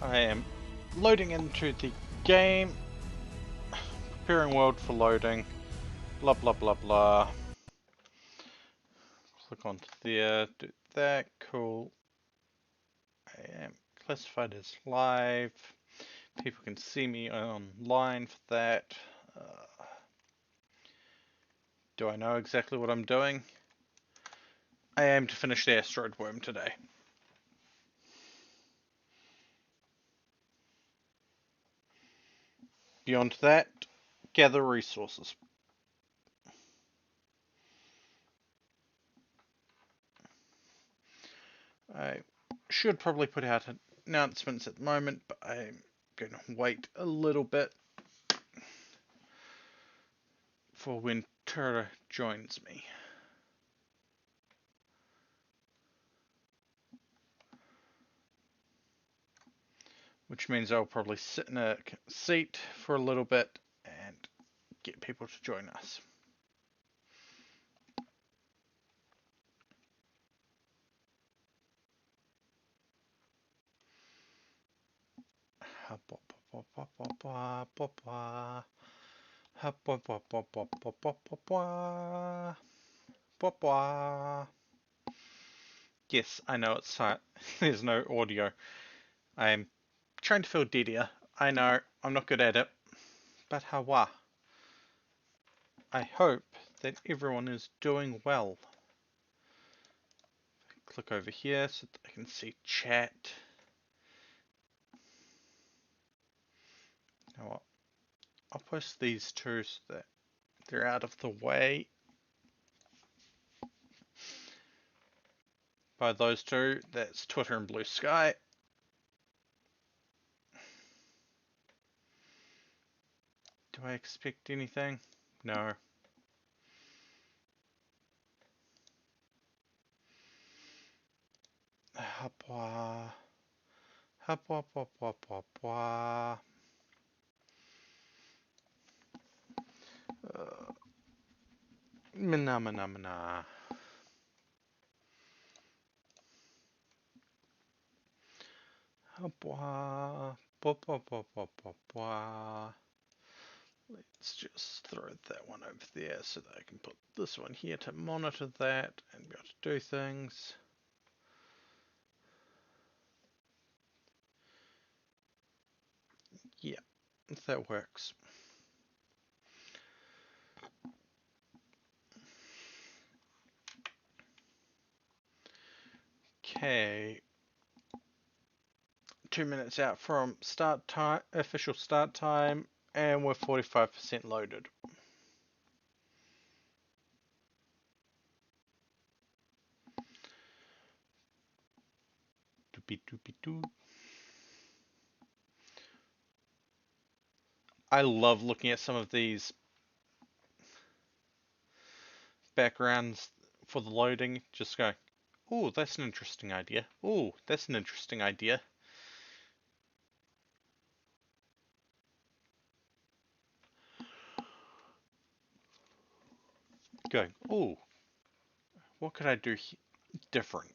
I am loading into the game, preparing world for loading, blah blah blah blah. Click onto there, do that, cool. I am classified as live. People can see me online for that. Do I know exactly what I'm doing? I aim to finish the Asteroid worm today. Beyond that, gather resources. I should probably put out announcements at the moment, but I'm going to wait a little bit for when Tara joins me. Which means I'll probably sit in a seat for a little bit and get people to join us. Yes, I know it's silent. There's no audio. I'm trying to feel deadier. I know, I'm not good at it. But hawa. I hope that everyone is doing well. Click over here so that I can see chat. You know what? I'll post these two so that they're out of the way. By those two, that's Twitter and Blue Sky. Do I expect anything? No. Hapwa. Hapwa pwa pwa pwa pwa. Mana mana mana. Hapwa. Pwa pwa pwa pwa pwa pwa. Let's just throw that one over there so that I can put this one here to monitor that and be able to do things. Yeah, that works. Okay. 2 minutes out from start time, official start time, and we're 45% loaded. Doopy doopy doo. I love looking at some of these backgrounds for the loading, just going, oh, that's an interesting idea. Oh, that's an interesting idea. Going, oh, what could I do different?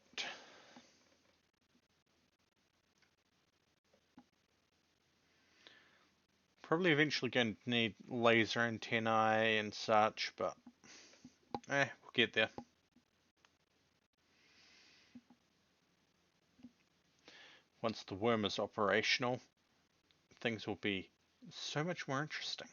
Probably eventually going to need laser antennae and such, but we'll get there. Once the worm is operational, things will be so much more interesting.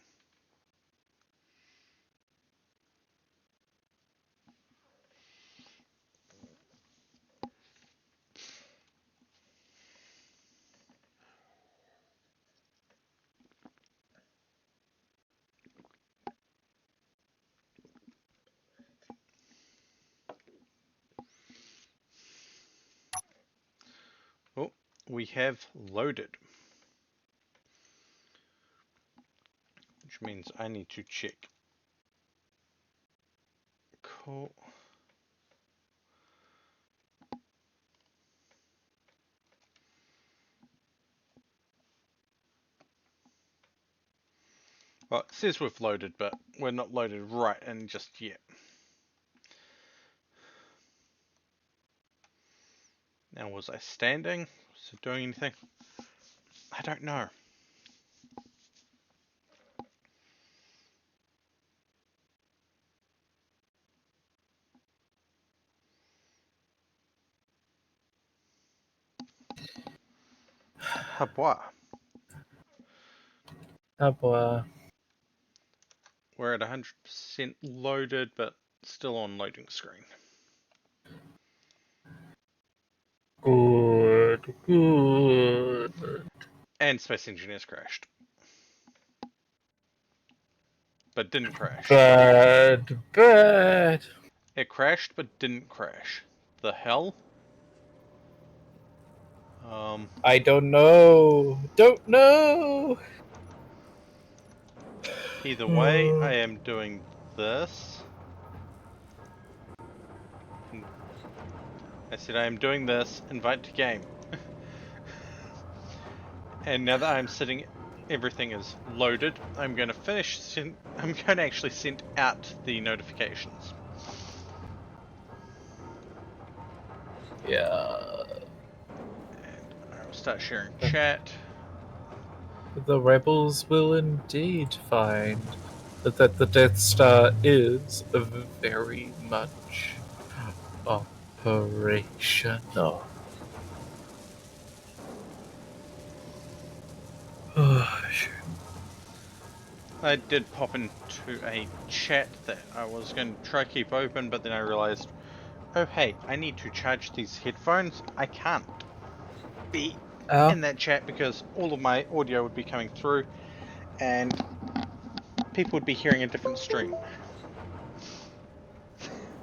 Oh, we have loaded. Which means I need to check. Cool. Well, it says we've loaded, but we're not loaded right in just yet. Now, was I standing? Was it doing anything? I don't know. Habwa. Oh boy. We're at 100% loaded, but still on loading screen. Good, good. And Space Engineers crashed. But didn't crash. Bad, bad. It crashed, but didn't crash. The hell? I don't know. Don't know. Either way, I am doing this. I said I am doing this, invite to game. And now that I'm sitting, everything is loaded, I'm going to I'm going to actually send out the notifications. Yeah. And I'll start sharing chat. The rebels will indeed find that the Death Star is very much operational. I did pop into a chat that I was going to try keep open, but then I realized, oh hey, I need to charge these headphones. I can't be Oh, in that chat because all of my audio would be coming through and people would be hearing a different stream.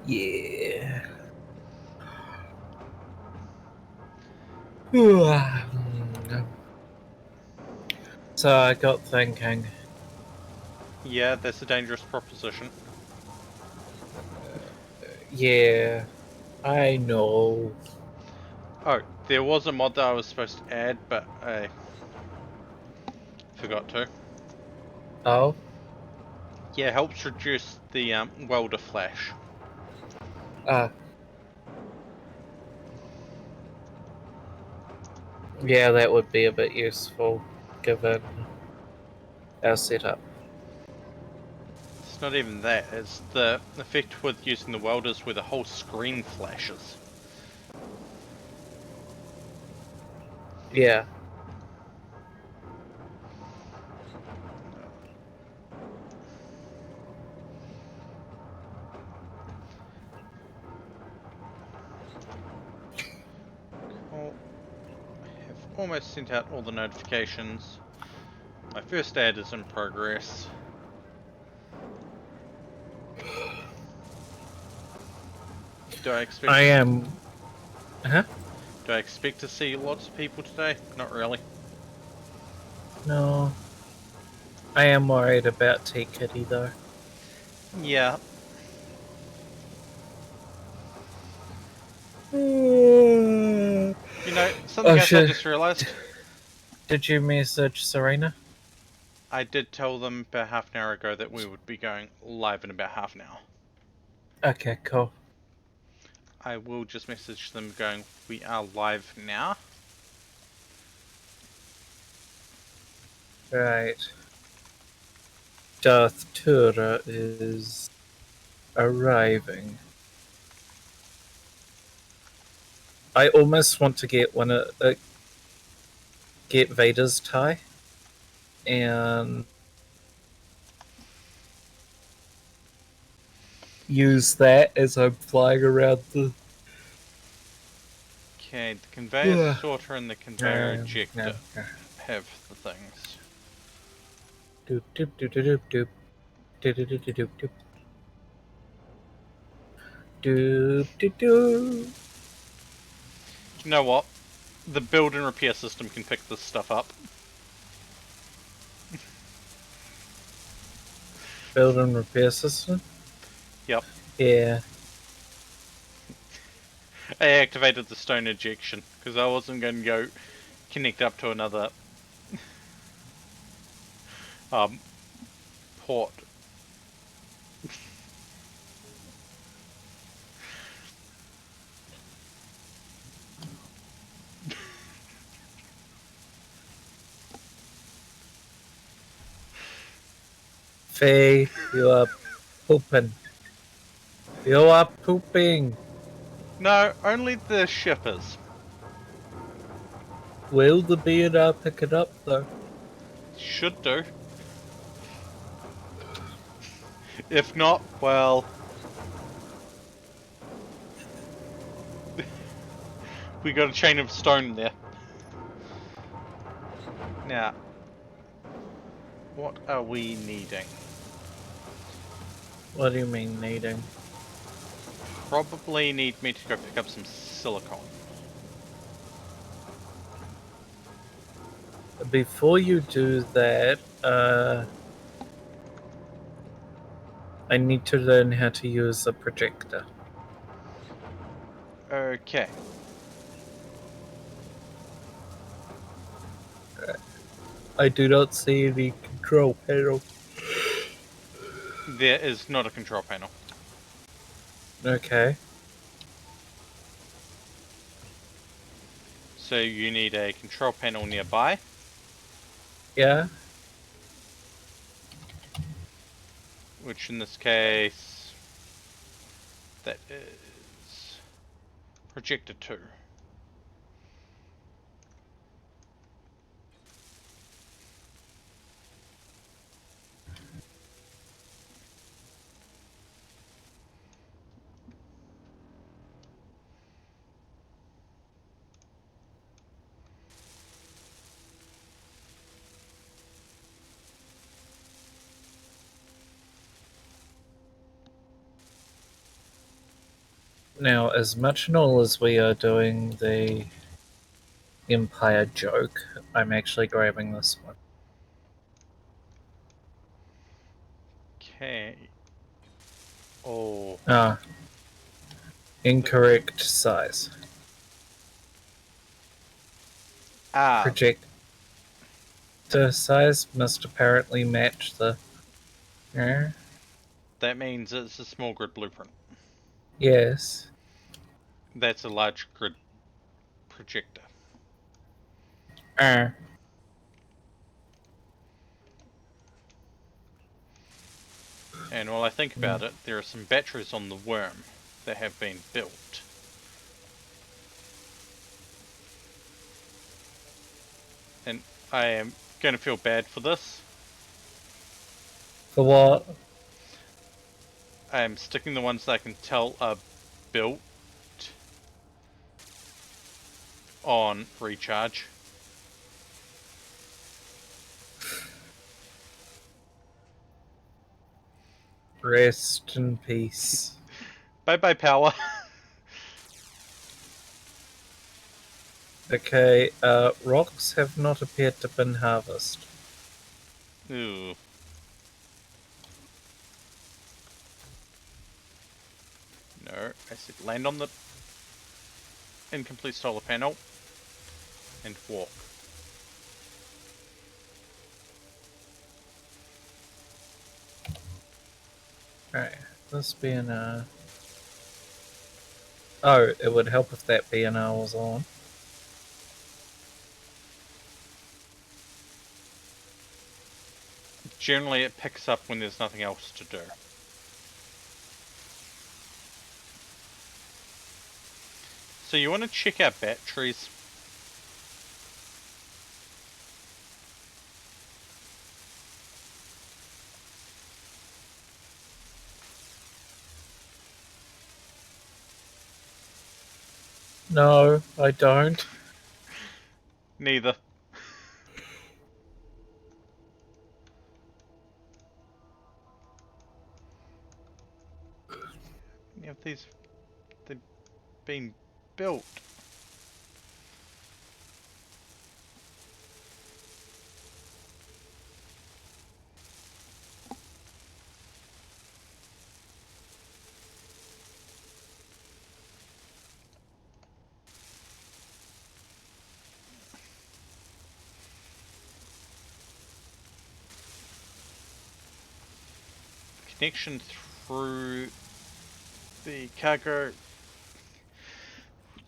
yeah. So I got thinking. Yeah, that's a dangerous proposition. Yeah, I know. Oh, there was a mod that I was supposed to add, but I forgot to. Oh, Yeah, helps reduce the welder flash. uh, yeah, that would be a bit useful given our setup. It's not even that, it's the effect with using the welders where the whole screen flashes. Yeah. Cool. I have almost sent out all the notifications. My first ad is in progress. Do I expect I to am. Huh? do I expect to see lots of people today? Not really. No. I am worried about T Kitty though. Yeah, Oh you know, something else I shit. just realized. Did you message Serena? I did tell them about half an hour ago that we would be going live in about half an hour. Okay, cool. I will just message them going, we are live now. Right. Darth Tura is arriving. I almost want to get get Vader's tie and use that as I'm flying around the. Okay, the conveyor No, sorter and the conveyor no, no. ejector have the things. Doop doop doop doop doop doop doop doop doop doop doop doop doop. You know what? The build and repair system can pick this stuff up. Build and repair system. Yep. Yeah. I activated the stone ejection because I wasn't going to go connect up to another um, port. Faye, you are pooping. You are pooping. No, only the ship is. Will the B&R pick it up, though? Should do. If not, well, we got a chain of stone there. Now, what are we needing? What do you mean, needing? Probably need me to go pick up some silicone. Before you do that, I need to learn how to use a projector. Okay. I do not see any control panel. There is not a control panel. Okay. So you need a control panel nearby. Yeah. Which in this case, that is projector 2. Now, as much and all as we are doing the Empire joke, I'm actually grabbing this one. Okay. Oh, Ah, incorrect size. ah, Projector size must apparently match the. that means it's a small grid blueprint. Yes. That's a large grid projector. Uh, And while I think about it, there are some batteries on the worm that have been built. And I am going to feel bad for this. For what? I am sticking the ones that I can tell are built on recharge. Rest in peace. Bye bye, power. Okay, rocks have not appeared to been harvested. Ooh. No, I said land on the incomplete solar panel and walk. Alright, this BNR. Oh, it would help if that BNR was on. Generally, it picks up when there's nothing else to do. So you want to check our batteries. No, I don't. Neither. Any of these, they've been built. Connection through the cargo,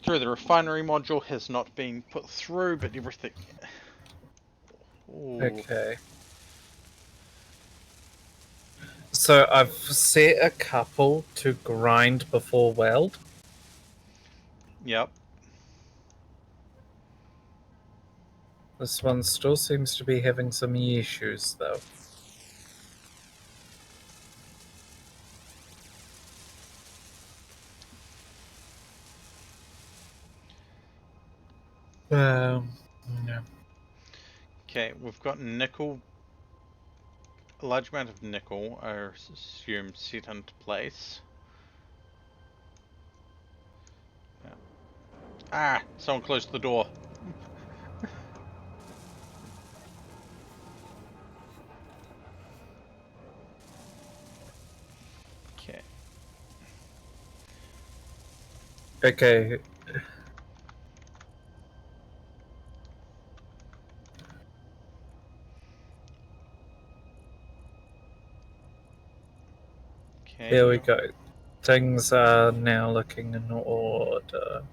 through the refinery module has not been put through, but everything. Ooh. Okay. So I've set a couple to grind before weld. Yep. This one still seems to be having some issues, though. Um, yeah. Okay, we've got nickel, a large amount of nickel, I assume, set into place. Yeah. Ah! Someone closed the door. Okay. Okay. There we Okay. go. Things are now looking in order.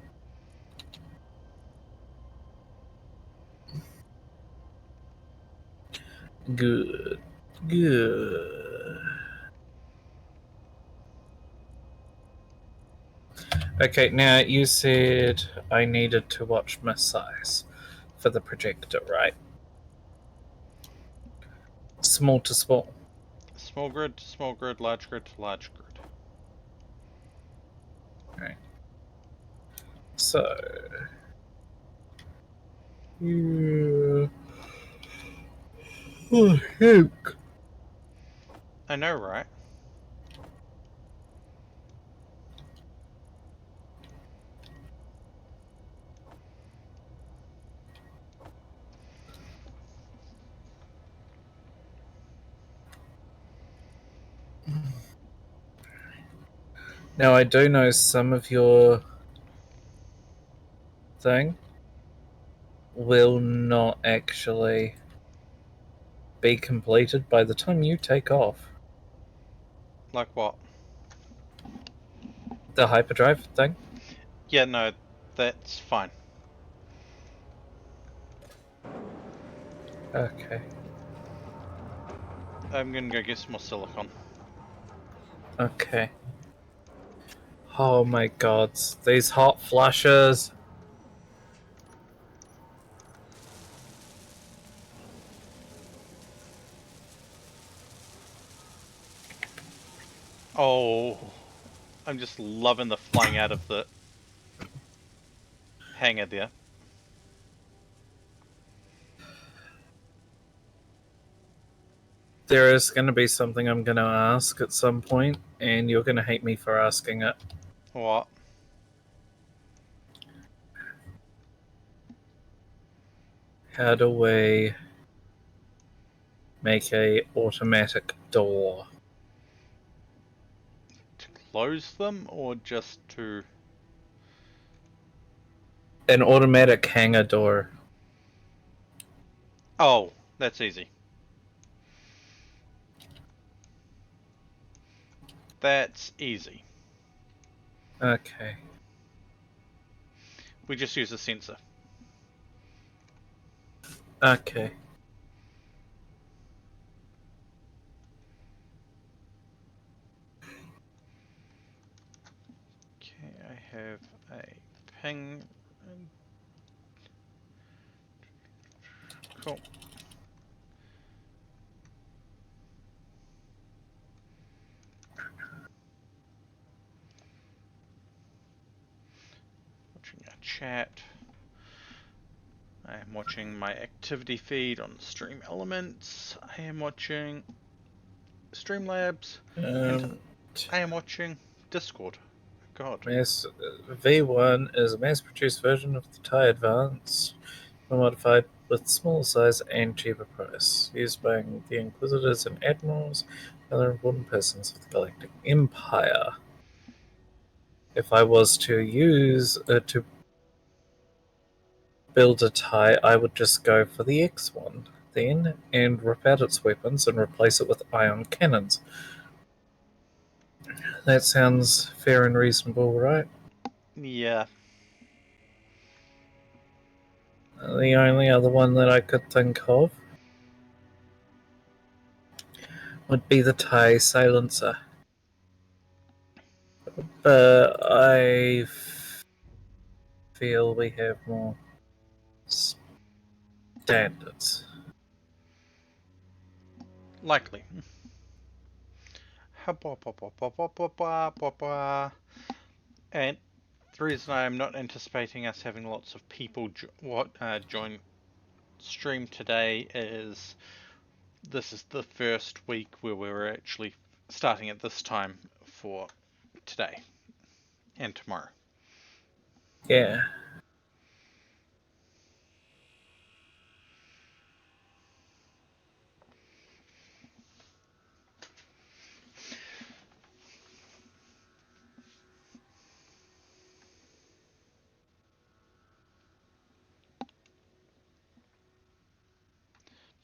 Good. Good. Okay, now you said I needed to watch my size for the projector, right? Small to small. Small grid, large grid, large grid. Right. So. Yeah. Oh, heck. I know, right? Now, I do know some of your thing will not actually be completed by the time you take off. Like what? The hyperdrive thing? Yeah, no, that's fine. Okay. I'm gonna go get some more silicon. Okay. Oh my god, these hot flushes. Oh, I'm just loving the flying out of the hangar there. There is going to be something I'm going to ask at some point, and you're going to hate me for asking it. What? How do we make a automatic door? To close them or just to... An automatic hangar door. Oh, that's easy. That's easy. Okay. We just use a sensor. Okay. Okay, I have a ping. Cool. Watching our chat. I am watching my activity feed on Stream Elements. I am watching Streamlabs. And Um, I am watching Discord. God. mass, V1 is a mass-produced version of the TIE Advance, modified with smaller size and cheaper price, used by the Inquisitors and Admirals, other important persons of the Galactic Empire. If I was to use to build a TIE, I would just go for the X1 then and rip out its weapons and replace it with ion cannons. That sounds fair and reasonable, right? Yeah. The only other one that I could think of would be the TIE silencer. But I feel we have more standards. Likely. And the reason I'm not anticipating us having lots of people join stream today is this is the first week where we're actually starting at this time for today and tomorrow. Yeah.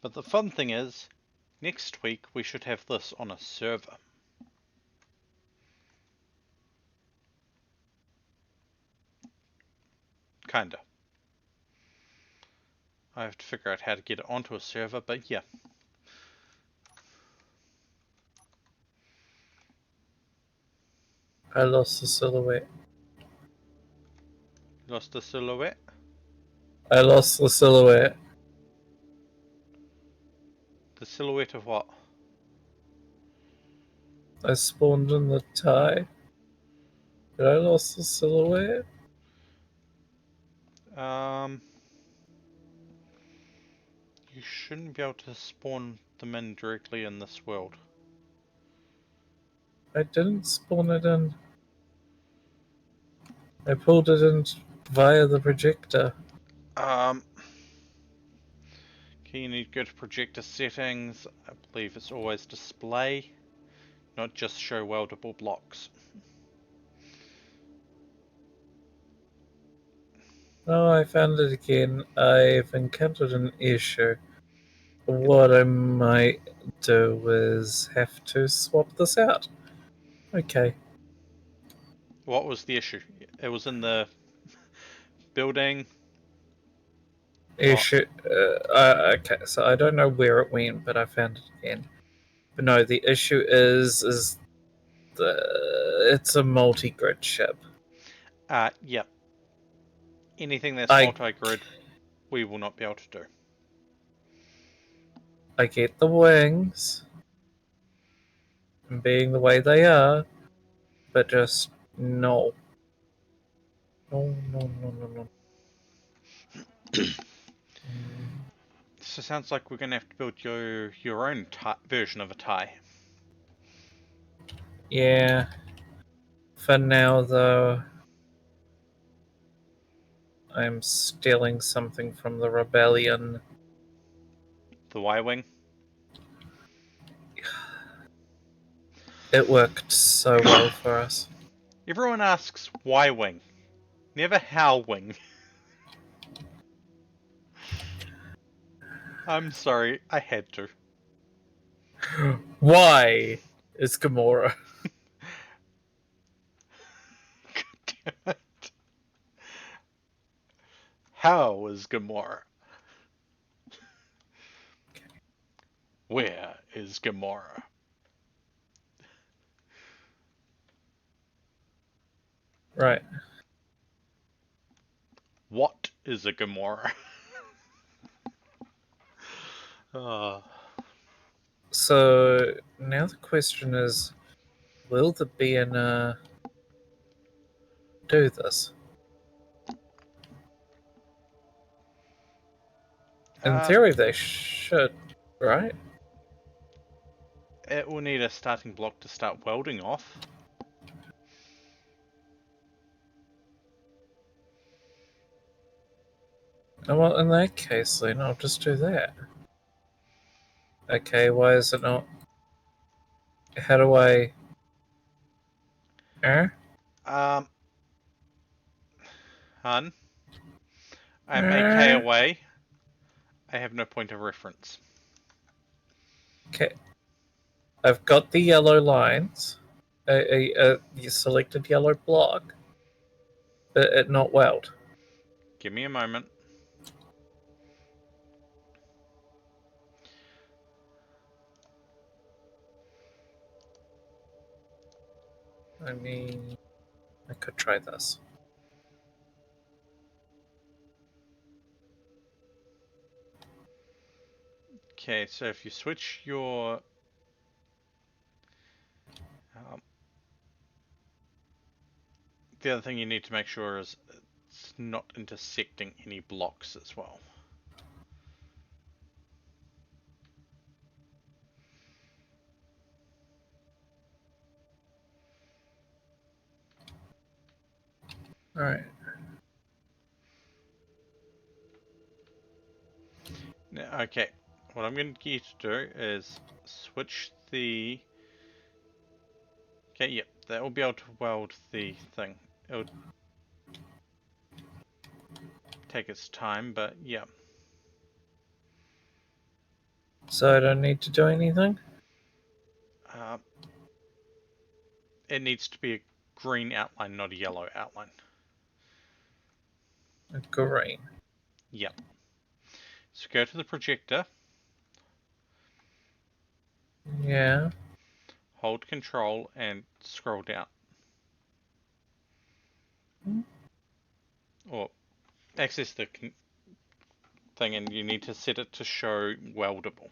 But the fun thing is, next week we should have this on a server. Kinda. I have to figure out how to get it onto a server, but yeah. I lost the silhouette. Lost the silhouette? I lost the silhouette. The silhouette of what? I spawned in the TIE. Did I lost the silhouette? You shouldn't be able to spawn them in directly in this world. I didn't spawn it in. I pulled it in via the projector. Okay, you need to go to projector settings. I believe it's always display, not just show weldable blocks. Oh, I found it again. I've encountered an issue. What I might do is have to swap this out. Okay. What was the issue? It was in the building. What? Issue. Okay, so I don't know where it went, but I found it again. But no, the issue is it's a multi-grid ship. Yep. Anything that's I multi-grid, we will not be able to do. I get the wings and being the way they are, but just no. No, no, no, no, no. So it sounds like we're going to have to build your own version of a tie. Yeah. For now, though, I'm stealing something from the rebellion. The Y-wing. It worked so well for us. Everyone asks Y-wing, never how wing. I'm sorry, I had to. Why is Gamora? God damn it. How is Gamora? Where is Gamora? Right. What is a Gamora? uh, So now the question is, will the BNR do this? In uh, theory, they should, right? it will need a starting block to start welding off. Oh, well, in that case, then I'll just do that. Okay, why is it not? How do I? Um, hun, I'm AK away. I have no point of reference. Okay, I've got the yellow lines. You selected yellow block, but it not weld. Give me a moment. I mean, I could try this. Okay, so if you switch your the other thing you need to make sure is it's not intersecting any blocks as well. Alright. Now, okay, what I'm going to get you to do is switch the... Okay, yep, that will be able to weld the thing. It'll take its time, but yeah. So I don't need to do anything? Uh, it needs to be a green outline, not a yellow outline. Green. Yep. So go to the projector, Yeah. hold control and scroll down. Or access the thing and you need to set it to show weldable.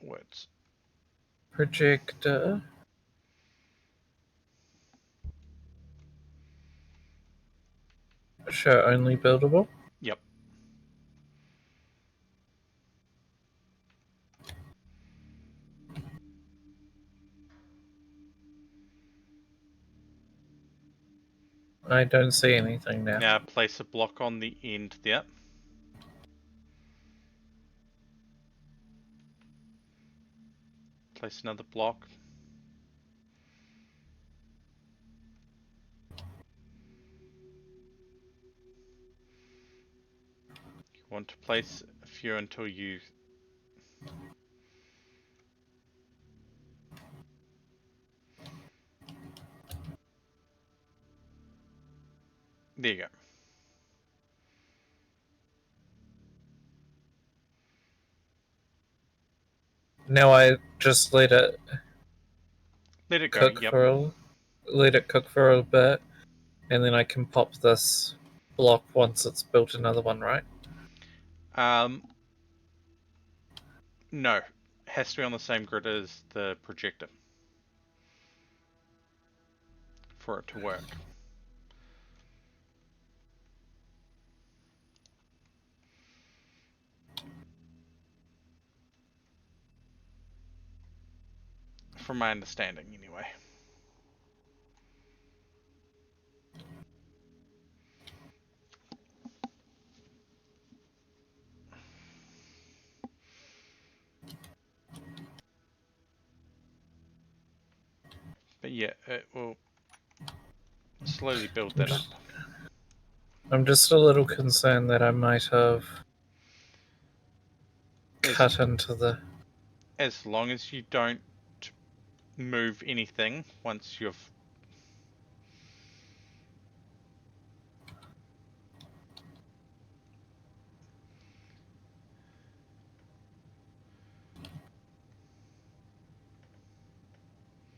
Words. Projector. Show only buildable. Yep. I don't see anything now. Now place a block on the end there. Place another block. You want to place a few until you... There you go. Now I just Let it go, cook yep. for a let it cook for a bit, and then I can pop this block once it's built another one, right? No. It has to be on the same grid as the projector for it to work. From my understanding, anyway. But yeah, it will slowly build that up. I'm just a little concerned that I might have cut into the... As long as you don't move anything once you've...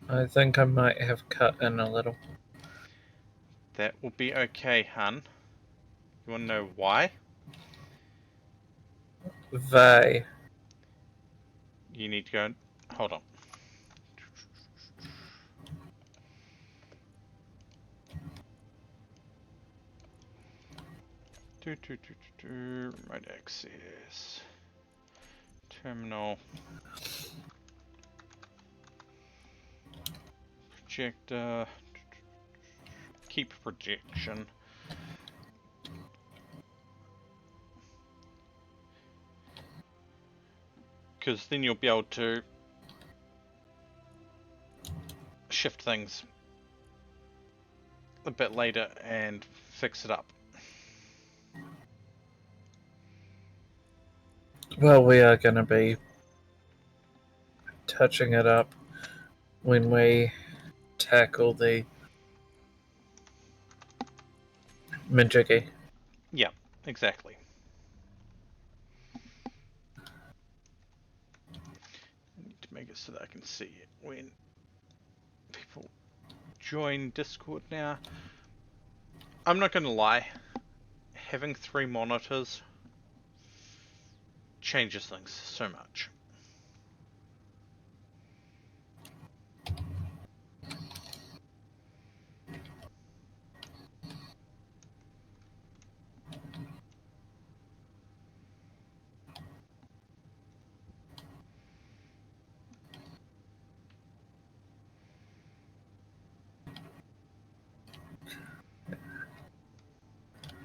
I think I might have cut in a little. That will be okay, hun. You want to know why? They. You need to go and... Hold on. Remote access. Terminal. Projector. Keep projection. Because then you'll be able to shift things a bit later and fix it up. Well, we are going to be touching it up when we tackle the Majiggy. Yeah, exactly. so that I can see it when people join Discord now. I'm not going to lie, having 3 monitors changes things so much.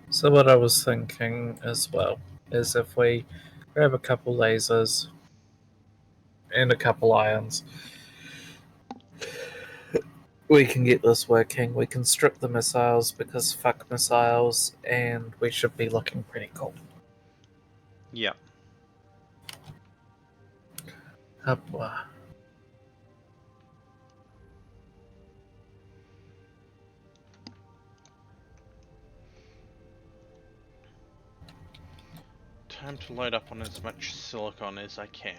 So what I was thinking as well is if we grab a couple lasers and a couple ions, we can get this working. We can strip the missiles because fuck missiles, and we should be looking pretty cool. Yeah. Hopla. Time to load up on as much silicon as I can.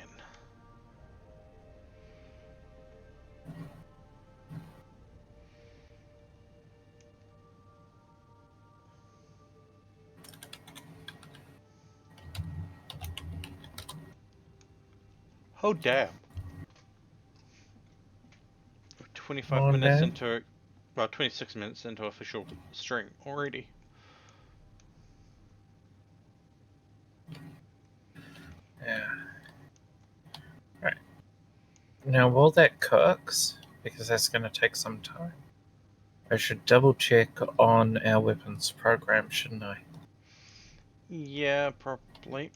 Oh damn. 25 On minutes down. into, well, 26 minutes into official stream already. Yeah. Right. Now, while that cooks, because that's going to take some time, I should double check on our weapons program, shouldn't I? Yeah, probably.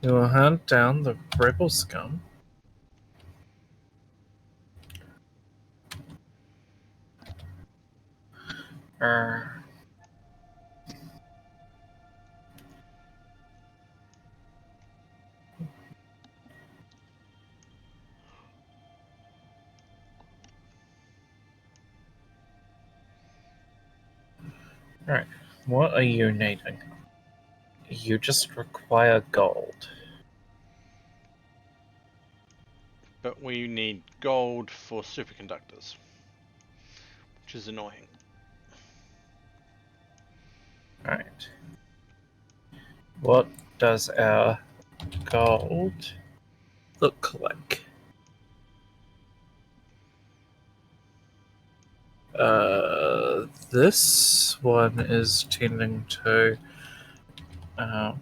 We will hunt down the rebel scum. Er, Alright, what are you needing? You just require gold. But we need gold for superconductors, which is annoying. Alright. What does our gold look like? This one is tending to. Um,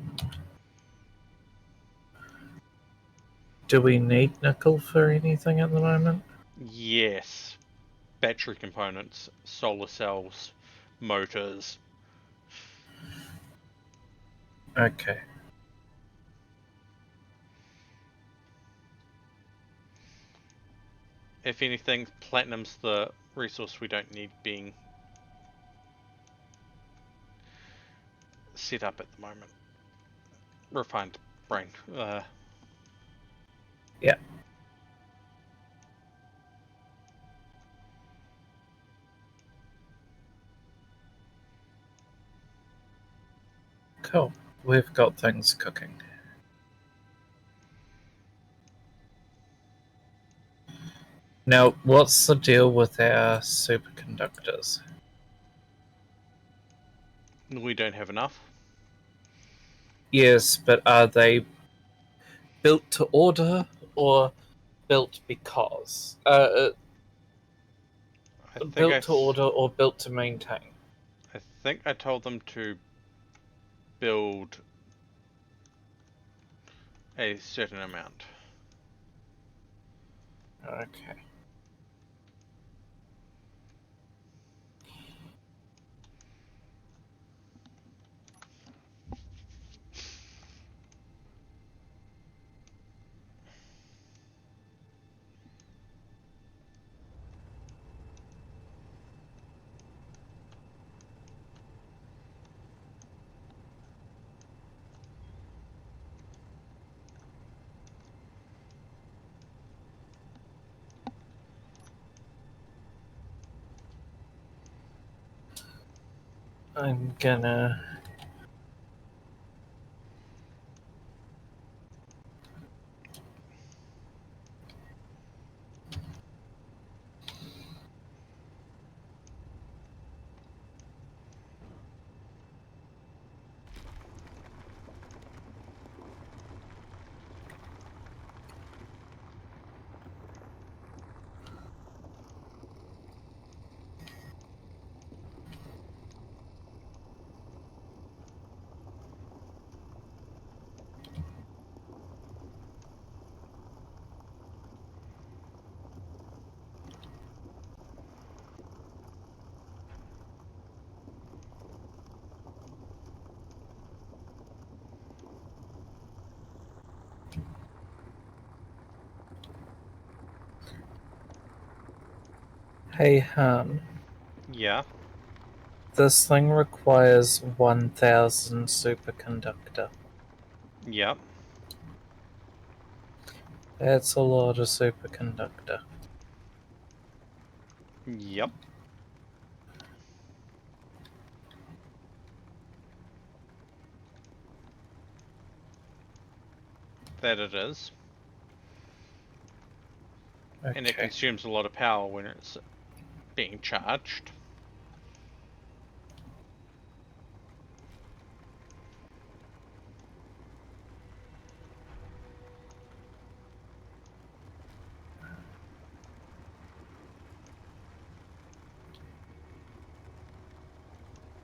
do we need nickel for anything at the moment? Yes. Battery components, solar cells, motors. Okay. If anything, platinum's the resource we don't need being set up at the moment. Refined brain. Yeah. Cool. We've got things cooking. Now, what's the deal with our superconductors? We don't have enough. Yes, but are they built to order or built because? I think Built to order or built to maintain? I think I told them to build a certain amount. Okay. I'm gonna Hey Han, Yeah, this thing requires 1000 superconductor. yep, That's a lot of superconductor. yep. That it is. And it Okay. consumes a lot of power when it's being charged.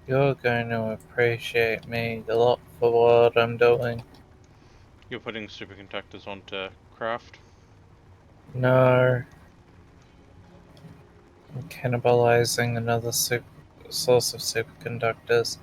You're going to appreciate me a lot for what I'm doing. You're putting superconductors onto craft. No, I'm cannibalizing another source of superconductors.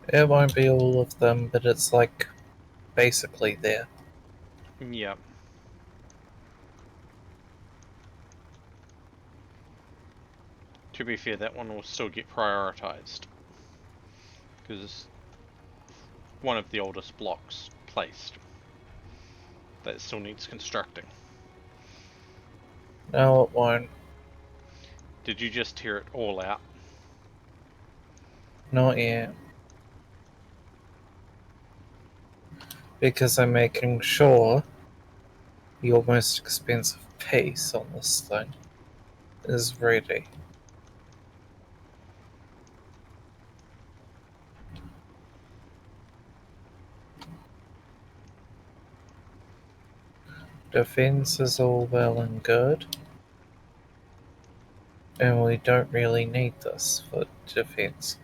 It won't be all of them, but it's like basically there. Yep. To be fair, that one will still get prioritized. Because it's one of the oldest blocks placed. That still needs constructing. No, it won't. Did you just tear it all out? Not yet. Because I'm making sure your most expensive piece on this thing is ready. Defense is all well and good, and we don't really need this for defense.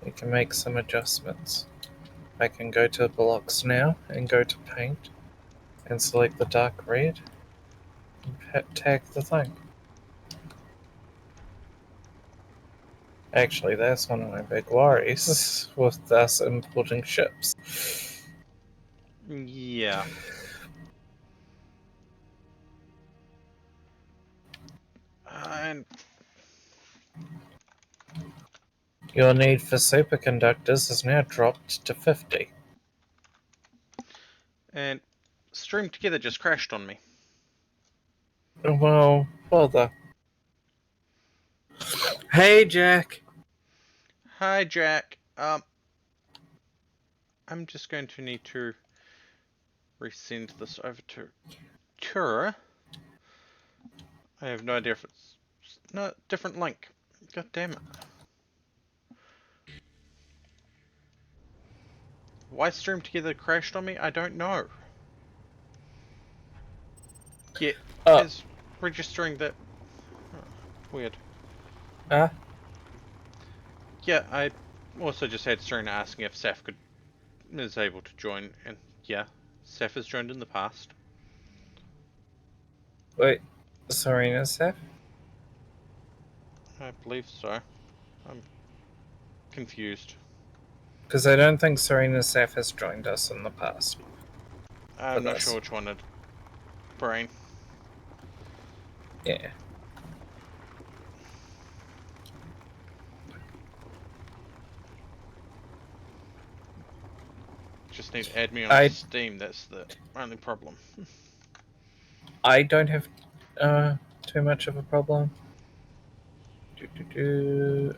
We can make some adjustments. I can go to blocks now and go to paint and select the dark red and tag the thing. Actually, that's one of my big worries with us importing ships. Yeah. And Your need for superconductors is now dropped to 50. and Stream Together just crashed on me. Well, bother. Hey, Jack. Hi, Jack. I'm just going to need to resend this over to Kura. I have no idea if it's no different link. God damn it. Why Stream Together crashed on me? I don't know. Yet Oh, is registering that. Huh, weird. ah, Yeah, I also just had Serena asking if Saf is able to join, and yeah, Saf has joined in the past. wait. Serena Seth? I believe so. I'm confused. Because I don't think Serena Seth has joined us in the past for I'm not sure this. which one it. Brain. Yeah. Just need to add me on I Steam. That's the only problem. I don't have too much of a problem. Do, do, do.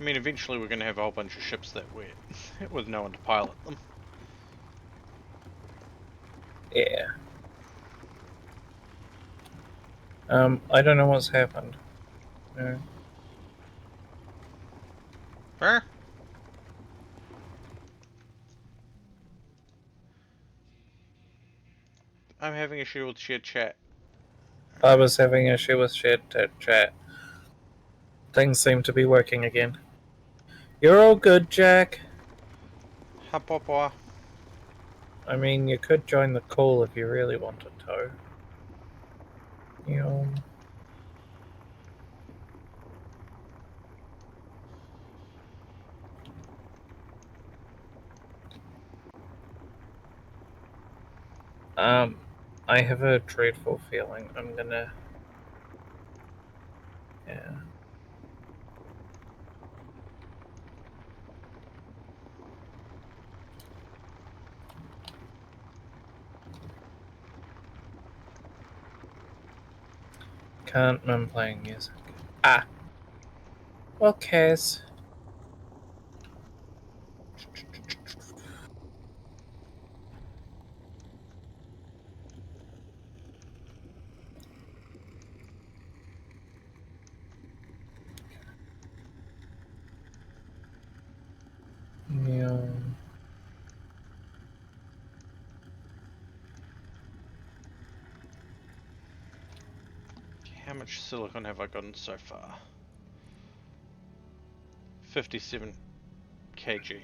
I mean, eventually we're going to have a whole bunch of ships that way with no one to pilot them. Yeah. I don't know what's happened. No. Huh? I'm having issue with shared chat. I was having an issue with shared chat. Things seem to be working again. You're all good, Jack. Hapapa. I mean, you could join the call if you really wanted to. You know, I have a dreadful feeling I'm gonna. Yeah. Can't remember playing music. Ah. Well, cares? Yeah. How much silicon have I gotten so far? 57 kg.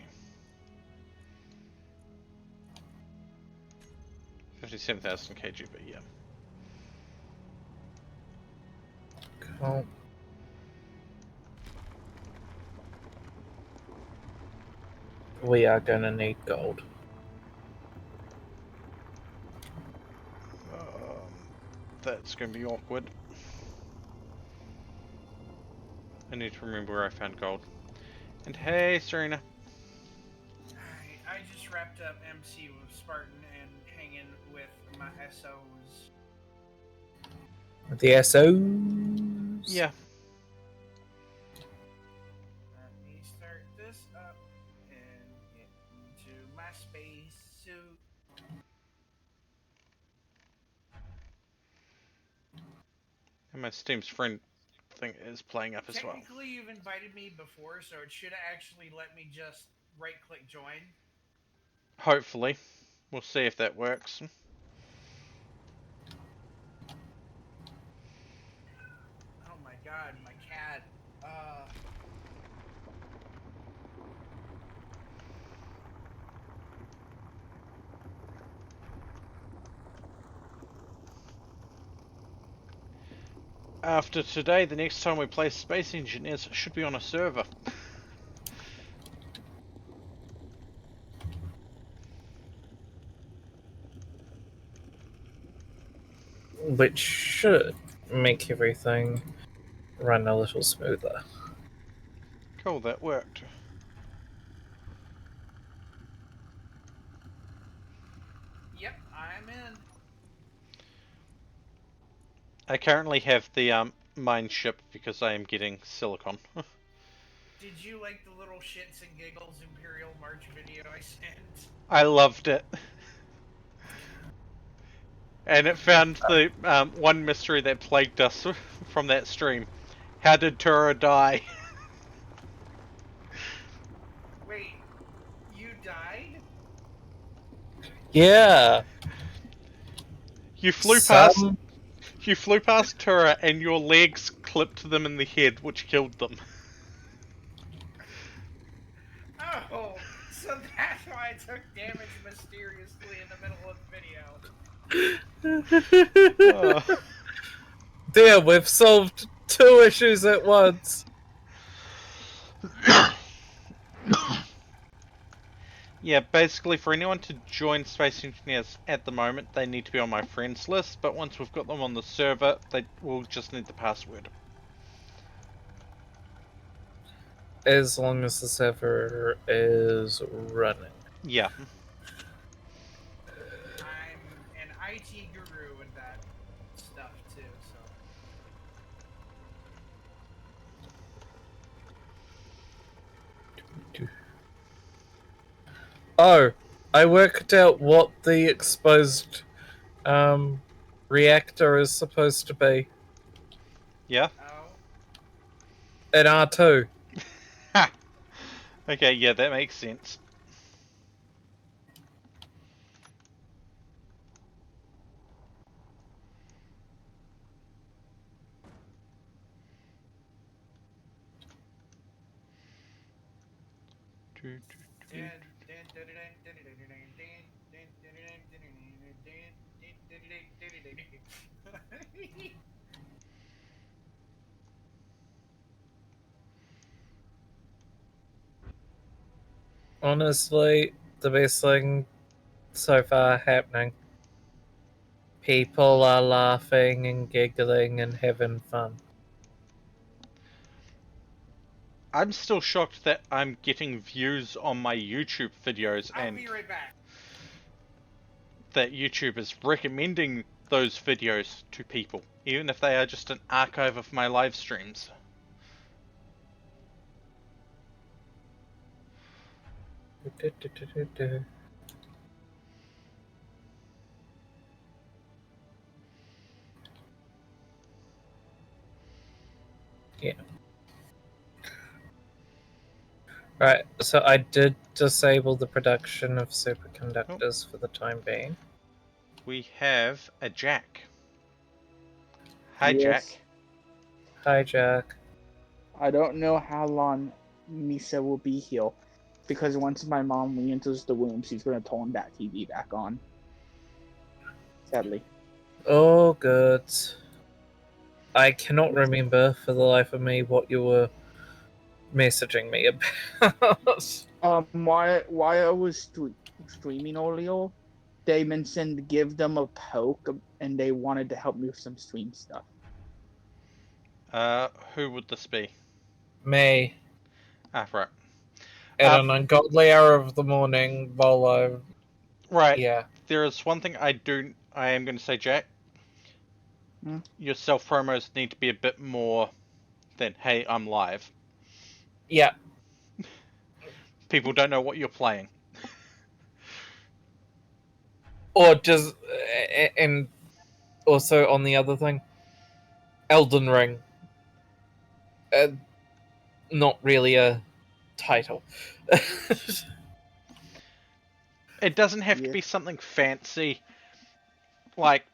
57,000 kg, but yeah. Cool. We are gonna need gold. That's going to be awkward. I need to remember where I found gold. And hey, Serena. Alright, I just wrapped up MC with Spartan and hanging with my SOs. The SOs. Yeah. Let me start this up and get into my space suit. And my Steam's friend thing is playing up as well. Technically, you've invited me before, so it should actually let me just right-click join. Hopefully. We'll see if that works. Oh my god, my cat. After today, the next time we play Space Engineers should be on a server. Which should make everything run a little smoother. Cool, that worked. Yep, I'm in. I currently have the mine ship because I am getting silicon. Did you like the little shits and giggles Imperial March video I sent? I loved it. And it found the one mystery that plagued us from that stream. How did Tura die? Wait, you died? Yeah. You flew past Some. Tura and your legs clipped them in the head, which killed them. Oh, so that's why I took damage mysteriously in the middle of the video. Dear, we've solved two issues at once. Yeah, basically for anyone to join Space Engineers at the moment, they need to be on my friends list, but once we've got them on the server, they will just need the password. As long as the server is running. Yeah. I'm an IT guru in that stuff too, so. Oh, I worked out what the exposed reactor is supposed to be. Yeah? Oh. An R2. Ha! Okay, yeah, that makes sense. Honestly, the best thing so far happening. People are laughing and giggling and having fun. I'm still shocked that I'm getting views on my YouTube videos I'll and be right back. that YouTube is recommending those videos to people, even if they are just an archive of my live streams. Yeah. Right, so I did disable the production of Oh, superconductors for the time being. we have a Jack. Hi, Yes. Jack. Hi, Jack. I don't know how long Misa will be here, because once my mom re-enters the womb, she's gonna turn that TV back on. Sadly. Oh, good. I cannot remember for the life of me what you were messaging me about. Why I was streaming earlier, they mentioned give them a poke, and they wanted to help me with some stream stuff. Who would this be? Me. Ah, right. At an ungodly hour of the morning while Right. yeah. There is one thing I am going to say, Jack. Hmm? Your self promos need to be a bit more than, hey, I'm live. Yeah. People don't know what you're playing. Or just, and also on the other thing, Elden Ring. Not really a title. It doesn't have to Yeah. be something fancy like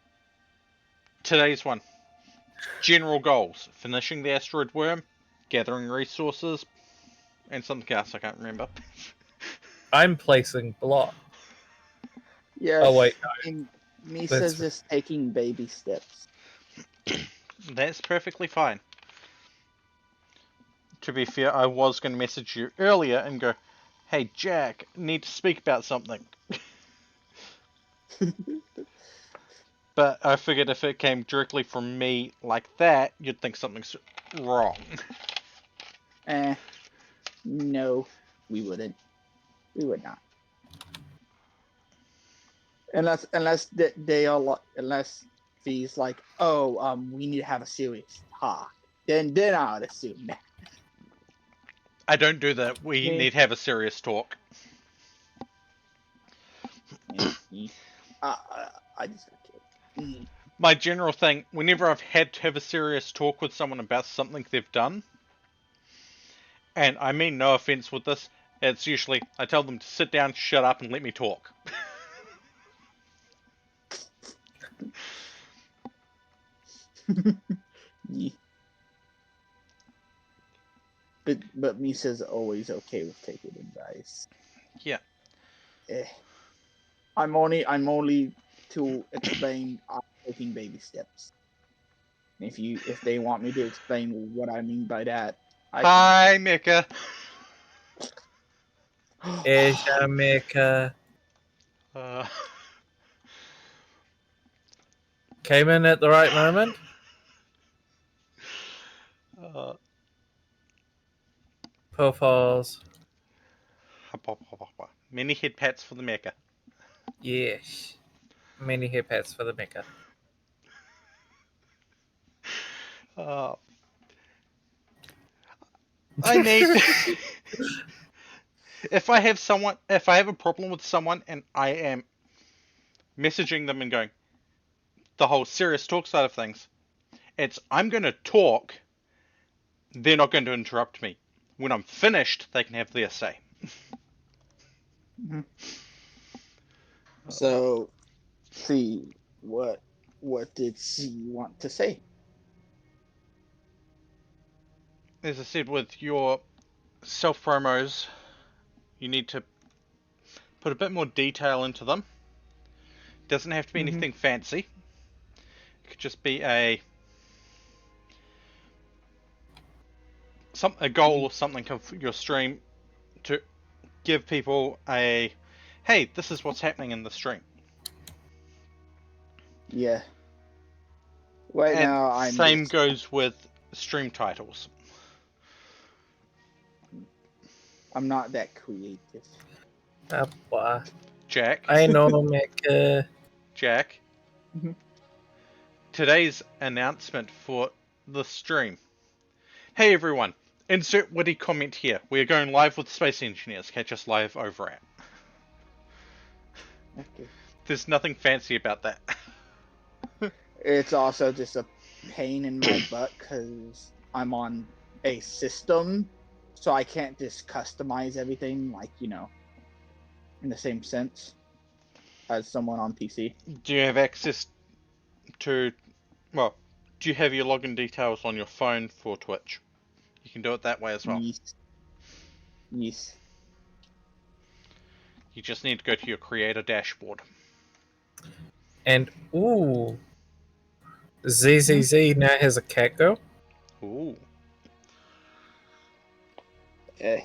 today's one. General goals: finishing the asteroid worm, gathering resources, and something else I can't remember. I'm placing block. Yes. Oh wait, And that's Misa's just taking baby steps. That's perfectly fine. To be fair, I was going to message you earlier and go, hey, Jack, need to speak about something. But I figured if it came directly from me like that, you'd think something's wrong. No, we wouldn't. We would not. Unless he's like, oh, we need to have a serious talk. Then I would assume that. I don't do that. We Yeah. need to have a serious talk. I just got killed. My general thing, whenever I've had to have a serious talk with someone about something they've done, and I mean no offense with this, it's usually I tell them to sit down, shut up, and let me talk. Yeah. But Misa's always okay with taking advice. Yeah. Eh. I'm only to explain I'm taking baby steps. If they want me to explain what I mean by that, I can. Hi, Mika. Asia Mecca. Uh, Came in at the right moment. uh, Profiles. many head pats for the Mecca. Yes. Many hip hats for the Mecca. Uh, I need. If I have a problem with someone and I am messaging them and going the whole serious talk side of things, I'm going to talk. They're not going to interrupt me. When I'm finished, they can have their say. Mhm. So, see what did she want to say? As I said, with your self promos, you need to put a bit more detail into them. Doesn't have to be anything fancy. It could just be a goal or something of your stream to give people a, hey, this is what's happening in the stream. Yeah. Right And now, I'm same just, goes with stream titles. I'm not that creative. Apa. Jack, I know, Mecca. Jack, Mhm. today's announcement for the stream. Hey everyone, insert witty comment here. We are going live with Space Engineers. Catch us live over at. Okay. There's nothing fancy about that. It's also just a pain in my butt because I'm on a system, so I can't just customize everything like, in the same sense as someone on PC. Do you have access to, well, do you have your login details on your phone for Twitch? You can do it that way as well. Yes. Yes. You just need to go to your creator dashboard. And, ooh. ZZZ now has a cat girl. Ooh. Eh.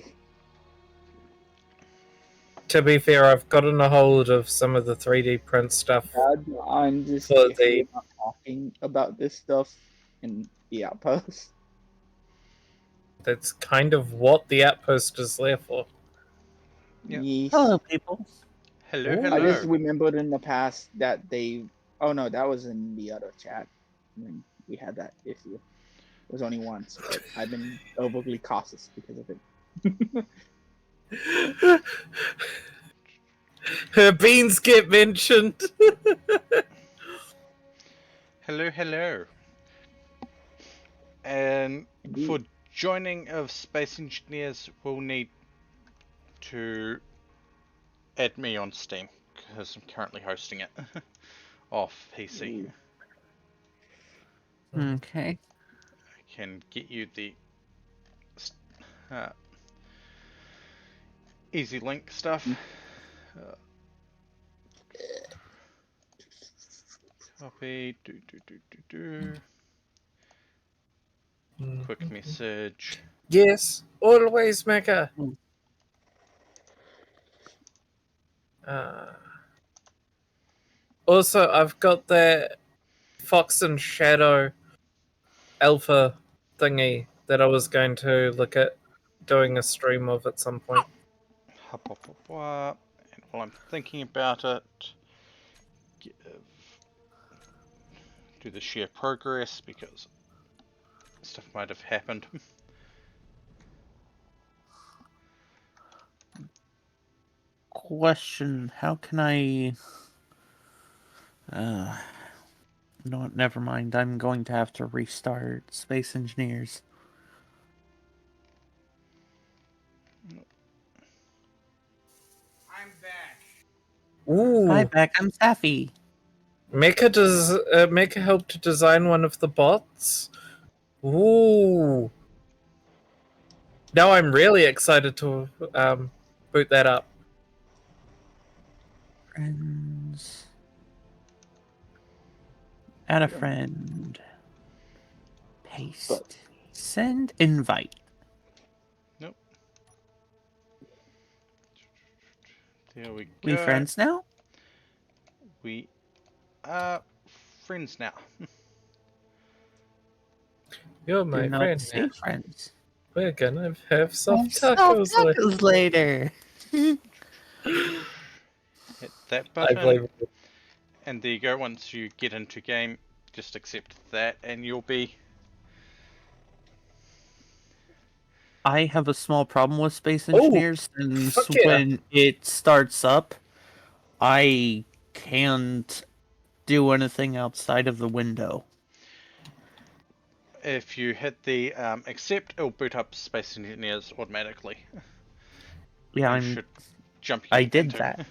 To be fair, I've gotten a hold of some of the 3D print stuff. I'm just For we're not talking about this stuff in the outpost. That's kind of what the outpost is there for. Yep. Yes. Hello, people. Hello, Ooh. hello. I just remembered in the past that they. Oh no, that was in the other chat when we had that issue. It was only once, but I've been overly cautious because of it. Her beans get mentioned. Hello, hello. And for joining of Space Engineers, we'll need to add me on Steam, because I'm currently hosting it off PC. Ooh. Okay. I can get you the easy link stuff. Copy, quick message. Yes, always, Mecca. Also, I've got that Fox and Shadow alpha thingy that I was going to look at doing a stream of at some point. And while I'm thinking about it, do the share progress because stuff might have happened. Question: how can I? No, never mind. I'm going to have to restart Space Engineers. I'm back. Ooh, Hi, back. I'm Safi. Mecca helped to design one of the bots. Ooh. Now I'm really excited to boot that up. Friends. Add a friend. Paste. Send invite. Nope. There we go. We friends now? We are friends now. You're Do my not friend say now. friends. We're gonna have soft Soft tacos later. tacos later. Hit that I button, believe it. and there you go. Once you get into game, just accept that, and you'll be. I have a small problem with Space Oh, Engineers, since fuck yeah. when it starts up, I can't do anything outside of the window. If you hit the accept, it'll boot up Space Engineers automatically. Yeah, and should jump you I did into. that.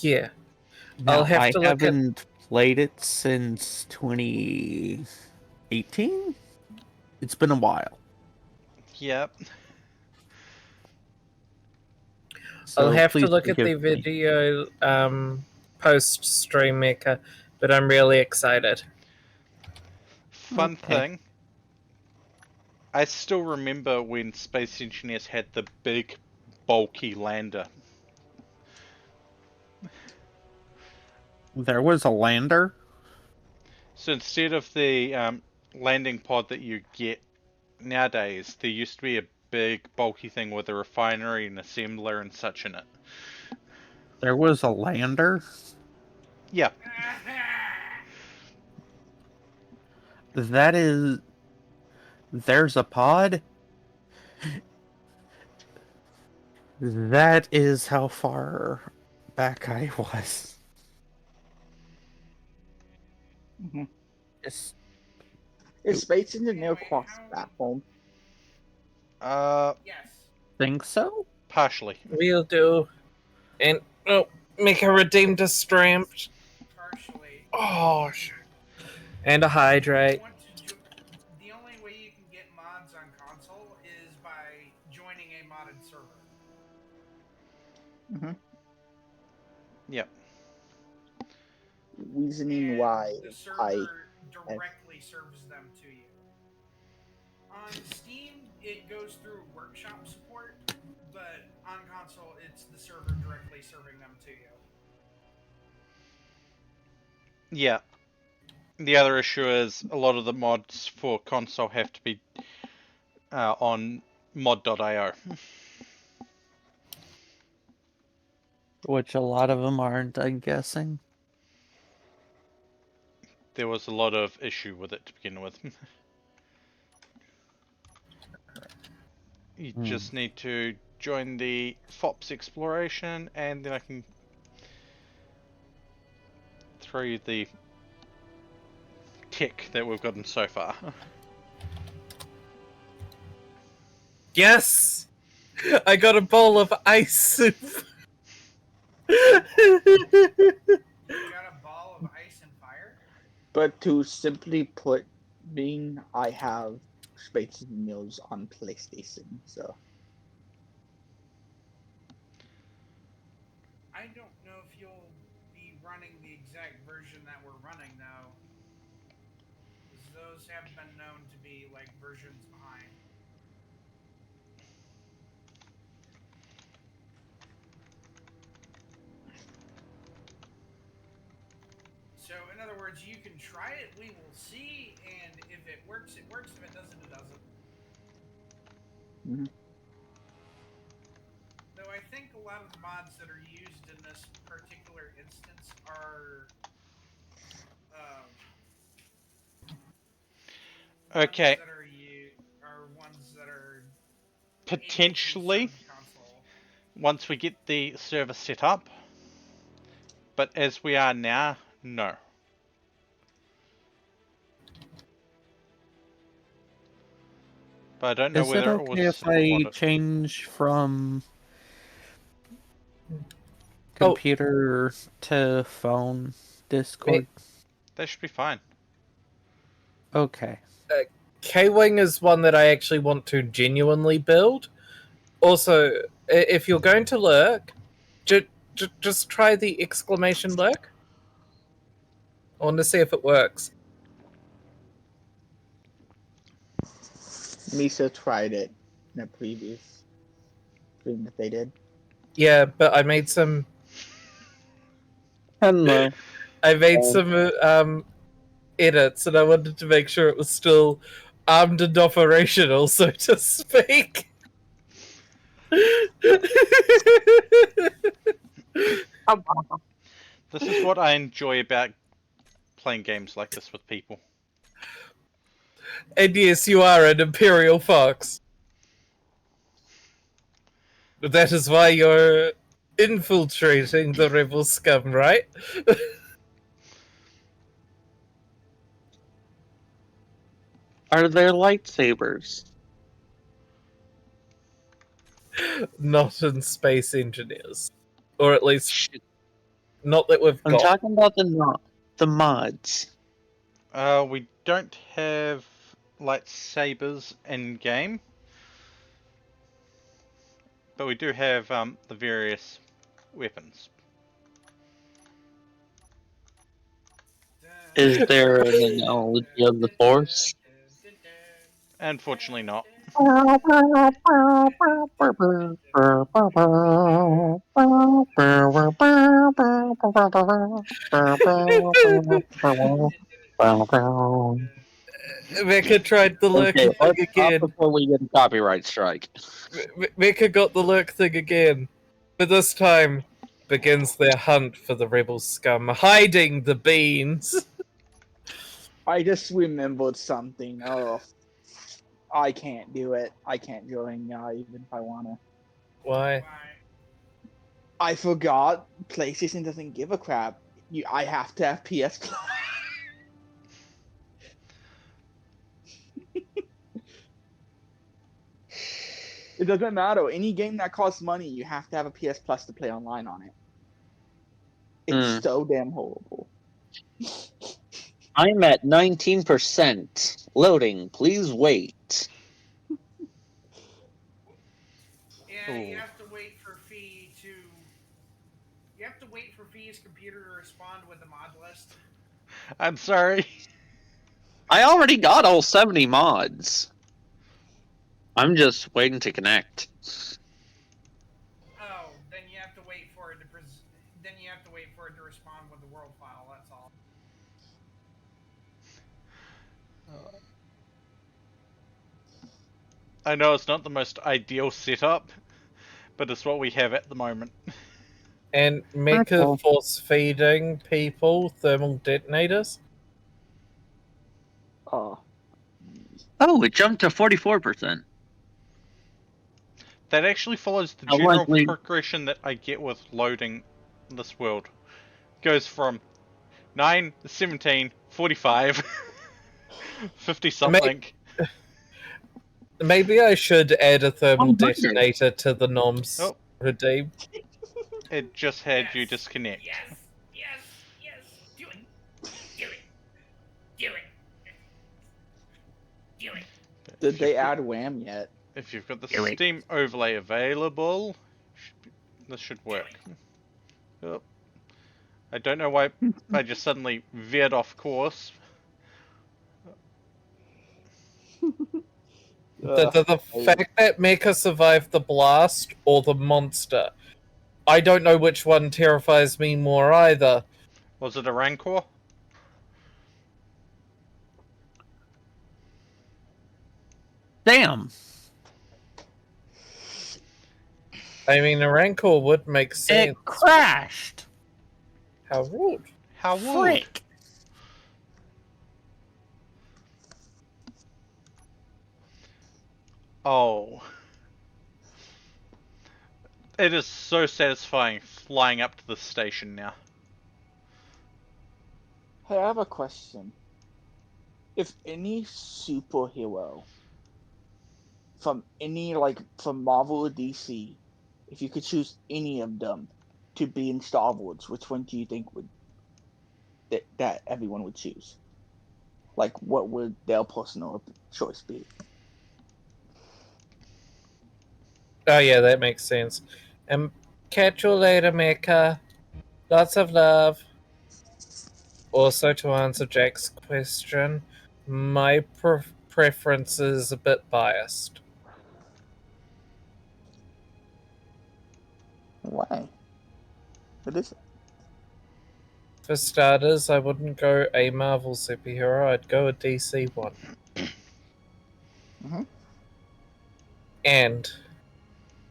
Yeah. Now, I'll have I to look at. haven't played it since 20... 18? It's been a while. Yep. So I'll have to please look at the forgive me. video post stream maker, but I'm really excited. Fun Okay. thing, I still remember when Space Engineers had the big, bulky lander. There was a lander? So instead of the landing pod that you get nowadays, there used to be a big, bulky thing with a refinery and assembler and such in it. There was a lander? Yeah. That is... There's a pod? That is how far back I was. Mhm. It's... Is Space Engineer Anyway, cross-platform? Yes. Think so? Partially. We'll do. And make a redeemed stamped. Partially. Oh shit. And a hydrate. The only way you can get mods on console is by joining a modded server. Mm-hmm. Yep. Reasoning And why the I server directly serves them to you. On Steam, it goes through workshop support, but on console, it's the server directly serving them to you. Yeah. The other issue is a lot of the mods for console have to be on mod.io. Which a lot of them aren't, I'm guessing. There was a lot of issue with it to begin with. You just need to join the FOPS exploration and then I can throw you the tech that we've gotten so far. Yes! I got a bowl of ice soup. You got a ball of ice and fire? But to simply put, being I have Space Engineers on PlayStation, so I don't know if you'll be running the exact version that we're running, though. Because those have been known to be, like, versions behind. So, in other words, you can try it, we will see, and if it works, it works. If it doesn't, it doesn't. Mhm. Though I think a lot of the mods that are used in this particular instance are Okay, ones that are potentially able to be served console. once we get the server set up, but as we are now, no. But I don't know Is it whether it okay was if I modded. change from computer to phone Discord? That should be fine. Okay. K-Wing is one that I actually want to genuinely build. Also, if you're going to lurk, just try the exclamation lurk. I want to see if it works. Misa tried it in a previous stream that they did. Yeah, but I made some. Hello. I made some edits, and I wanted to make sure it was still armed and operational, so to speak. This is what I enjoy about playing games like this with people. And yes, you are an Imperial Fox. That is why you're infiltrating the rebel scum, right? Are there lightsabers? Not in Space Engineers. Or at least, Shit. not that we've I'm got. talking about the mods. We don't have lightsabers in game, but we do have the various weapons. Is there an analogy of the Force? Unfortunately, not. Mecha tried the lurking Okay, thing let's stop again. before we get a copyright strike. Mecha got the lurk thing again. But this time begins their hunt for the rebel scum, hiding the beans. I just remembered something. Oh, I can't do it. I can't join even if I wanna. Why? I forgot PlayStation doesn't give a crap. I have to have PS Plus. It doesn't matter. Any game that costs money, you have to have a PS Plus to play online on it. It's so damn horrible. I'm at 19%. Loading, please wait. Yeah, Ooh. you have to wait for Fee to. You have to wait for Fee's computer to respond with the mod list. I'm sorry. I already got all 70 mods. I'm just waiting to connect. Oh, then you have to wait for it to then you have to wait for it to respond with the world file. That's all. I know it's not the most ideal setup, but it's what we have at the moment. And Mecha force feeding people thermal detonators. Oh, Oh, it jumped to 44%. That actually follows the How general likely- progression that I get with loading this world. Goes from 9, 17, 45, 50 something. Maybe I should add a thermal 100. detonator to the noms Oh, redeem. it just had Yes. you disconnect. Yes. Do it. Do it. Do it. Do it. did they add Wham yet? If you've got the Do it. Steam overlay available, this should work. Oh, I don't know why I just suddenly veered off course. The fact that Mecha survived the blast or the monster, I don't know which one terrifies me more either. Was it a Rancor? Damn. I mean, a Rancor would make sense. It crashed. How rude. How rude. Frick. Oh. It is so satisfying flying up to the station now. Hey, I have a question. If any superhero from from Marvel or DC, if you could choose any of them to be in Star Wars, which one do you think would that everyone would choose? Like, what would their personal choice be? Oh yeah, that makes sense. And catch you later, Mecha. Lots of love. Also, to answer Jack's question, my preference is a bit biased. Why? What is it? For starters, I wouldn't go a Marvel superhero, I'd go a DC one. Mhm. And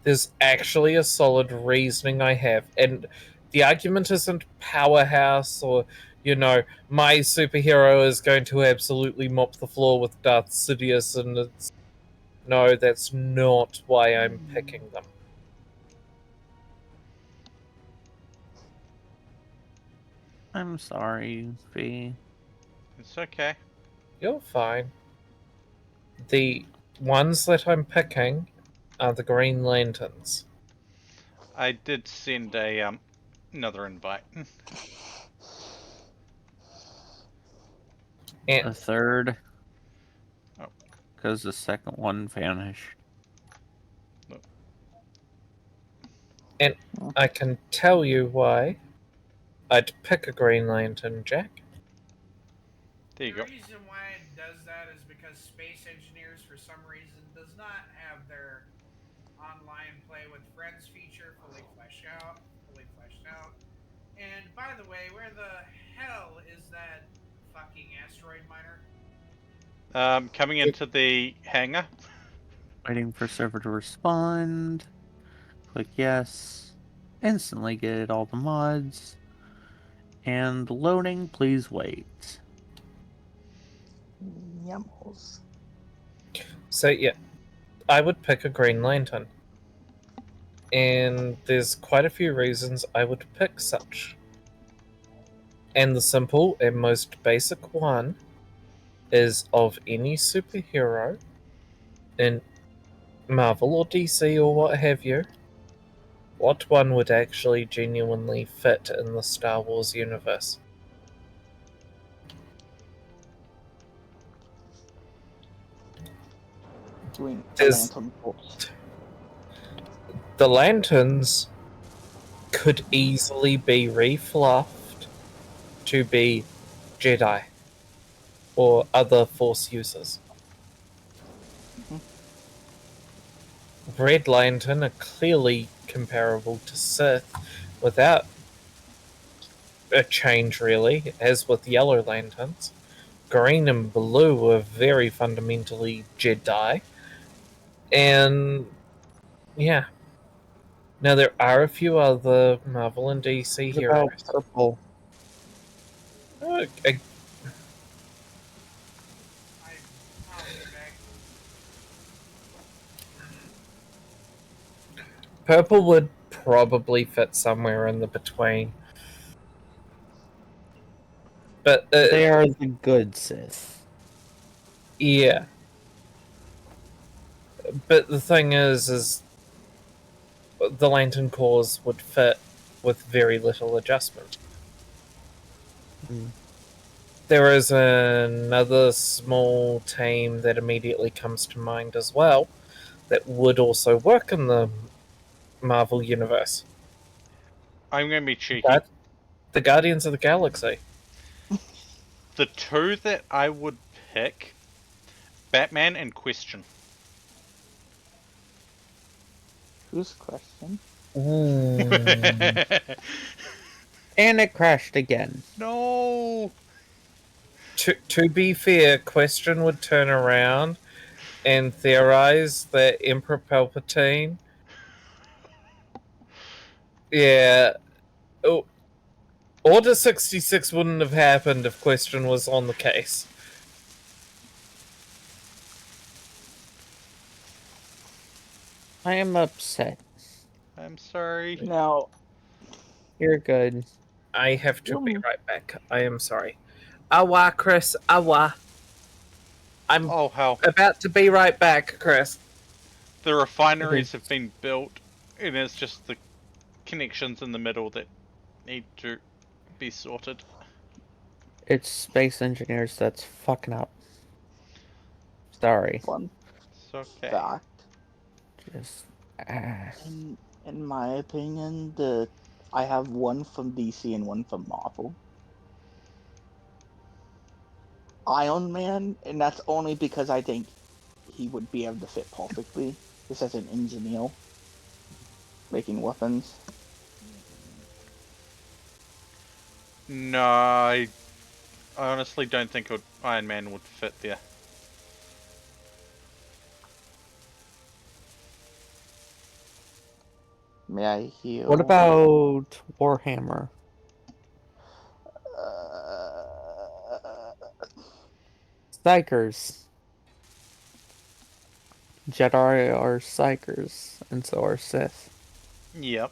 there's actually a solid reasoning I have. And the argument isn't powerhouse or, my superhero is going to absolutely mop the floor with Darth Sidious, and it's. No, that's not why I'm picking them. I'm sorry, V. It's okay. You're fine. The ones that I'm picking are the Green Lanterns. I did send a another invite. A And third. Oh. Because the second one vanished. I can tell you why I'd pick a Green Lantern, Jack. There you The go. reason why it does that is because Space Engineers, for some reason, does not have their online play with friends feature fully fleshed out. And by the way, where the hell is that fucking asteroid miner? Coming into the hangar. Waiting for server to respond. Click yes. Instantly get all the mods. And loading, please wait. Yumbles. So yeah, I would pick a Green Lantern. And there's quite a few reasons I would pick such. And the simple and most basic one is of any superhero in Marvel or DC or what have you, what one would actually genuinely fit in the Star Wars universe? Doing the There's lantern force. the lanterns could easily be refluffed to be Jedi or other Force users. Mhm. Red Lantern are clearly comparable to Sith without a change, really, as with Yellow Lanterns. Green and blue are very fundamentally Jedi. And yeah. Now, there are a few other Marvel and DC What about heroes. purple? Uh, I'll be back. Purple would probably fit somewhere in the between. But They are the good Sith. yeah. But the thing is the Lantern Corps would fit with very little adjustment. Mm. There is another small team that immediately comes to mind as well that would also work in the Marvel universe. I'm going to be cheeky. The Guardians of the Galaxy. The two that I would pick, Batman and Question. Whose question? Mm. And it crashed again. No. To be fair, Question would turn around and theorize that Emperor Palpatine. Yeah. Oh, Order 66 wouldn't have happened if Question was on the case. I am upset. I'm sorry. Now, You're good. I have to be you're right back. I am sorry. Awa, Chris. Awa. I'm Oh hell. about to be right back, Chris. The refineries have been built, and it's just the connections in the middle that need to be sorted. It's space engineers that's fucking up. Sorry. fun It's okay. fact. Just. In my opinion, I have one from DC and one from Marvel. Iron Man, and that's only because I think he would be able to fit perfectly, just as an engineer making weapons. No, I honestly don't think Iron Man would fit there. May I heal? What about Warhammer? Uh, Psychers. Jedi are psychers, and so are Sith. Yep.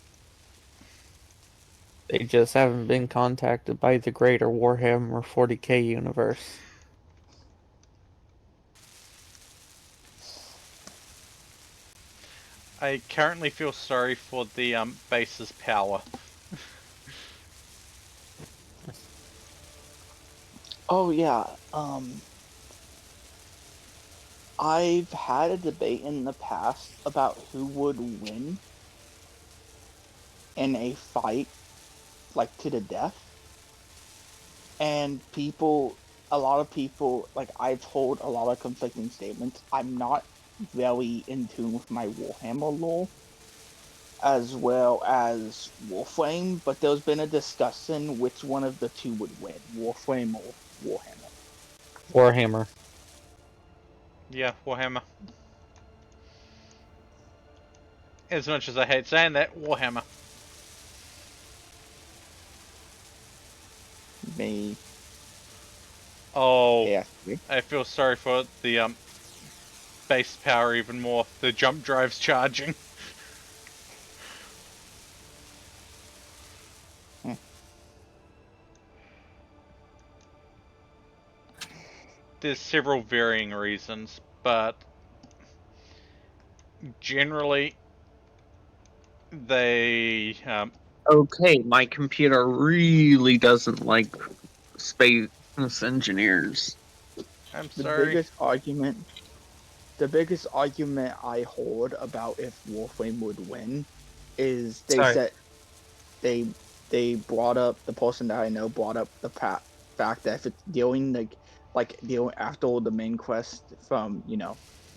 They just haven't been contacted by the greater Warhammer 40k universe. I currently feel sorry for the base's power. Oh yeah. I've had a debate in the past about who would win in a fight, like to the death. And a lot of people, like I've heard a lot of conflicting statements. I'm not very in tune with my Warhammer lore as well as Warframe, but there's been a discussion which one of the two would win, Warframe or Warhammer. Warhammer. Yeah, Warhammer. As much as I hate saying that, Warhammer. Me, Oh, yeah. I feel sorry for the base power even more. The jump drive's charging. Hmm. There's several varying reasons, but generally they Okay, my computer really doesn't like space engineers. I'm The sorry. biggest argument, the biggest argument I heard about if Warframe would win is they Sorry. said they they brought up the person that I know brought up the fact that if it's dealing like dealing after all the main quest from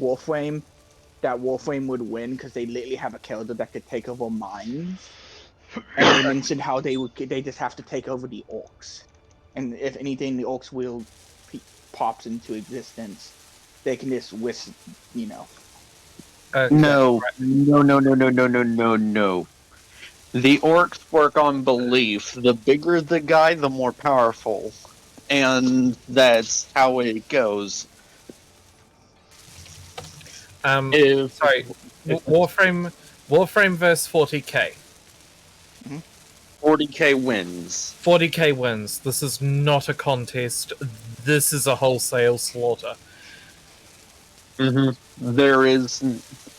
Warframe, that Warframe would win because they literally have a character that could take over mines, and they mentioned how they just have to take over the orcs, and if anything, the orcs will pops into existence, they can just whisk, you know. Okay. No, no, no, no, no, no, no, no, no. The orcs work on belief. The bigger the guy, the more powerful. And that's how it goes. If, Sorry. if Warframe versus 40k. 40k wins. 40k wins. This is not a contest. This is a wholesale slaughter. There is,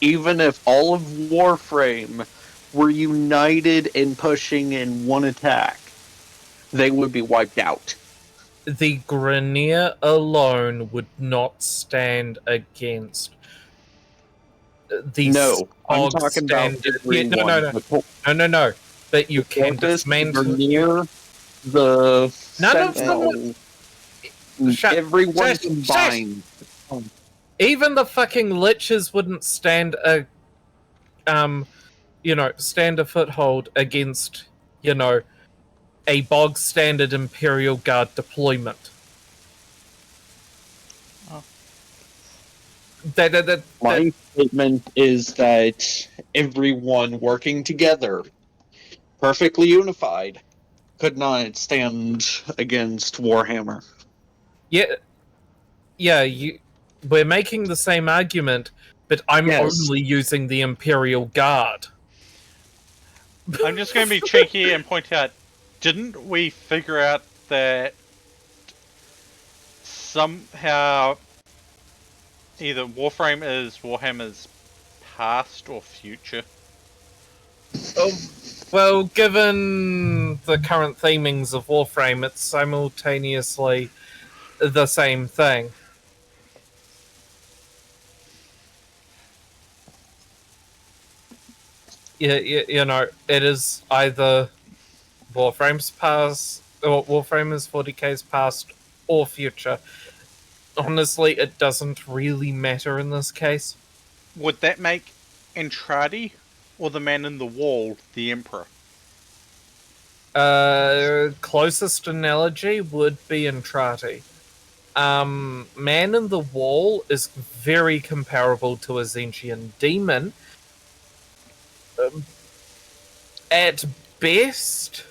even if all of Warframe were united in pushing in one attack, they would be wiped out. The Grineer alone would not stand against the No, I'm Spog talking about standard. everyone. No. But you The can Corpus, dismantle Vernier, the None of them. Sentinel, Shut- everyone shush, combined. Even the fucking liches wouldn't stand a stand a foothold against, a bog standard Imperial Guard deployment. Oh. My statement is that everyone working together, perfectly unified, could not stand against Warhammer. We're making the same argument, but I'm Yes. only using the Imperial Guard. I'm just going to be cheeky and point out, didn't we figure out that somehow either Warframe is Warhammer's past or future? Well, given the current themings of Warframe, it's simultaneously the same thing. It is either Warframe's past, or Warframe is 40k's past or future. Honestly, it doesn't really matter in this case. Would that make Entradi or the Man in the Wall the Emperor? Closest analogy would be Entrati. Man in the Wall is very comparable to a Zentian demon. At best,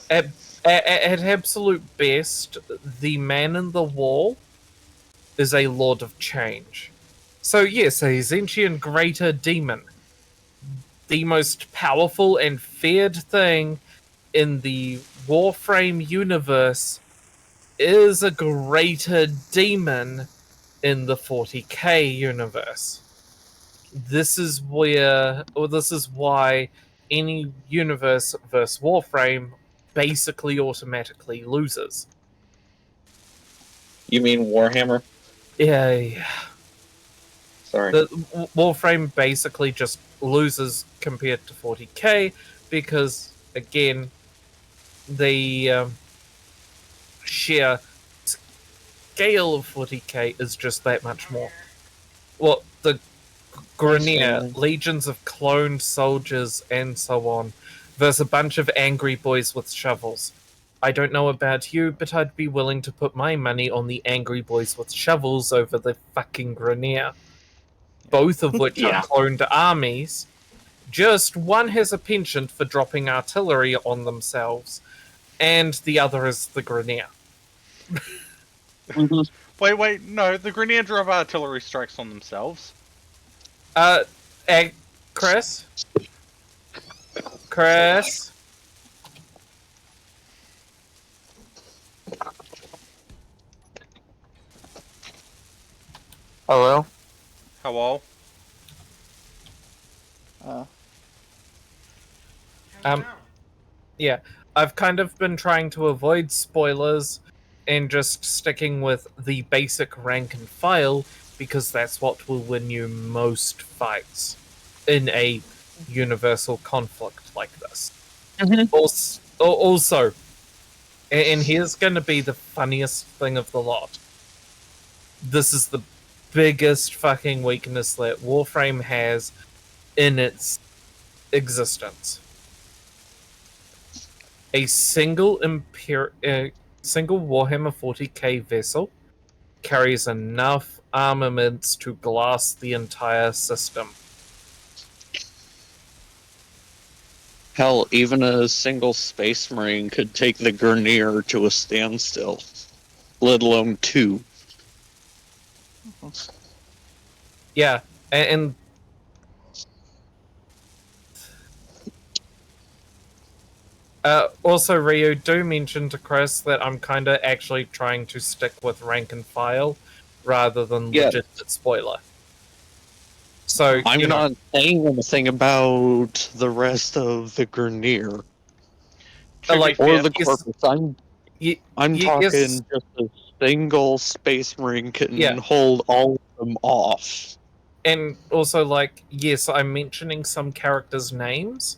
at absolute best, the Man in the Wall is a Lord of Change. So yes, a Zentian greater demon. The most powerful and feared thing in the Warframe universe is a greater demon in the 40k universe. This is why any universe versus Warframe basically automatically loses. You mean Warhammer? Yeah. Sorry. The Warframe basically just loses compared to 40k because, again, the sheer scale of 40k is just that much I'm more. here. Well, the Grineer, Understanding. legions of cloned soldiers, and so on. There's a bunch of angry boys with shovels. I don't know about you, but I'd be willing to put my money on the angry boys with shovels over the fucking Grineer. Both of which are Yeah. cloned armies. Just one has a penchant for dropping artillery on themselves, and the other is the Grineer. Mhm. Wait, no, the Grineer drop artillery strikes on themselves. Uh, Chris? Chris? Hello? Hello? Uh, Um, Hello. Yeah, I've kind of been trying to avoid spoilers and just sticking with the basic rank and file because that's what will win you most fights in a universal conflict like this. Mhm. Also, and here's going to be the funniest thing of the lot. This is the biggest fucking weakness that Warframe has in its existence. A single single Warhammer 40k vessel carries enough armaments to glass the entire system. Hell, even a single Space Marine could take the Grineer to a standstill, let alone two. Yeah, and also Ryu, do mention to Chris that I'm kind of actually trying to stick with rank and file rather than Yeah, legitimate spoiler. So, I'm you know, not saying anything about the rest of the Grineer To be like, or fair, the yes, Corpus. I'm yes, talking just a single Space Marine can yeah, hold all of them off. and also, like, yes, I'm mentioning some characters' names,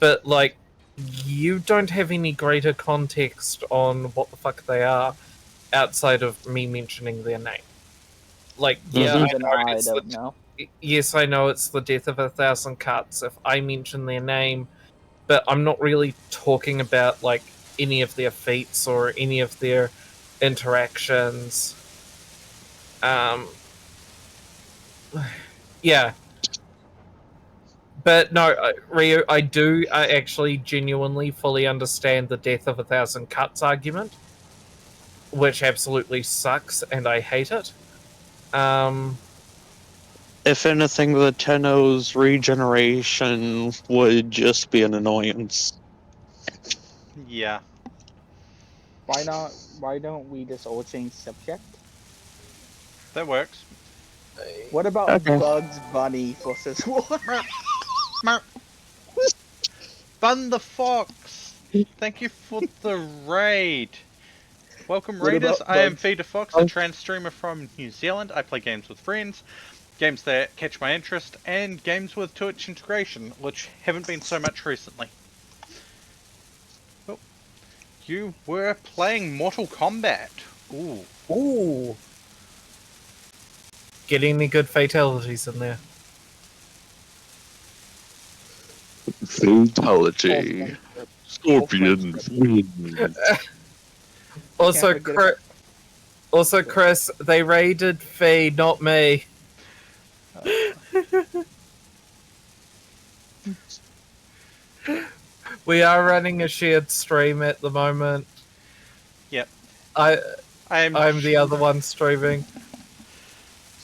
but, like, you don't have any greater context on what the fuck they are outside of me mentioning their name. Like, yeah, I Mhm. even know I it's don't know. yes, I know it's the death of 1,000 cuts if I mention their name, but I'm not really talking about like any of their feats or any of their interactions. Um, yeah, but no, Rio, I do actually genuinely fully understand the death of 1,000 cuts argument, which absolutely sucks and I hate it. Um, If anything, the Tenno's regeneration would just be an annoyance. yeah, Why not? Why don't we just all change subject? that works. What about Okay. Bugs Bunny versus War? Mer, mer, Thunder Fox! Thank you for the raid. Welcome, What Raiders. about I am Bugs? Feeder Fox, a trans streamer from New Zealand. I play games with friends, games that catch my interest, and games with Twitch integration, which haven't been so much recently. Oh, you were playing Mortal Kombat. Ooh. ooh, getting any good fatalities in there. All Fatality. friendship. All Scorpion friendship. wins. Can't Also, forget about. Chris, they raided Faye, not me. Uh, We are running a shared stream at the moment. yep. I I am. I'm the other one streaming.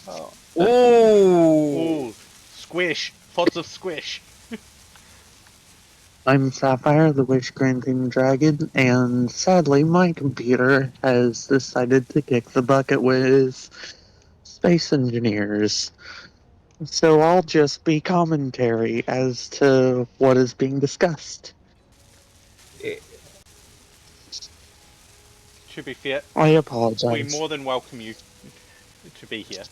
Oh. Ooh. Ooh. Squish. Pods of squish. I'm Sapphire, the Wish Granting Dragon, and sadly, my computer has decided to kick the bucket with space engineers. So I'll just be commentary as to what is being discussed. to be fair, I we apologize. more than welcome you to be here.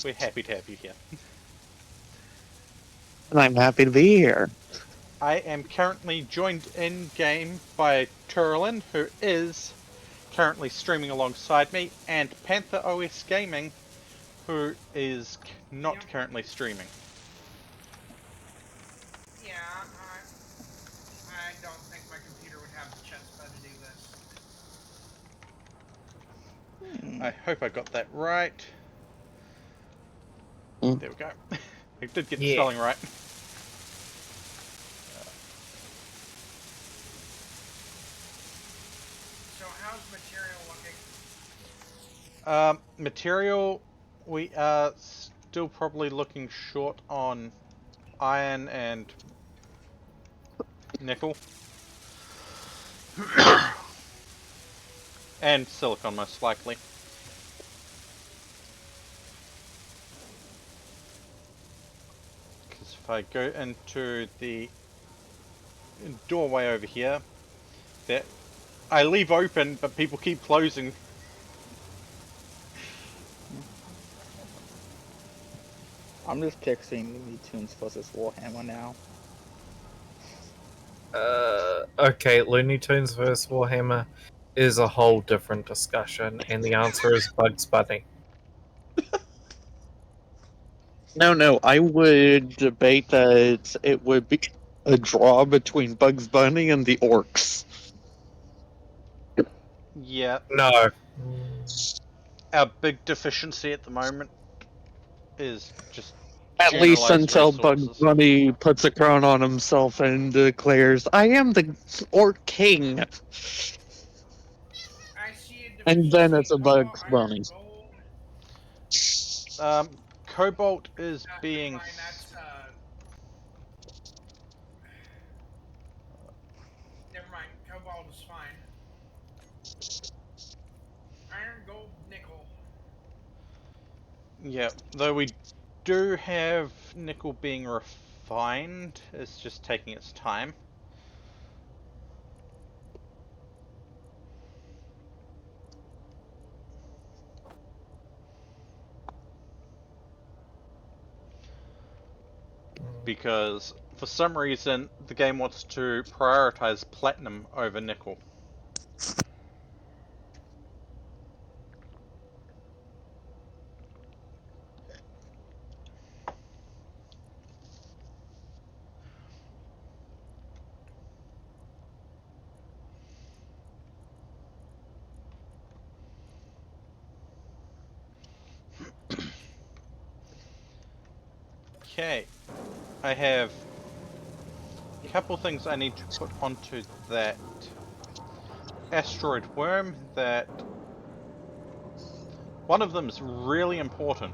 We're happy to have you here. And I'm happy to be here. I am currently joined in game by Turlin, who is currently streaming alongside me, and Panther OS Gaming, who is not Yep. currently streaming. Yeah, I don't think my computer would have the chutzpah to do this. I hope I got that right. Mm. There we go. I did get the Yeah. spelling right. So how's material looking? Material, we are still probably looking short on iron and nickel. And silicon, most likely. Because if I go into the doorway over here, that I leave open, but people keep closing. I'm just picturing Looney Tunes versus Warhammer now. Okay, Looney Tunes vs. Warhammer is a whole different discussion, and the answer is Bugs Bunny. No, I would debate that it would be a draw between Bugs Bunny and the orcs. Yeah, No. our big deficiency at the moment is just At least generalized until Bugs resources. Bunny puts a crown on himself and declares, I am the Orc King. I see a And then deficiency it's in a cobalt, Bugs iron, Bunny. gold. Cobalt is Never being... mind, that's never mind. Cobalt is fine. Iron, gold, nickel. Yeah, though we do have nickel being refined, it's just taking its time. Because for some reason the game wants to prioritize platinum over nickel. Okay, I have a couple things I need to put onto that asteroid worm. That one of them is really important.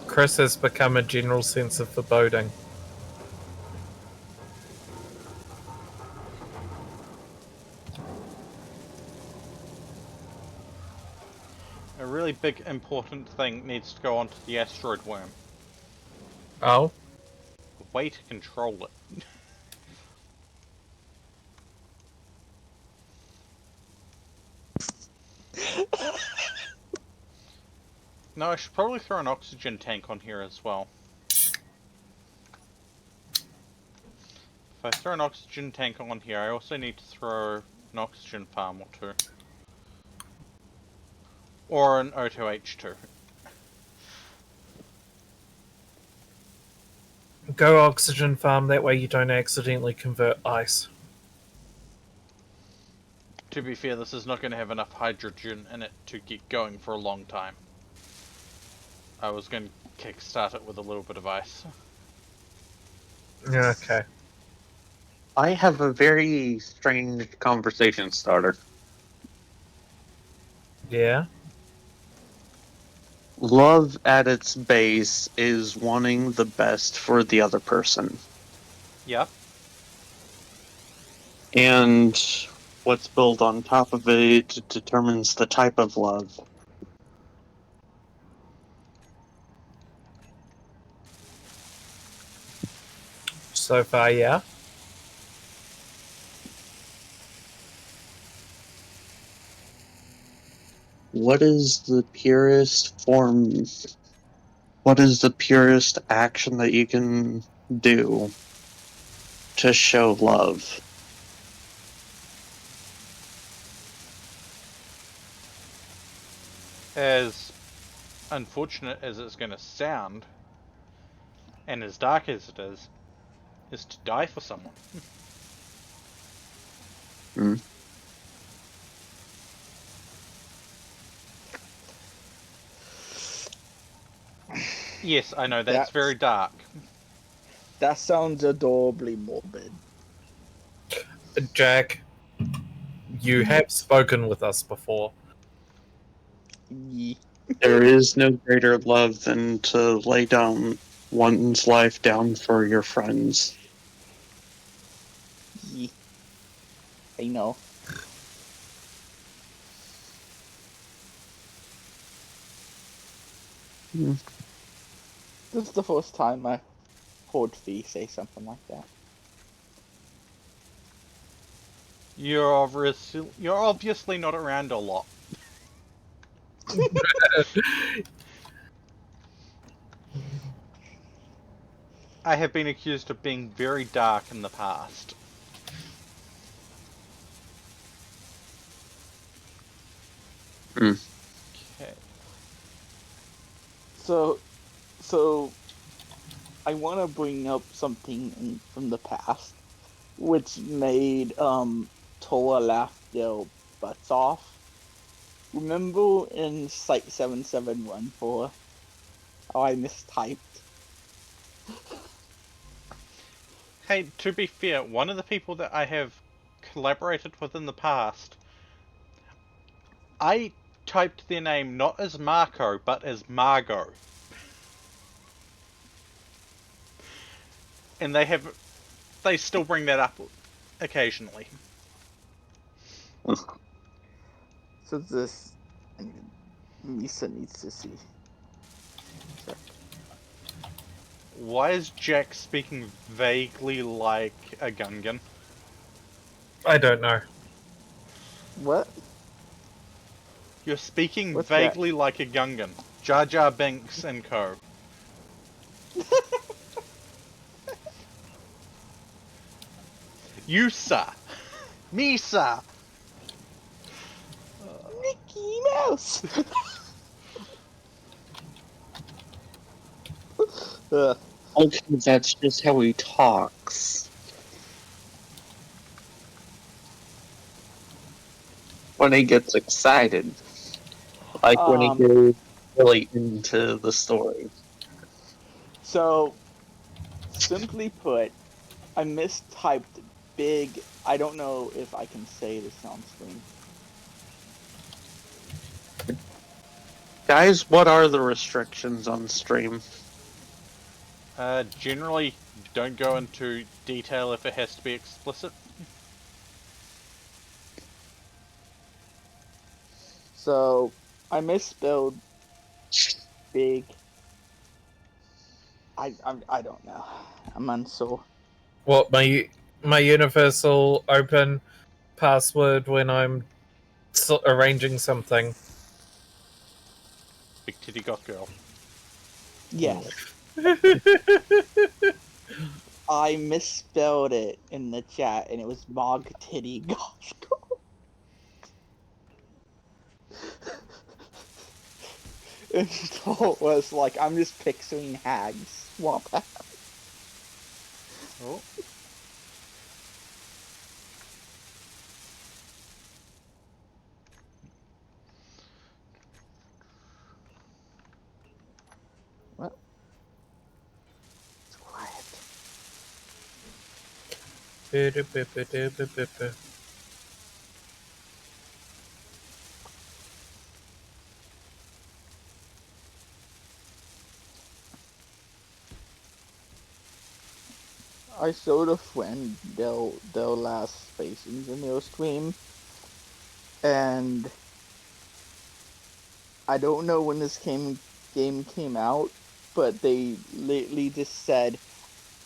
Chris has become a general sense of foreboding. A really big important thing needs to go onto the asteroid worm. Oh? A way to control it. No, I should probably throw an oxygen tank on here as well. If I throw an oxygen tank on here, I also need to throw an oxygen farm or two. Or an O2H2. Go oxygen farm, that way you don't accidentally convert ice. To be fair, this is not going to have enough hydrogen in it to get going for a long time. I was going to kickstart it with a little bit of ice. Okay. I have a very strange conversation starter. Yeah? Love at its base is wanting the best for the other person. Yeah. And what's built on top of it determines the type of love. So far, yeah? what is the purest form? What is the purest action that you can do to show love? As unfortunate as it's going to sound, and as dark as it is to die for someone. Hmm. Yes, I know that's very dark. That sounds adorably morbid. Jack, you have spoken with us before. Ye. There is no greater love than to lay down one's life down for your friends. Ye. I know. Hmm. This is the first time I heard Fee say something like that. You're obviously not around a lot. I have been accused of being very dark in the past. Hmm. Okay. So I want to bring up something from the past, which made Toa laugh their butts off. Remember in Site 771 how I mistyped? Hey, to be fair, one of the people that I have collaborated with in the past, I typed their name not as Marco, but as Margot. And they still bring that up occasionally. So this, Misa needs to see. Check. Why is Jack speaking vaguely like a Gungan? I don't know. What? You're speaking What's that? vaguely like a Gungan. Jar Jar Binks and co. You, sir. Me, sir. Mickey Mouse. Okay, that's just how he talks. When he gets excited, like when he Um. goes really into the story. So simply put, I mistyped big. I don't know if I can say this on stream. Guys, what are the restrictions on stream? Generally, don't go into detail if it has to be explicit. So I misspelled big. I don't know. I'm unsure. What, my universal open password when I'm arranging something? Big titty goth girl. Yes, I misspelled it in the chat, and it was Mog Titty Gospel. And so it was like, I'm just picturing hags. Swamp hag. Oh. What? It's quiet. I showed a friend their last Space Engineer stream, and I don't know when this game came out, but they lately just said,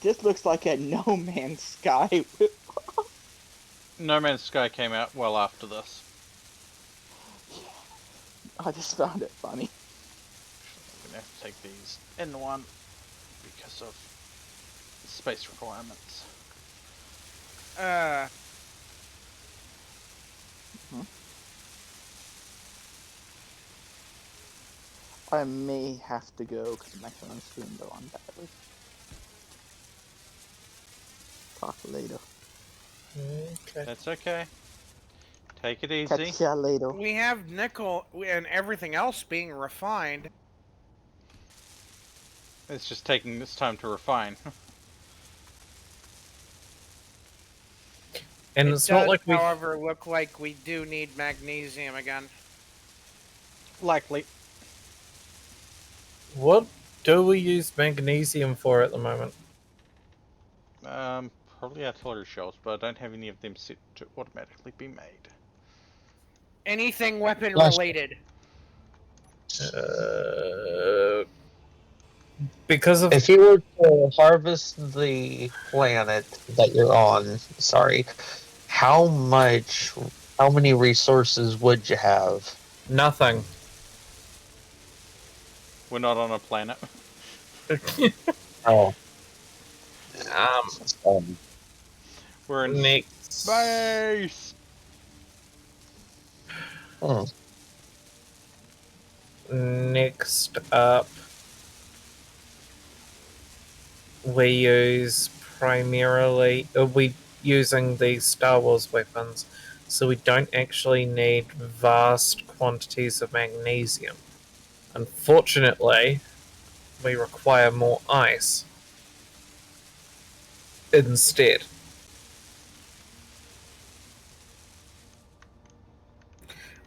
"This looks like a No Man's Sky." No Man's Sky came out well after this. I just found it funny. I'm gonna have to take these in one because of space requirements. Hmm. I may have to go because my phone's going to go on badly. Talk later. Okay. That's okay. Take it easy. Catch ya later. We have nickel and everything else being refined. It's just taking this time to refine. And It it's not does, like we. however, look like we do need magnesium again. Likely. What do we use magnesium for at the moment? Probably artillery shells, but I don't have any of them set to automatically be made. Anything weapon Flash. related. Because of If you were to harvest the planet that you're on, sorry, how many resources would you have? nothing. We're not on a planet. Oh, um, We're in next. space! hmm. Next up, we use primarily we using the Star Wars weapons, so we don't actually need vast quantities of magnesium. Unfortunately, we require more ice instead.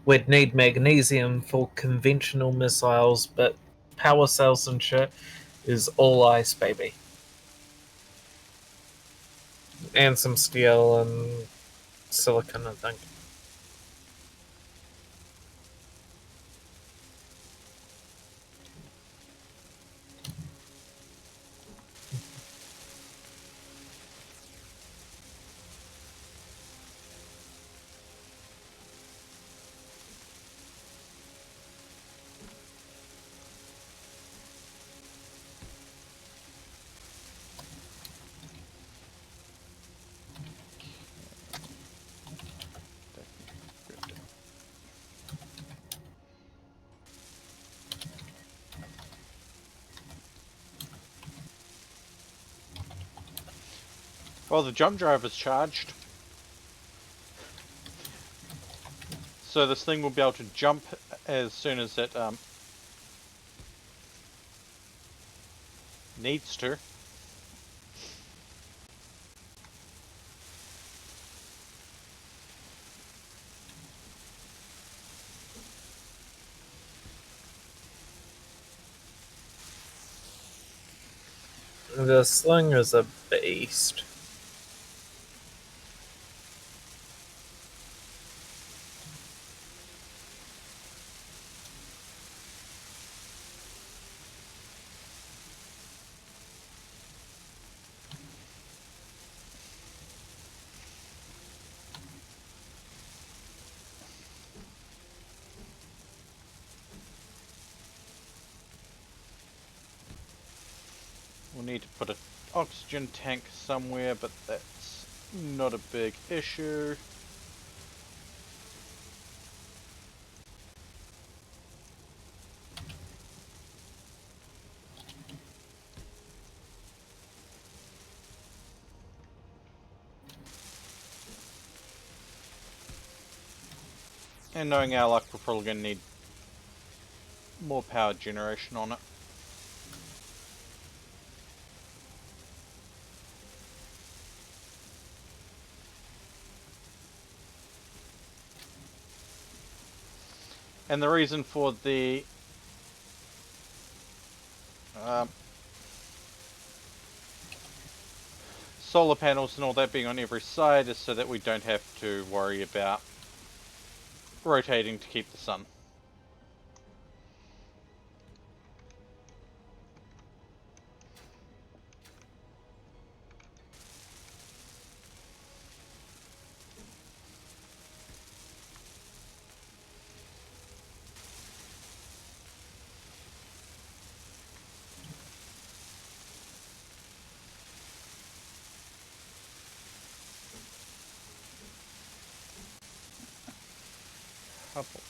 We'd need magnesium for conventional missiles, but power cells and shit is all ice, baby. And some steel and silicon, I think. Well, the jump drive is charged. So this thing will be able to jump as soon as it needs to. The sling is a beast. We'll need to put an oxygen tank somewhere, but that's not a big issue. And knowing our luck, we're probably going to need more power generation on it. And the reason for the solar panels and all that being on every side is so that we don't have to worry about rotating to keep the sun. Couple.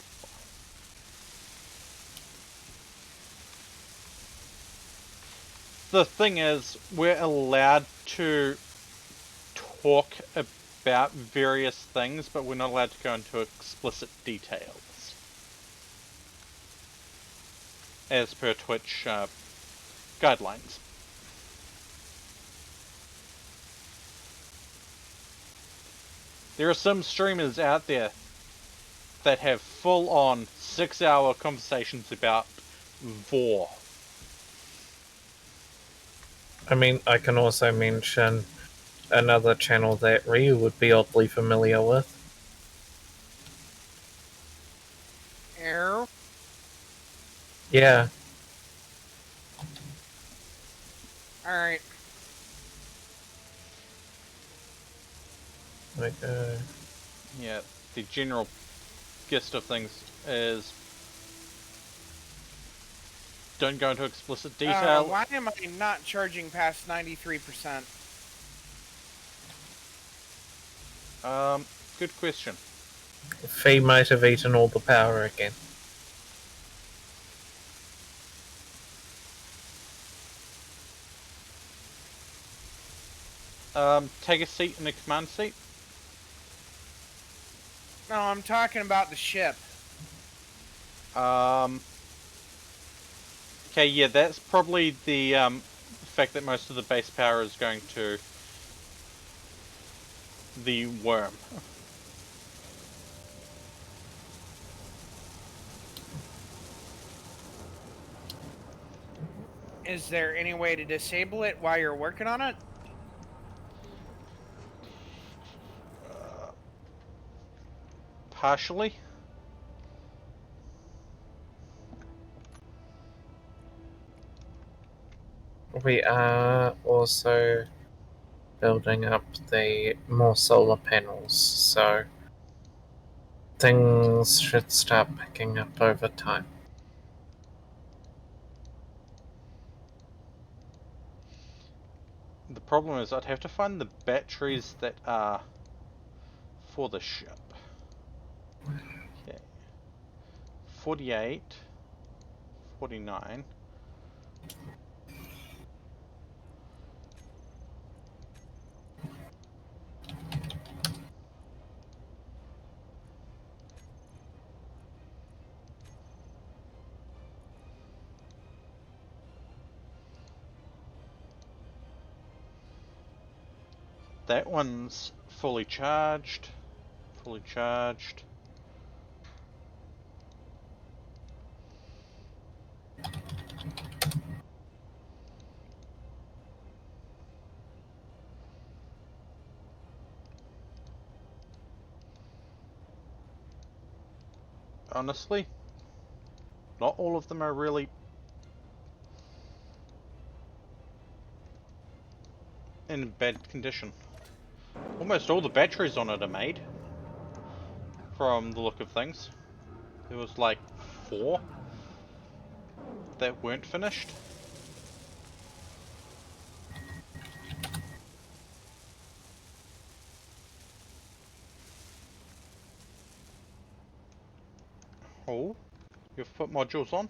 The thing is, we're allowed to talk about various things, but we're not allowed to go into explicit details. As per Twitch guidelines. There are some streamers out there that have full-on 6-hour conversations about vor. I mean, I can also mention another channel that Ryu would be oddly familiar with. Err. Yeah, Alright. like, Yeah, the general gist of things is don't go into explicit detail. Why am I not charging past 93%? Good question. Faye might have eaten all the power again. Take a seat in the command seat. No, I'm talking about the ship. Okay, yeah, that's probably the fact that most of the base power is going to the worm. Is there any way to disable it while you're working on it? Partially. We are also building up the more solar panels, so things should start picking up over time. The problem is I'd have to find the batteries that are for the ship. Okay. 48, 49. That one's fully charged. Fully charged. Honestly, not all of them are really in bad condition. Almost all the batteries on it are made, from the look of things. There was like 4 that weren't finished. Oh, you've put modules on?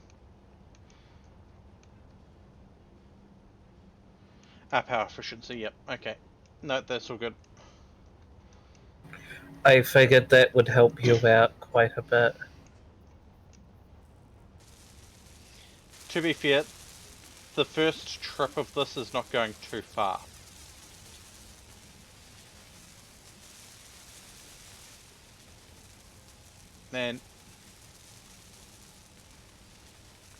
Ah, power efficiency, yep, okay. No, that's all good. I figured that would help you out quite a bit. To be fair, the first trip of this is not going too far. And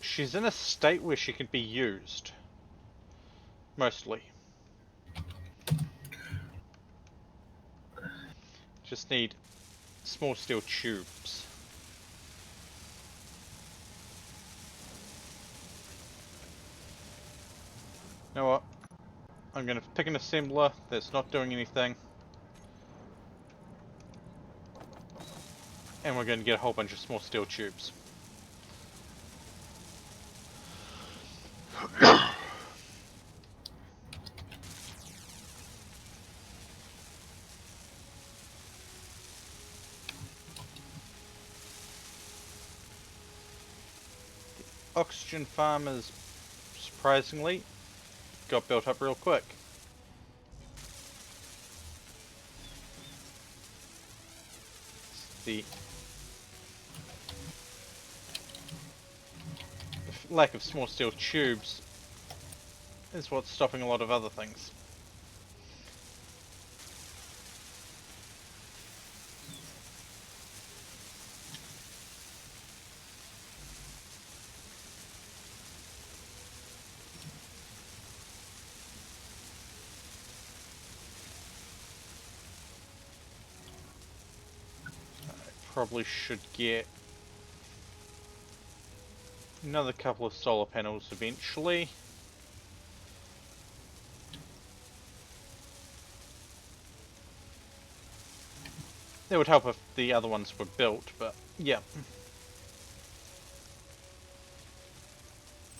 she's in a state where she can be used. Mostly. Just need small steel tubes. You know what? I'm gonna pick an assembler that's not doing anything. And we're gonna get a whole bunch of small steel tubes. oxygen farm is surprisingly got built up real quick. The lack of small steel tubes is what's stopping a lot of other things. Probably should get another couple of solar panels eventually. It would help if the other ones were built, but yeah.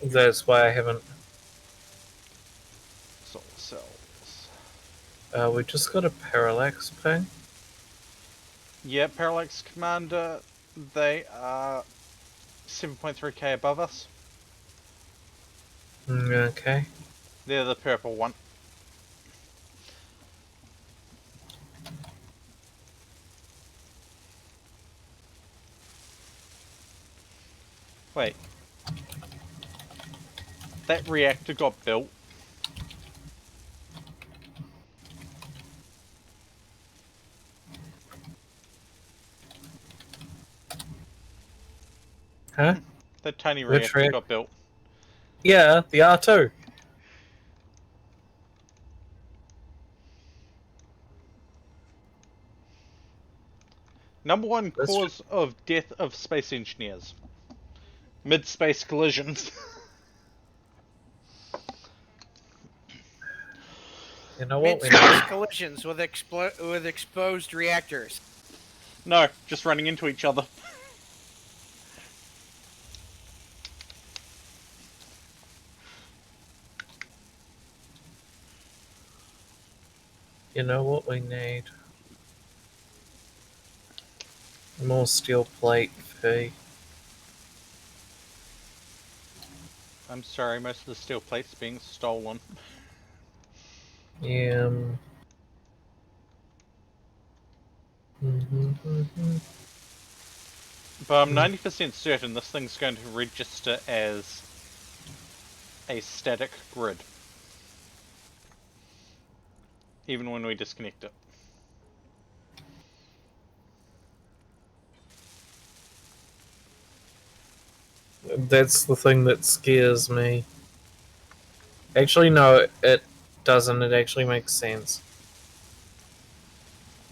That's why I haven't. Solar cells. We just got a parallax ping. Yeah, Parallax Commander, they are 7.3k above us. Okay. They're the purple one. Wait. That reactor got built. Huh? That tiny Which reactor got built. Yeah, the R2. Number one That's cause of death of space engineers. Mid-space collisions. You know what? Mid-space collisions with exposed reactors. No, just running into each other. You know what we need? More steel plate fee. I'm sorry, most of the steel plate's being stolen. Yeah. But I'm 90% certain this thing's going to register as a static grid. Even when we disconnect it. That's the thing that scares me. Actually, no, it doesn't. It actually makes sense.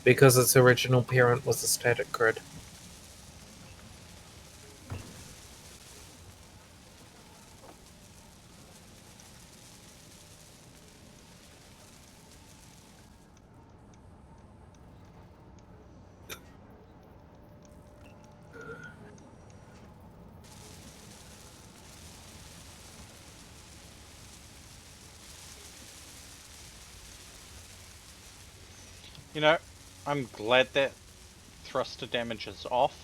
Because its original parent was a static grid. You know, I'm glad that thruster damage is off.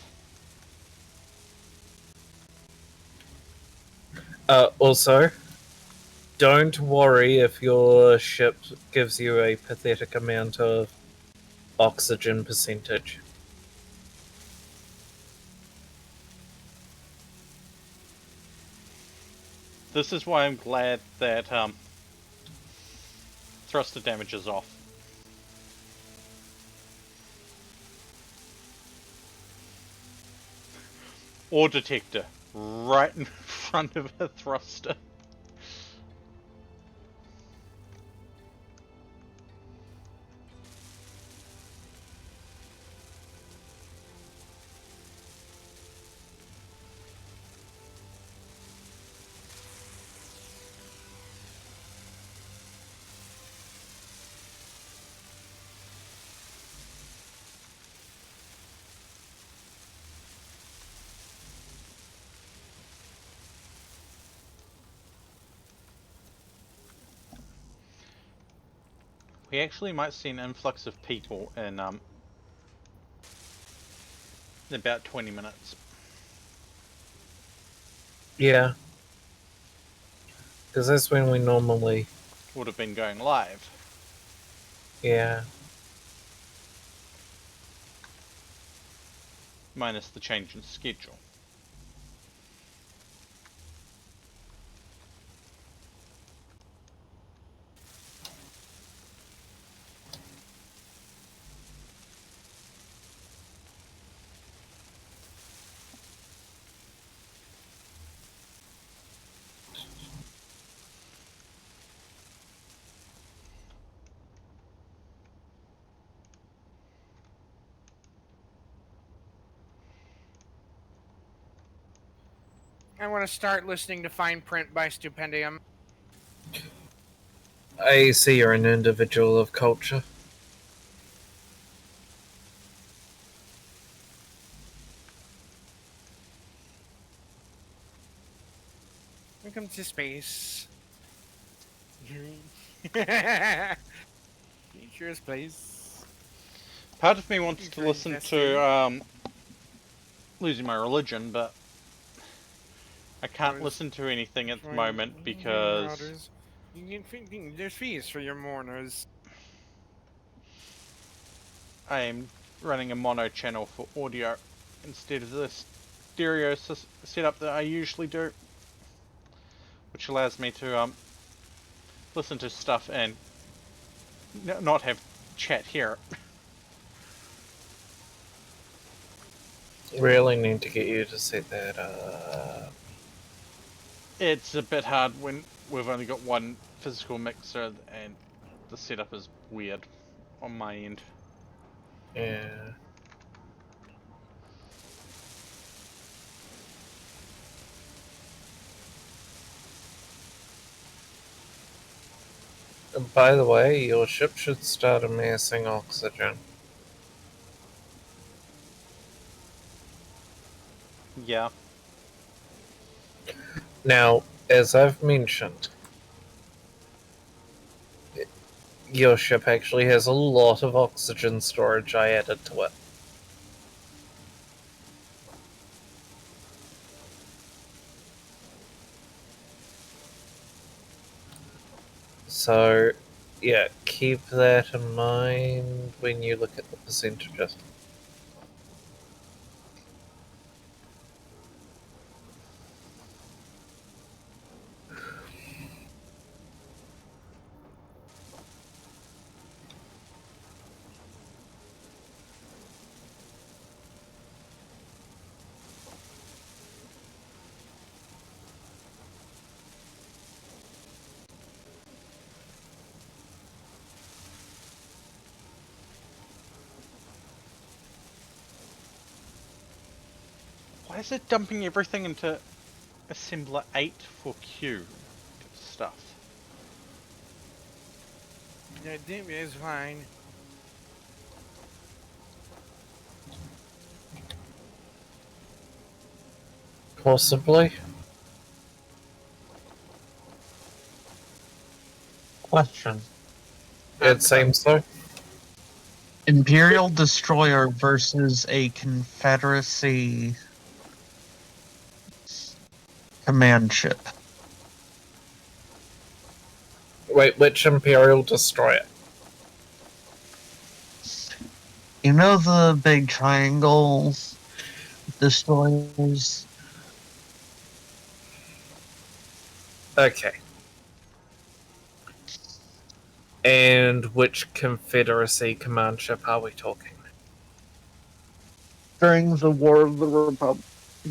Also, don't worry if your ship gives you a pathetic amount of oxygen percentage. This is why I'm glad that thruster damage is off. Ore detector right in front of a thruster. We actually might see an influx of people in about 20 minutes. Yeah, Because that's when we normally... Would have been going live. Yeah. Minus the change in schedule. I want to start listening to Fine Print by Stupendium. I see you're an individual of culture. Welcome to space. Nature's place. Part of me wants to Very listen interesting. to Losing My Religion, but I can't Those listen to anything at the fine moment because marauders. There's fees for your mourners. I am running a mono channel for audio instead of the stereo setup that I usually do, which allows me to listen to stuff and not have chat here. Really need to get you to set that up. It's a bit hard when we've only got one physical mixer and the setup is weird on my end. Yeah. By the way, your ship should start amassing oxygen. Yeah. Now, as I've mentioned, your ship actually has a lot of oxygen storage I added to it. So, yeah, keep that in mind when you look at the percentages. Why is it dumping everything into assembler 8 for Q stuff? Yeah, dim is fine. Possibly. Question. It seems so. Imperial destroyer versus a Confederacy command ship. Wait, which Imperial destroyer? You know the big triangle destroyers? Okay. And which Confederacy command ship are we talking? During the War of the Republic,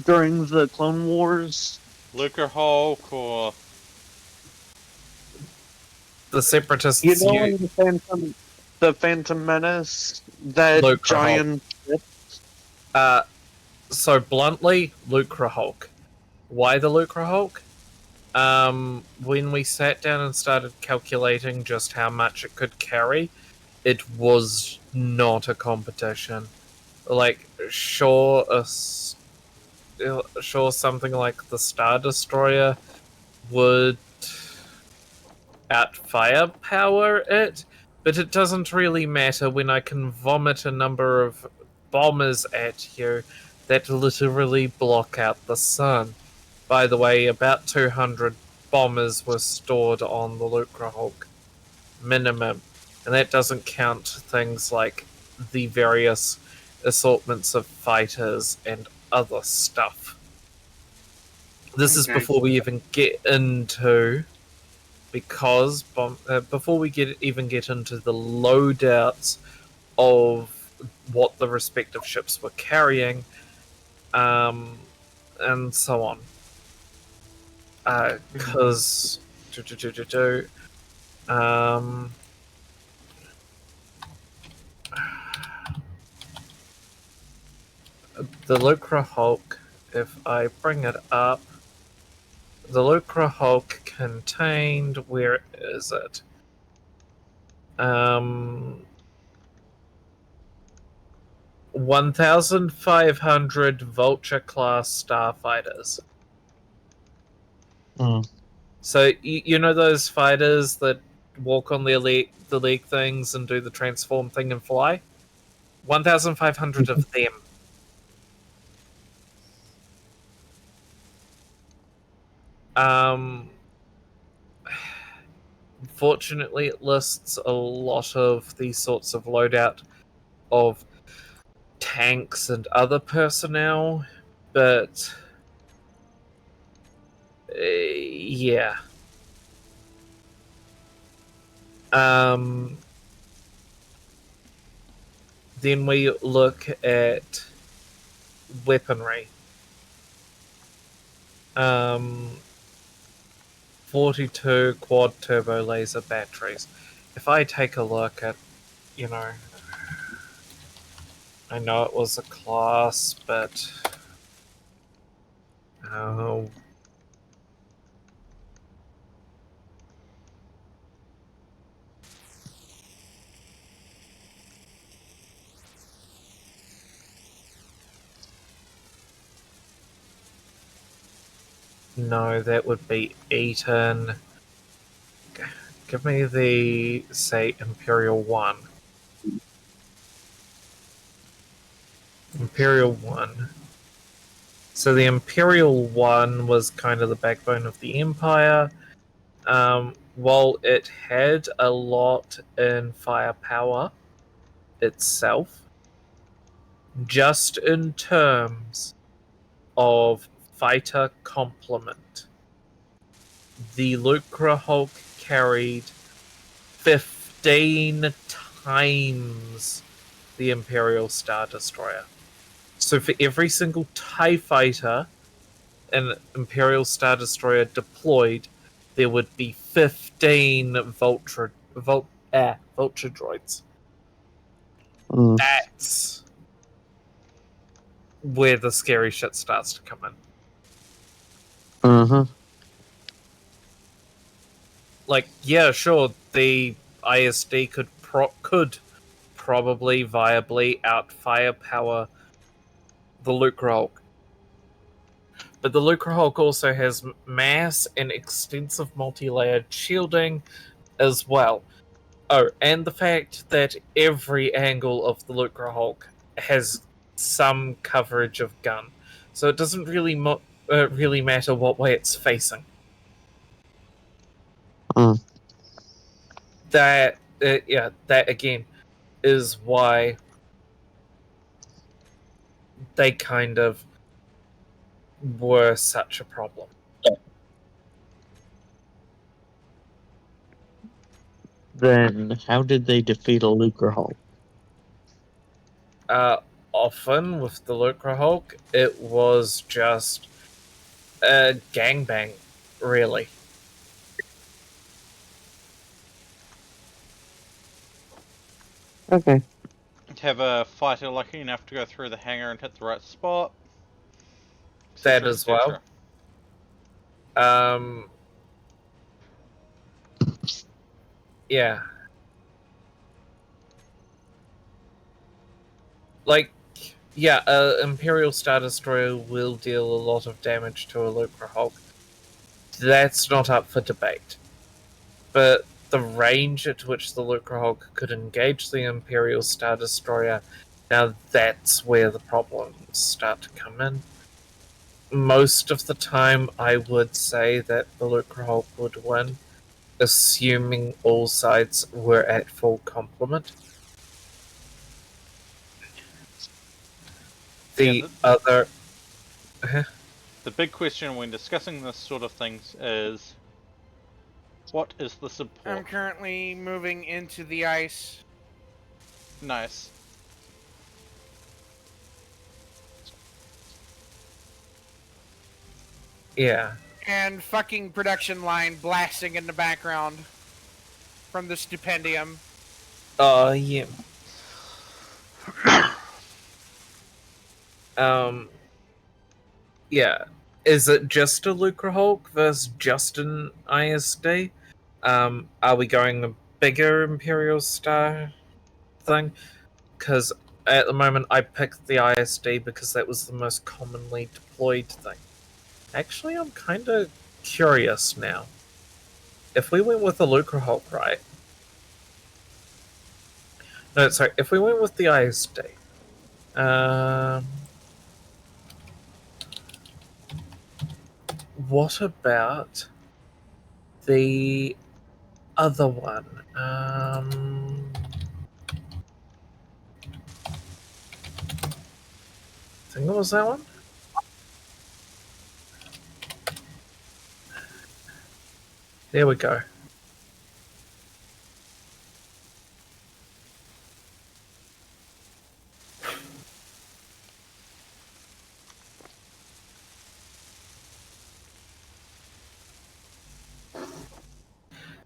during the Clone Wars, Lucre Hulk or The Separatists you know use in the Phantom Menace, that Lucre Hulk. giant ship? So bluntly, Lucre Hulk. Why the Lucre Hulk? When we sat down and started calculating just how much it could carry, it was not a competition. Like, sure, sure, something like the Star Destroyer would out firepower it, but it doesn't really matter when I can vomit a number of bombers at you that literally block out the sun. By the way, about 200 bombers were stored on the Lucrehawk minimum, and that doesn't count things like the various assortments of fighters and other stuff. This is Okay. before we even get into, before we even get into the loadouts of what the respective ships were carrying, and so on. Because the Lucrehawk, if I bring it up, the Lucrehawk contained, where is it? 1,500 Vulture class starfighters. So you know those fighters that walk on the leg things and do the transform thing and fly? 1,500 of them. Fortunately, it lists a lot of these sorts of loadout of tanks and other personnel, but yeah. Then we look at weaponry. 42 quad turbo laser batteries. If I take a look at, I know it was a class, but no, that would be eaten. Give me the, say, Imperial 1. Imperial 1. So the Imperial 1 was kind of the backbone of the Empire. While it had a lot in firepower itself, just in terms of fighter complement, the Lucrehawk carried 15 times the Imperial Star Destroyer. So for every single TIE fighter an Imperial Star Destroyer deployed, there would be 15 Vulture droids. That's where the scary shit starts to come in. Like, yeah, sure, the ISD could probably viably out firepower the Lucrehawk. But the Lucrehawk also has mass and extensive multi-layered shielding as well. Oh, and the fact that every angle of the Lucrehawk has some coverage of gun. So it doesn't really really matter what way it's facing. That again is why they kind of were such a problem. Then how did they defeat a Lucrehawk? Often with the Lucrehawk, it was just a gangbang, really. Okay. Have a fighter lucky enough to go through the hangar and hit the right spot. That as well. Yeah. Like, yeah, Imperial Star Destroyer will deal a lot of damage to a Lucrehawk. That's not up for debate. But the range at which the Lucrehawk could engage the Imperial Star Destroyer, now that's where the problems start to come in. most of the time, I would say that the Lucre Hulk would win, assuming all sides were at full complement. Yeah, Other. the big question when discussing this sort of things is, what is the I'm support? currently moving into the ice. Nice. Yeah. And fucking production line blasting in the background from the stipendium. Yeah. Yeah. Is it just a Lucre Hulk versus just an ISD? Are we going a bigger Imperial Star thing? Because at the moment I picked the ISD because that was the most commonly deployed thing. Actually, I'm kind of curious now. If we went with the Lucre Hulk, right? No, sorry. If we went with the ISD, what about the other one? I think it was that one. There we go.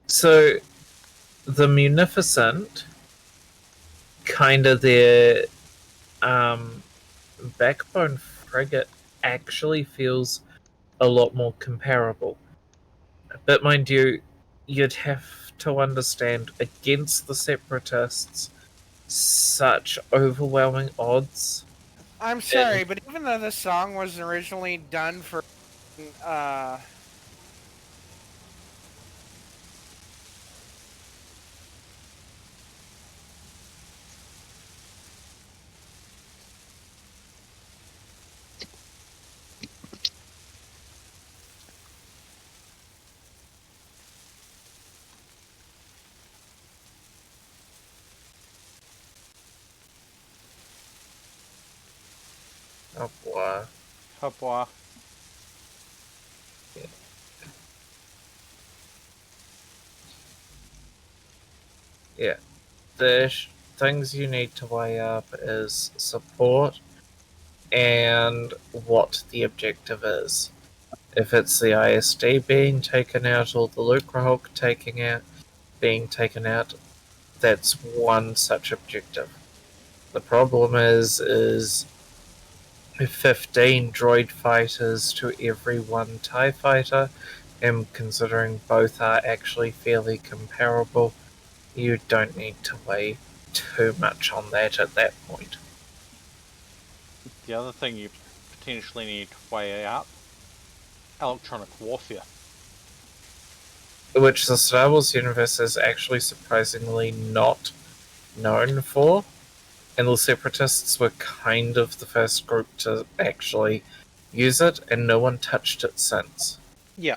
So the Munificent, kind of their backbone frigate, actually feels a lot more comparable. But mind you, you'd have to understand against the Separatists such overwhelming odds. I'm sorry, but even though the song was originally done for uh Oh boy. Hop boy. Yeah. The things you need to weigh up is support and what the objective is. If it's the ISD being taken out or the Lucre Hulk being taken out, that's one such objective. The problem is 15 droid fighters to every one TIE fighter, and considering both are actually fairly comparable, you don't need to weigh too much on that at that point. The other thing you potentially need to weigh up, electronic warfare. Which the Star Wars universe is actually surprisingly not known for. And the Separatists were kind of the first group to actually use it, and no one touched it since. Yeah.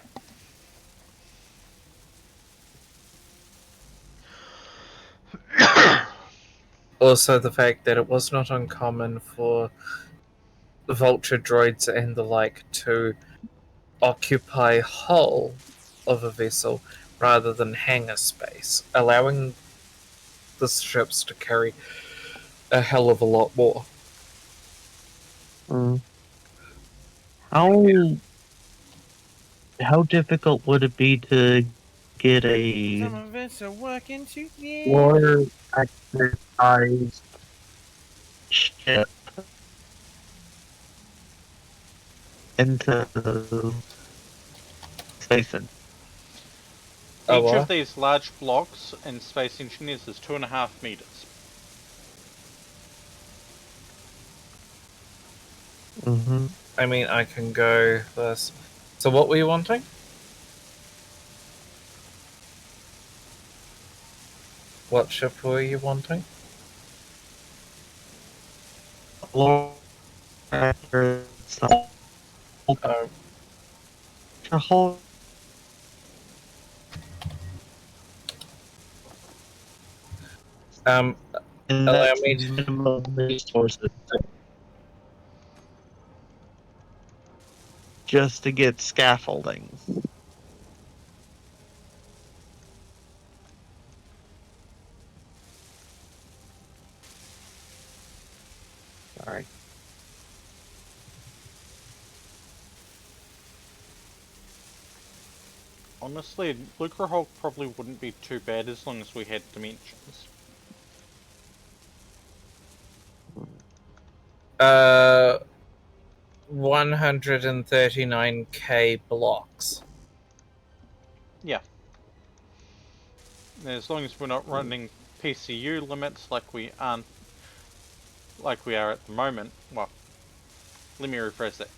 Also, the fact that it was not uncommon for vulture droids and the like to occupy hull of a vessel rather than hangar space, allowing the ships to carry a hell of a lot more. How difficult would it be to get some a of us are working together. war exercise ship into the station? Each of what? these large blocks in Space Engineers is 2.5 meters. I mean, I can go this. So, what were you wanting? What ship were you wanting? War exercise Oh, To hold um, and allow that's me. minimum resources just to get scaffolding. Sorry. Honestly, Lucre Hulk probably wouldn't be too bad as long as we had dimensions. 139k blocks. Yeah. As long as we're not running PCU limits like we are at the moment. Well, let me rephrase that.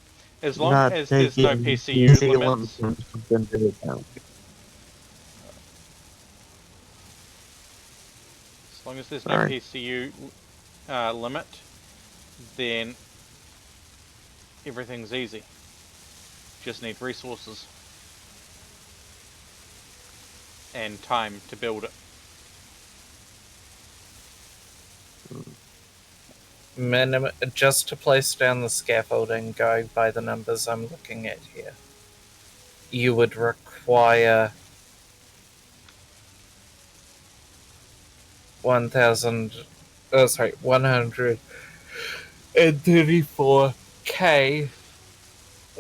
As long Not as there's no taking PCU easy lumps limits, from something to account. as long as there's no Sorry. PCU limit, then everything's easy. Just need resources and time to build it. Minimum, just to place down the scaffolding, going by the numbers I'm looking at here, you would require 134k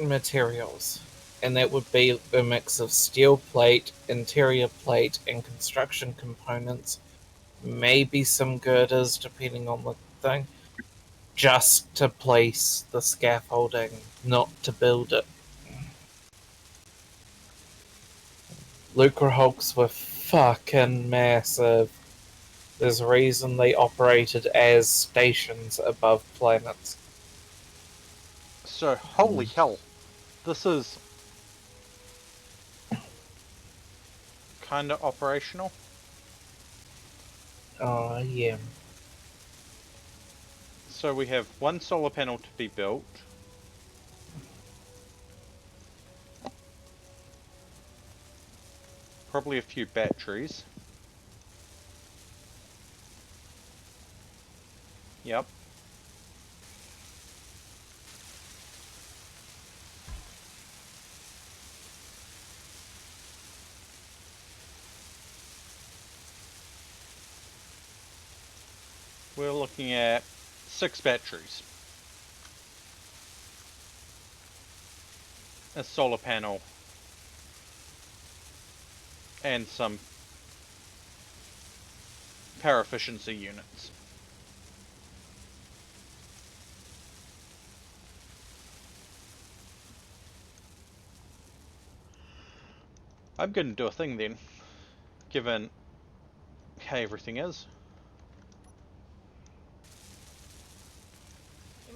materials. And that would be a mix of steel plate, interior plate, and construction components. Maybe some girders, depending on the thing. Just to place the scaffolding, not to build it. Lucre Hulks were fucking massive. There's a reason they operated as stations above planets. So, holy hell, this is kind of operational. Oh, yeah. So we have one solar panel to be built. Probably a few batteries. Yep. We're looking at 6 batteries. A solar panel. And some power efficiency units. I'm going to do a thing then, given how everything is.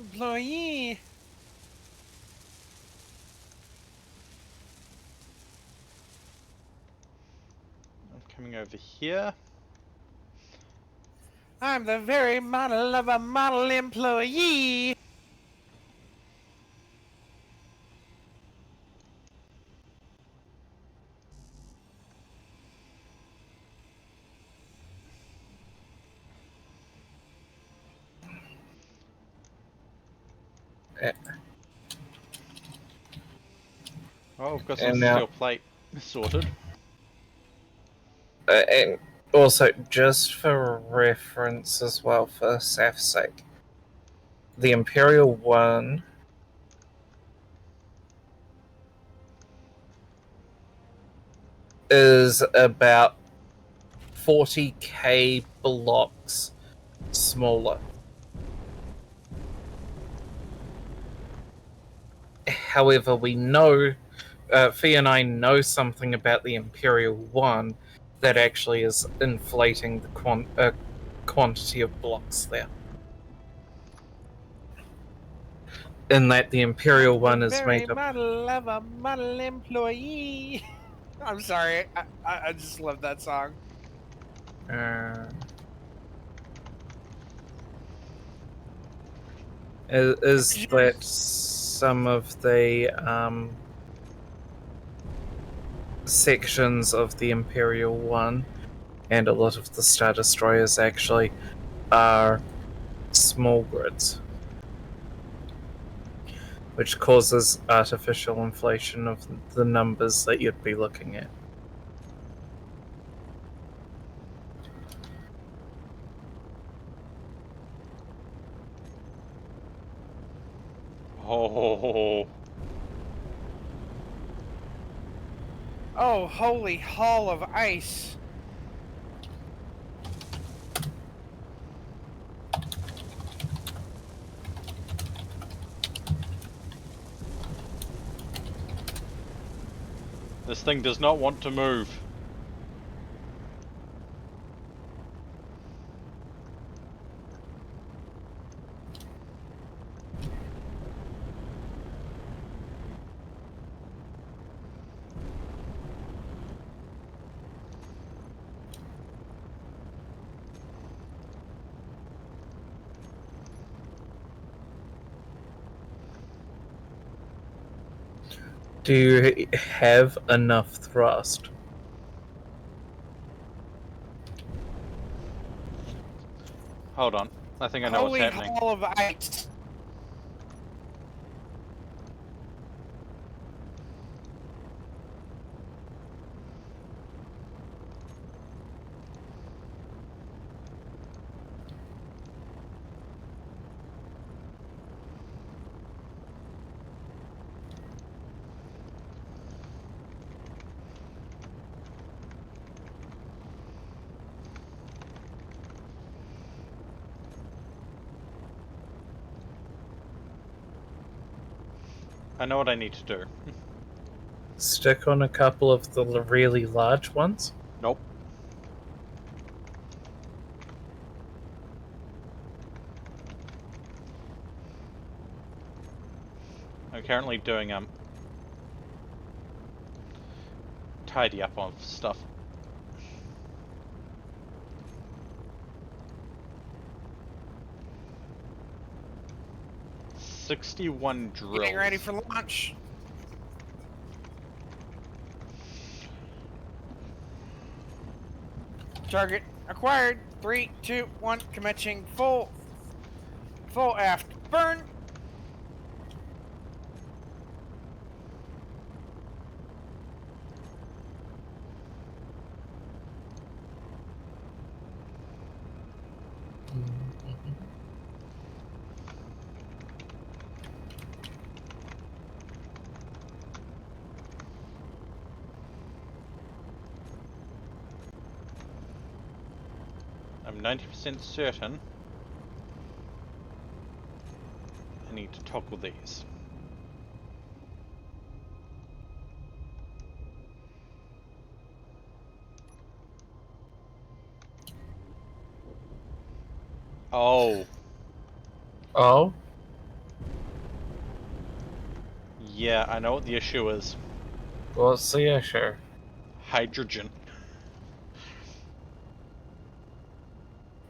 Employee. I'm coming over here. I'm the very model of a model employee. Oh, we've got some And now, steel plate sorted. and also, just for reference as well, for Saf's sake, the Imperial One is about 40k blocks smaller. However, we know, Fee and I know something about the Imperial One that actually is inflating the quantity of blocks there. In that the Imperial One is made up. Model of a model employee. I'm sorry. I just love that song. Is that some of the sections of the Imperial One and a lot of the Star Destroyers actually are small grids, which causes artificial inflation of the numbers that you'd be looking at. Oh, Oh, holy hall of ice! this thing does not want to move. Do you have enough thrust? Hold on. I think I know what's Holy happening. hall of ice! I know what I need to do. Stick on a couple of the really large ones? Nope. I'm currently doing tidy up on stuff. "61 drills." Getting ready for launch. Target acquired. 3, 2, 1. Commencing full aft burn. I'm 90% certain I need to toggle these. Oh, Oh? yeah, I know what the issue is. What's the issue? Hydrogen.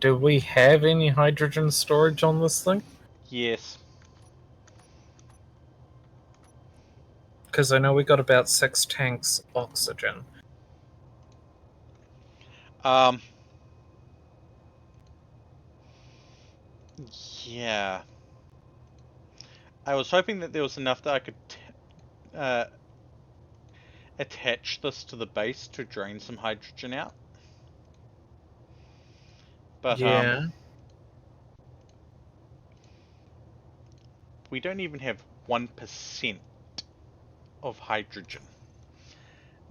Do we have any hydrogen storage on this thing? Yes. Because I know we got about 6 tanks oxygen. Um. Yeah. I was hoping that there was enough that I could uh, attach this to the base to drain some hydrogen out. But Yeah. we don't even have 1% of hydrogen.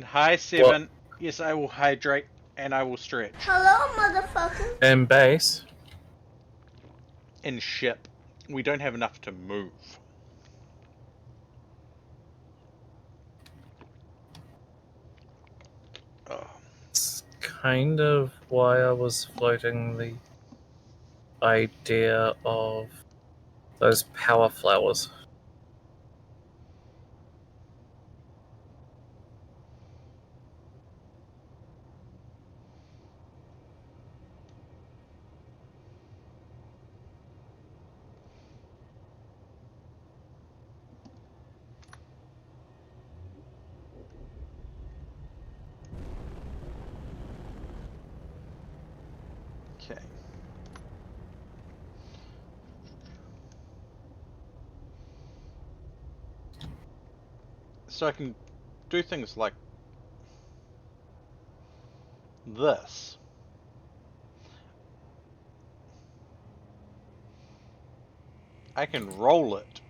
Hi, Seven. Yes, I will hydrate and I will stretch. Hello, motherfucker. In base? In ship, we don't have enough to move. Oh. It's kind of why I was floating the idea of those power flowers. Okay. So I can do things like this. I can roll it,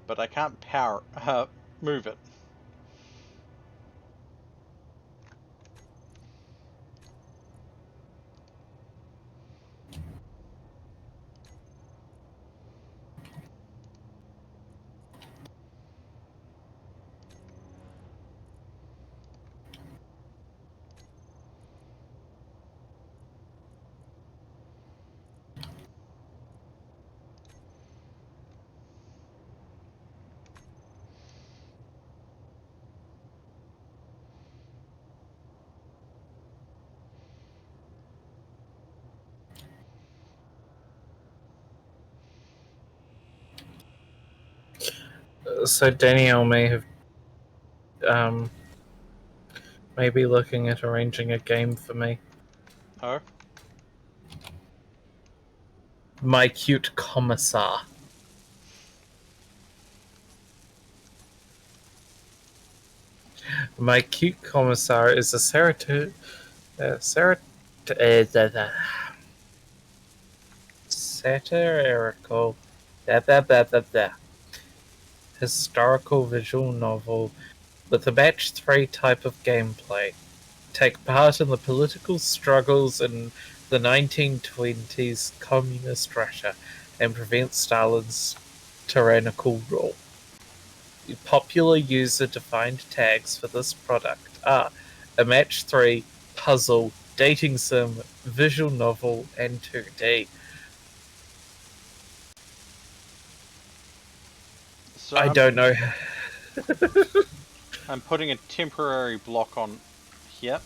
but I can't move it. So Danielle may have maybe looking at arranging a game for me. Oh, My Cute Commissar. My Cute Commissar is a satirical historical visual novel with a match 3 type of gameplay. Take part in the political struggles in the 1920s communist Russia and prevent Stalin's tyrannical rule. Popular user-defined tags for this product are a match 3, puzzle, dating sim, visual novel, and 2D. so I don't know. I'm putting a temporary block on here.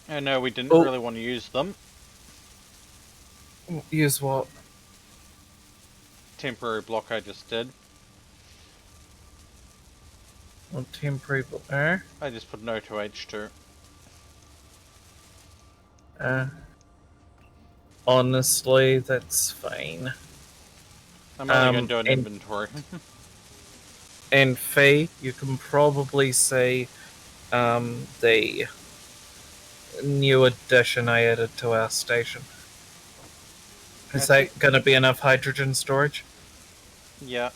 Oh no, we didn't really want to use them. Use what? Temporary block I just did. On temporary. I just put no to H2. Honestly, that's fine. I'm only going to do an and, inventory. and Faye, you can probably see the new addition I added to our station. Is that going to be enough hydrogen storage? Yeah.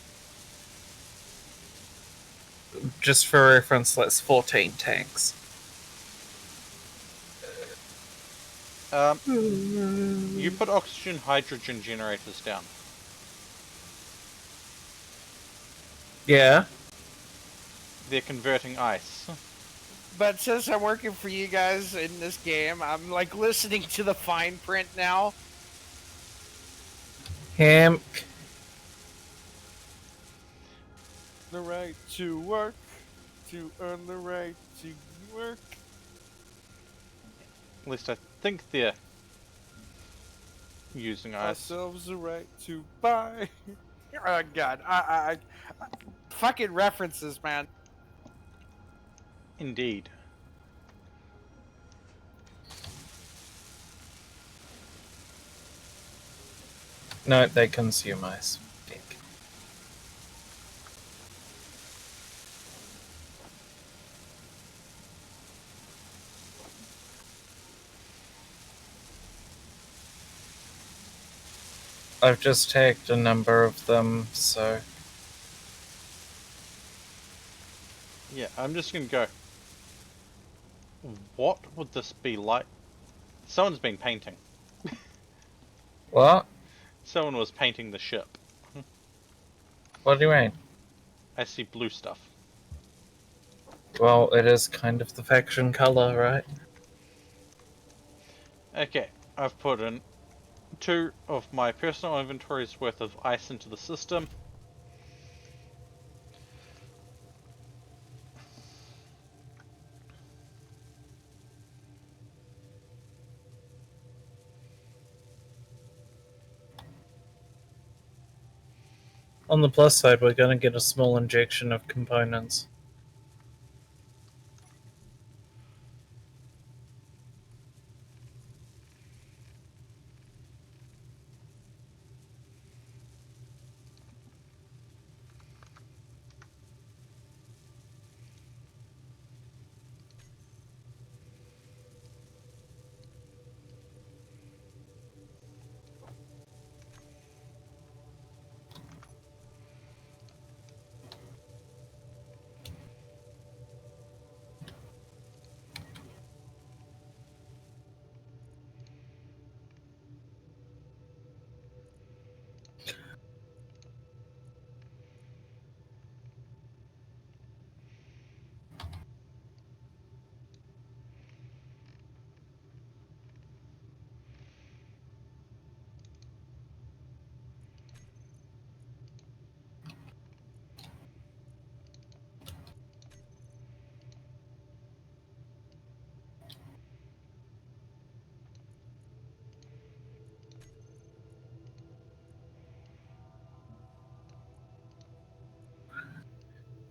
Just for reference, that's 14 tanks. You put oxygen hydrogen generators down. Yeah. They're converting ice. But since I'm working for you guys in this game, I'm like listening to the fine print now. Hemp. The right to work, to earn the right to work. At least I think they're using ice. Ourselves the right to buy. Oh God, I fucking references, man. Indeed. No, they consume ice. Dick. I've just tagged a number of them, so... Yeah, I'm just gonna go. What would this be like? Someone's been painting. What? Someone was painting the ship. What do you mean? I see blue stuff. Well, it is kind of the faction color, right? Okay, I've put in 2 of my personal inventory's worth of ice into the system. On the plus side, we're going to get a small injection of components.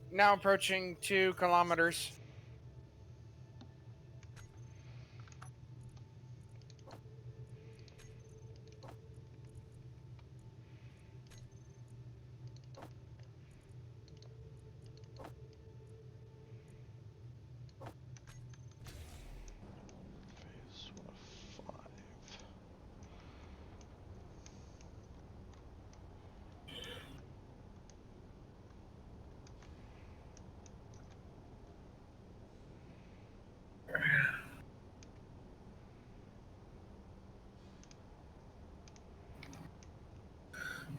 Now approaching 2 kilometers. Phase 5.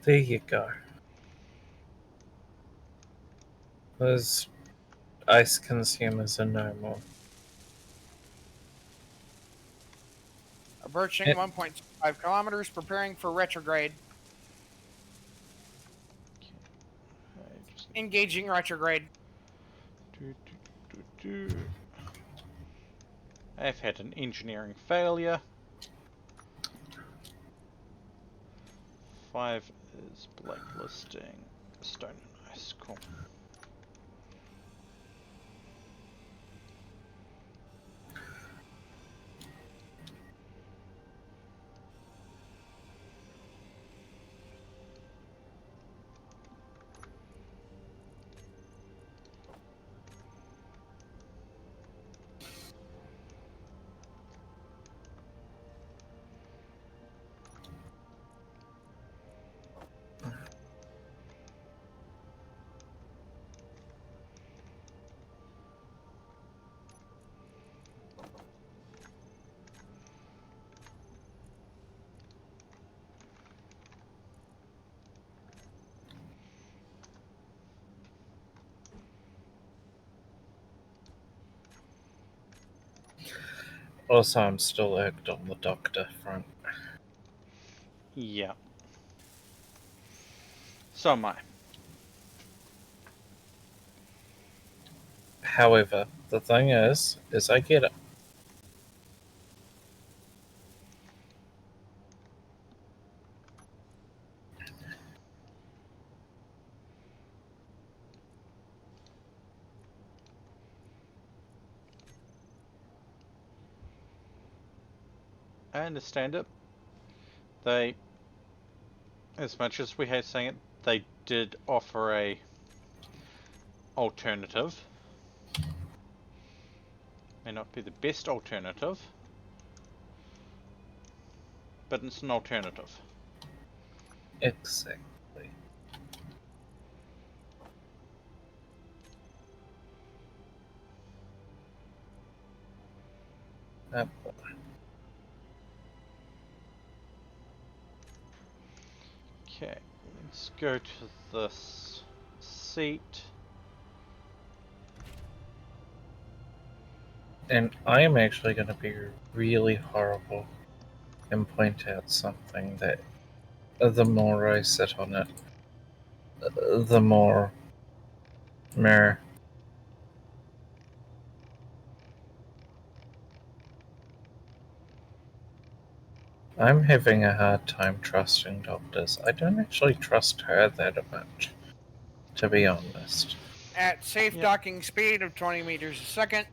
There you go. Those ice consumers are no more. Approaching 1.5 kilometers, preparing for retrograde. I just Engaging retrograde. do. I've had an engineering failure. 5 is blacklisting stone and ice. Cool. Also, I'm still irked on the doctor front. Yeah. So am I. However, the thing is I get it. I understand it. They, as much as we hate saying it, they did offer a alternative. May not be the best alternative, but it's an alternative. Exactly. Okay, let's go to this seat. And I am actually going to be really horrible and point out something that the more I sit on it, the more meh. I'm having a hard time trusting doctors. I don't actually trust her that much, to be honest. At safe Yep. docking speed of 20 meters a second.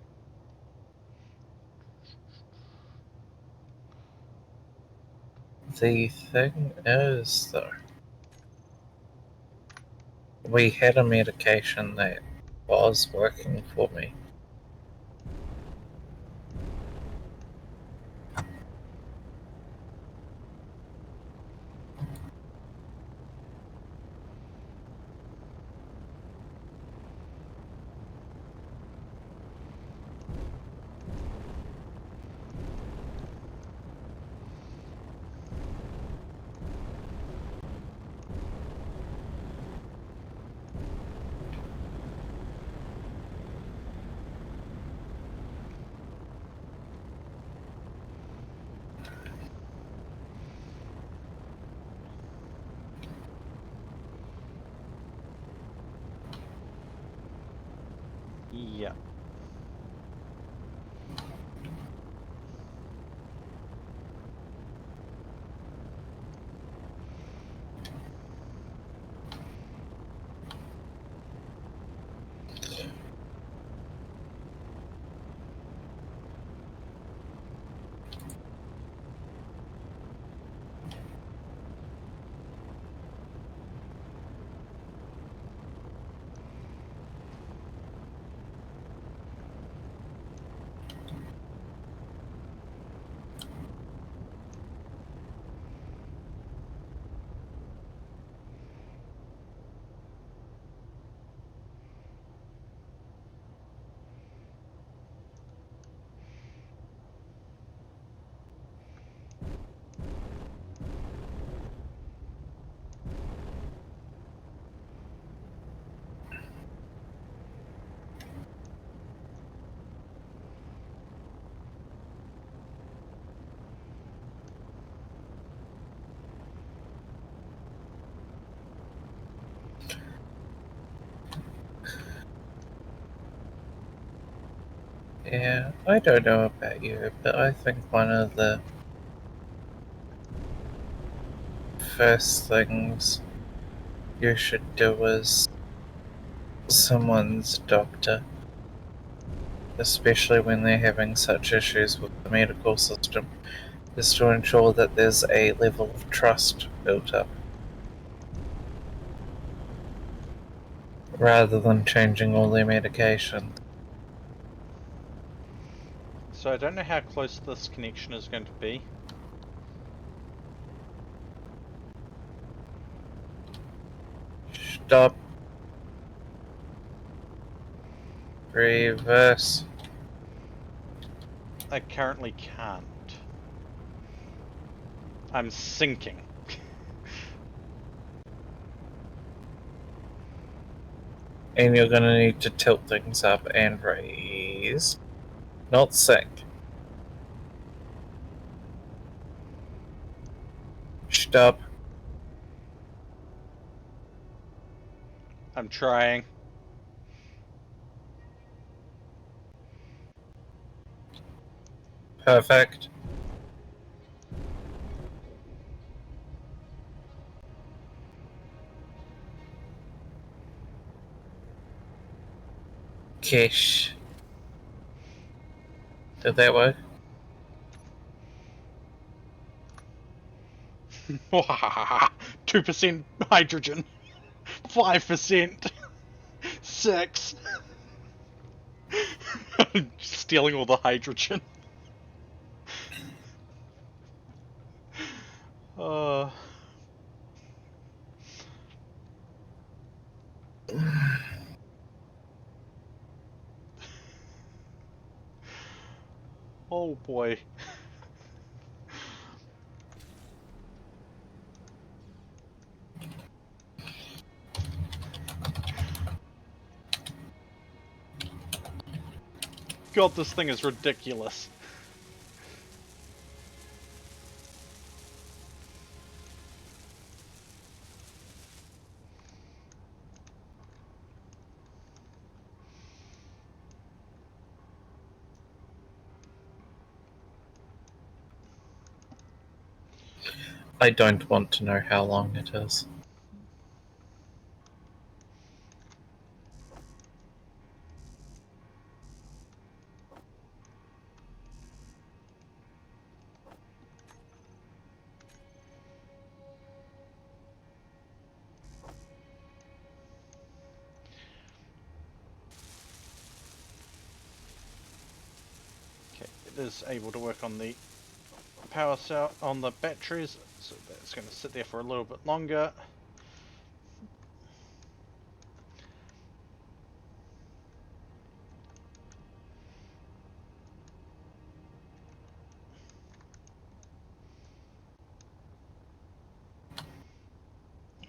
The thing is, though, we had a medication that was working for me. Yeah. Yeah, I don't know about you, but I think one of the first things you should do as someone's doctor, especially when they're having such issues with the medical system, is to ensure that there's a level of trust built up, rather than changing all their medication. So I don't know how close this connection is going to be. Stop. Reverse. I currently can't. I'm sinking. And you're gonna need to tilt things up and raise, not sink. Stop. I'm trying. Perfect. Kish. Did that work? 2% hydrogen. 5%. 6. Stealing all the hydrogen. Uh, oh boy. God, this thing is ridiculous. I don't want to know how long it is. Okay, it is able to work on the power cell, on the batteries, so that's going to sit there for a little bit longer.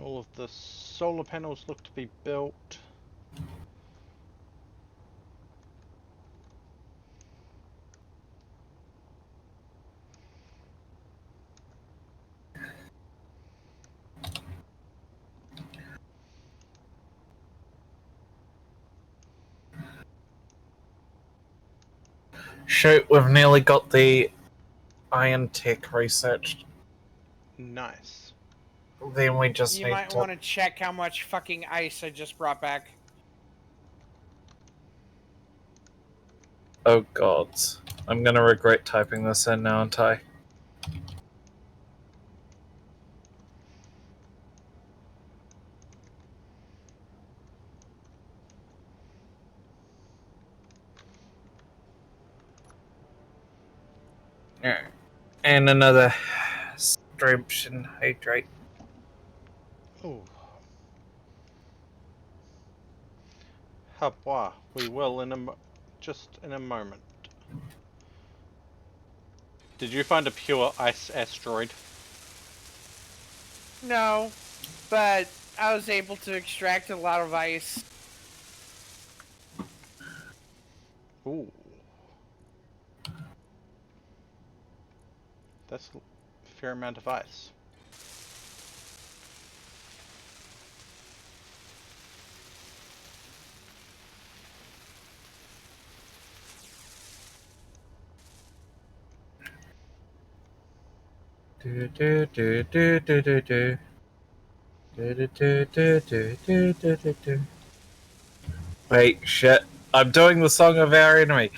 All of the solar panels look to be built. Shoot, we've nearly got the iron tech researched. Nice. Then we just You need might to... want to check how much fucking ice I just brought back. Oh god. I'm gonna regret typing this in now, aren't I? Yeah. And another strepsin hydrate. Oh. Habwa, we will just in a moment. Did you find a pure ice asteroid? No, but I was able to extract a lot of ice. Ooh. That's a fair amount of ice. Do do do do do do do. Do do do do do do do do do. Wait, shit. I'm doing the song of our enemy.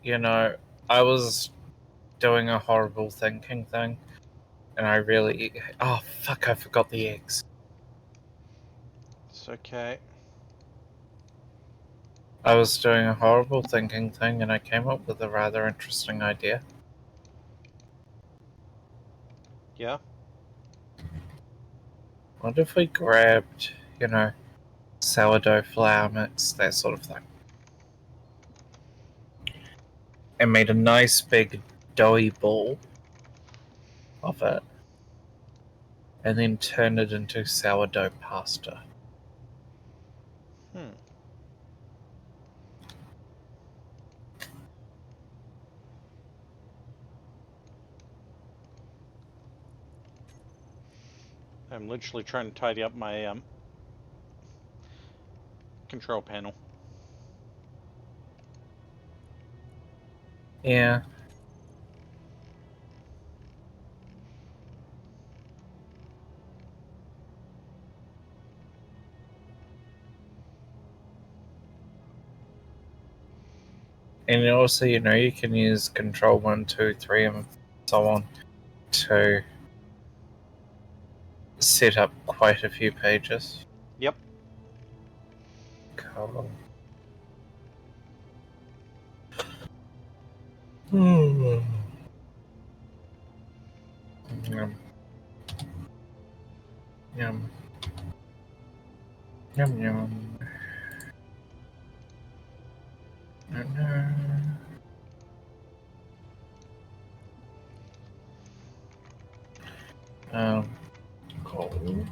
You know, I was doing a horrible thinking thing, and I really... Oh, fuck, I forgot the eggs. It's okay. I was doing a horrible thinking thing, and I came up with a rather interesting idea. Yeah? What if we grabbed, you know, sourdough flour mix, that sort of thing, and made a nice big doughy ball of it, and then turned it into sourdough pasta? Hmm. I'm literally trying to tidy up my control panel. Yeah. And also, you know, you can use control 1, 2, 3, and so on to set up quite a few pages. Yep. Cool. Yum. Yum yum. Gold.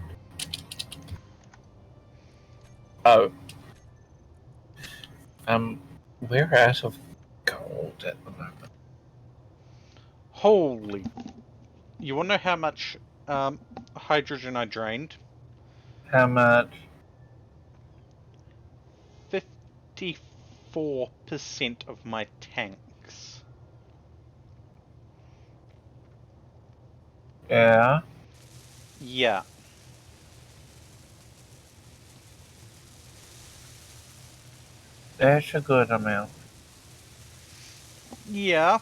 Oh. We're out of gold at the moment. Holy. You want to know how much hydrogen I drained? How much? 54% of my tanks. Yeah. Yeah. That's a good amount. Yeah.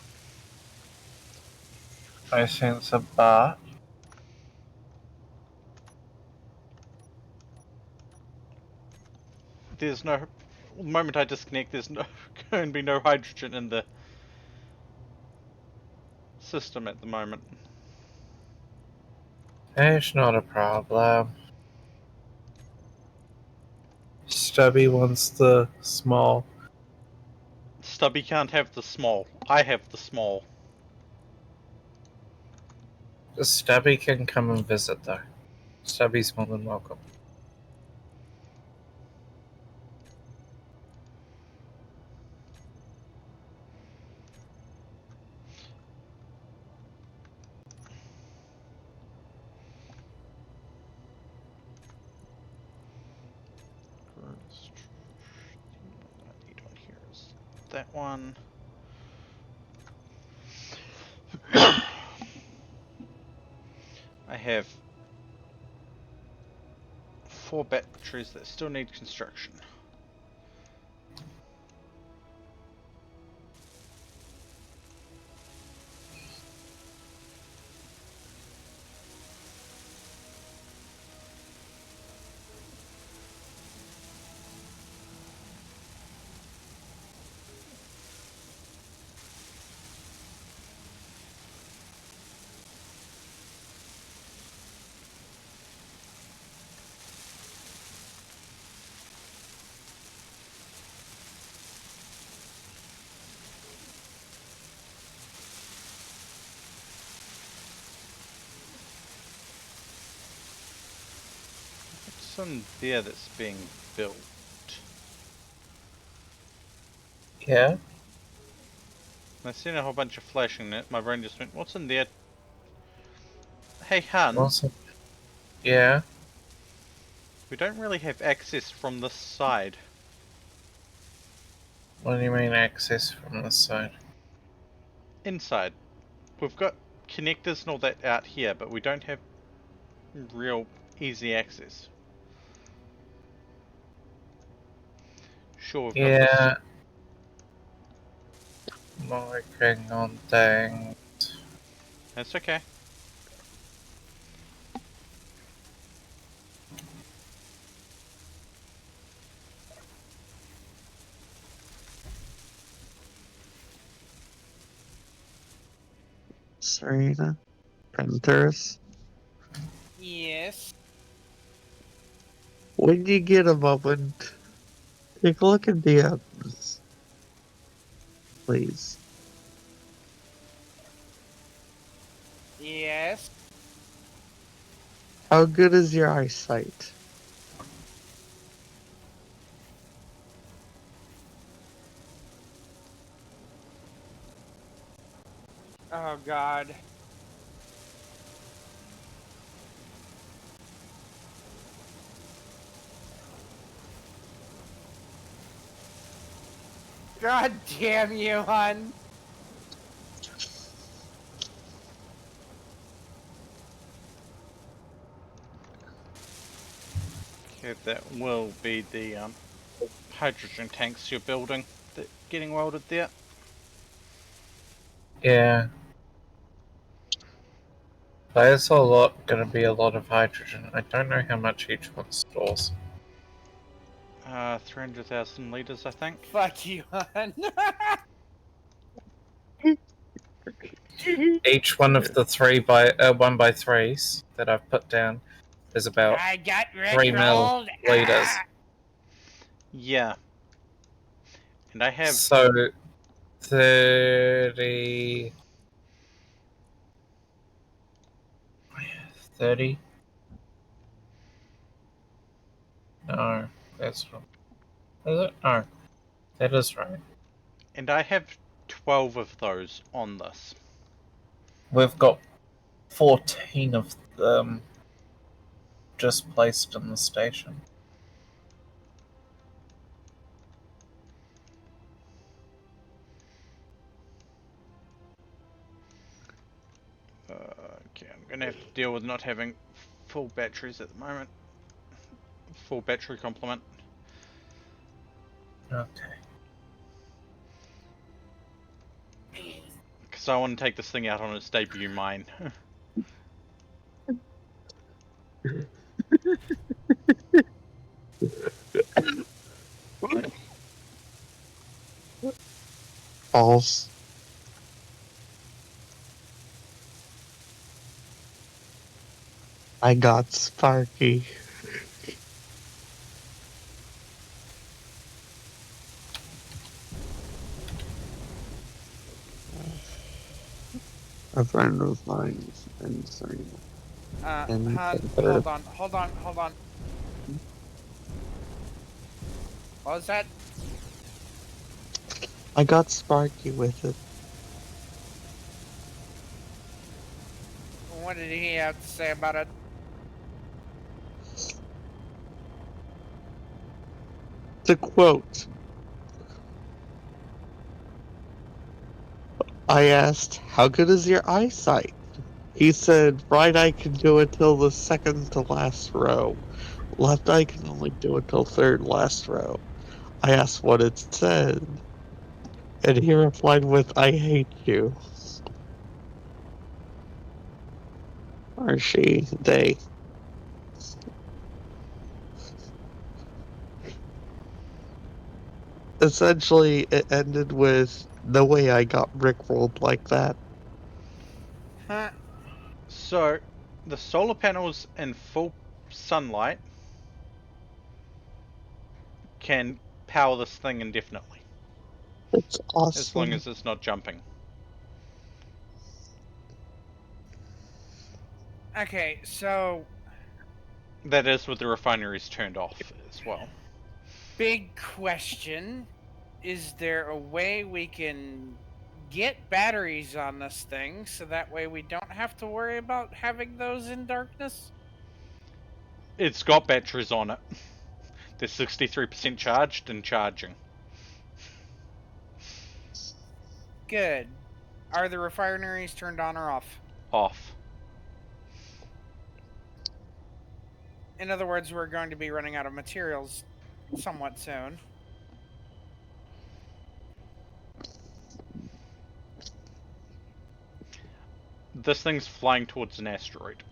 I sense a bot. There's no... The moment I disconnect, there's no going to be no hydrogen in the system at the moment. That's not a problem. Stubby wants the small. Stubby can't have the small. I have the small. Stubby can come and visit though. Stubby's more than welcome. I need on here is that one. I have 4 batteries that still need construction. What's in there that's being built? Yeah? I've seen a whole bunch of flashing in it. My brain just went, what's in there? Hey, hun. Also, yeah. We don't really have access from this side. What do you mean access from this side? Inside. We've got connectors and all that out here, but we don't have real easy access. Sure, we've got this. Yeah. Working on things. That's okay. Serena, Panthers. Yes. When you get a moment, take a look at the items, please. Yes. How good is your eyesight? Oh God. God damn you, hun. Okay, that will be the hydrogen tanks you're building that getting welded there. Yeah. There's gonna be a lot of hydrogen. I don't know how much each one stores. 300,000 liters, I think. Fuck you, hun. Each one of the 1x3s that I've put down is about I got 3 mil rickrolled. liters. Yeah. And I have... So 30. 30? No, that's wrong. Is it? No, that is right. And I have 12 of those on this. We've got 14 of them just placed in the station. Okay, I'm gonna have to deal with not having full batteries at the moment. Full battery complement. Okay. Because I want to take this thing out on its debut mine. False. I got Sparky. A friend of mine is insane. And Hun, third, hold on. What was that? I got Sparky with it. What did he have to say about it? To quote, I asked, "How good is your eyesight?" He said, "Right eye can do it till the second to last row. Left eye can only do it till third last row." I asked what it said, and he replied with, "I hate you." Or she, they. Essentially, it ended with, "No way I got rickrolled like that." Huh? So, the solar panels in full sunlight can power this thing indefinitely. It's As long awesome. as it's not jumping. Okay, so That is with the refineries turned off as well. big question. Is there a way we can get batteries on this thing so that way we don't have to worry about having those in darkness? It's got batteries on it. They're 63% charged and charging. Good. Are the refineries turned on or off? Off. In other words, we're going to be running out of materials somewhat soon. This thing's flying towards an asteroid.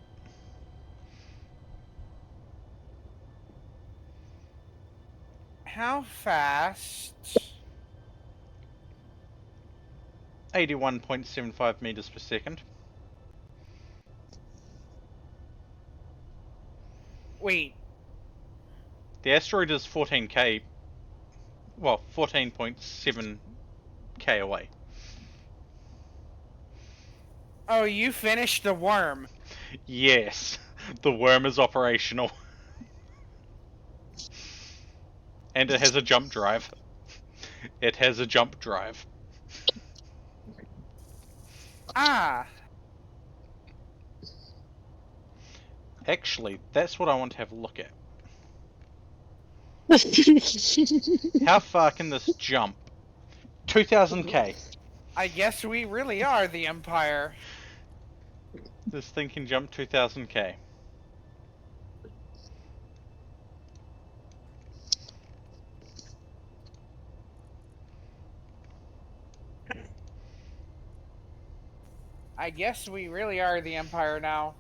How fast? 81.75 meters per second. Wait, The asteroid is 14k, well, 14.7k away. oh, you finished the worm. Yes, the worm is operational. And it has a jump drive. It has a jump drive. Ah, Actually, that's what I want to have a look at. How far can this jump? 2000k. I guess we really are the Empire. This thing can jump 2000k. I guess we really are the Empire now.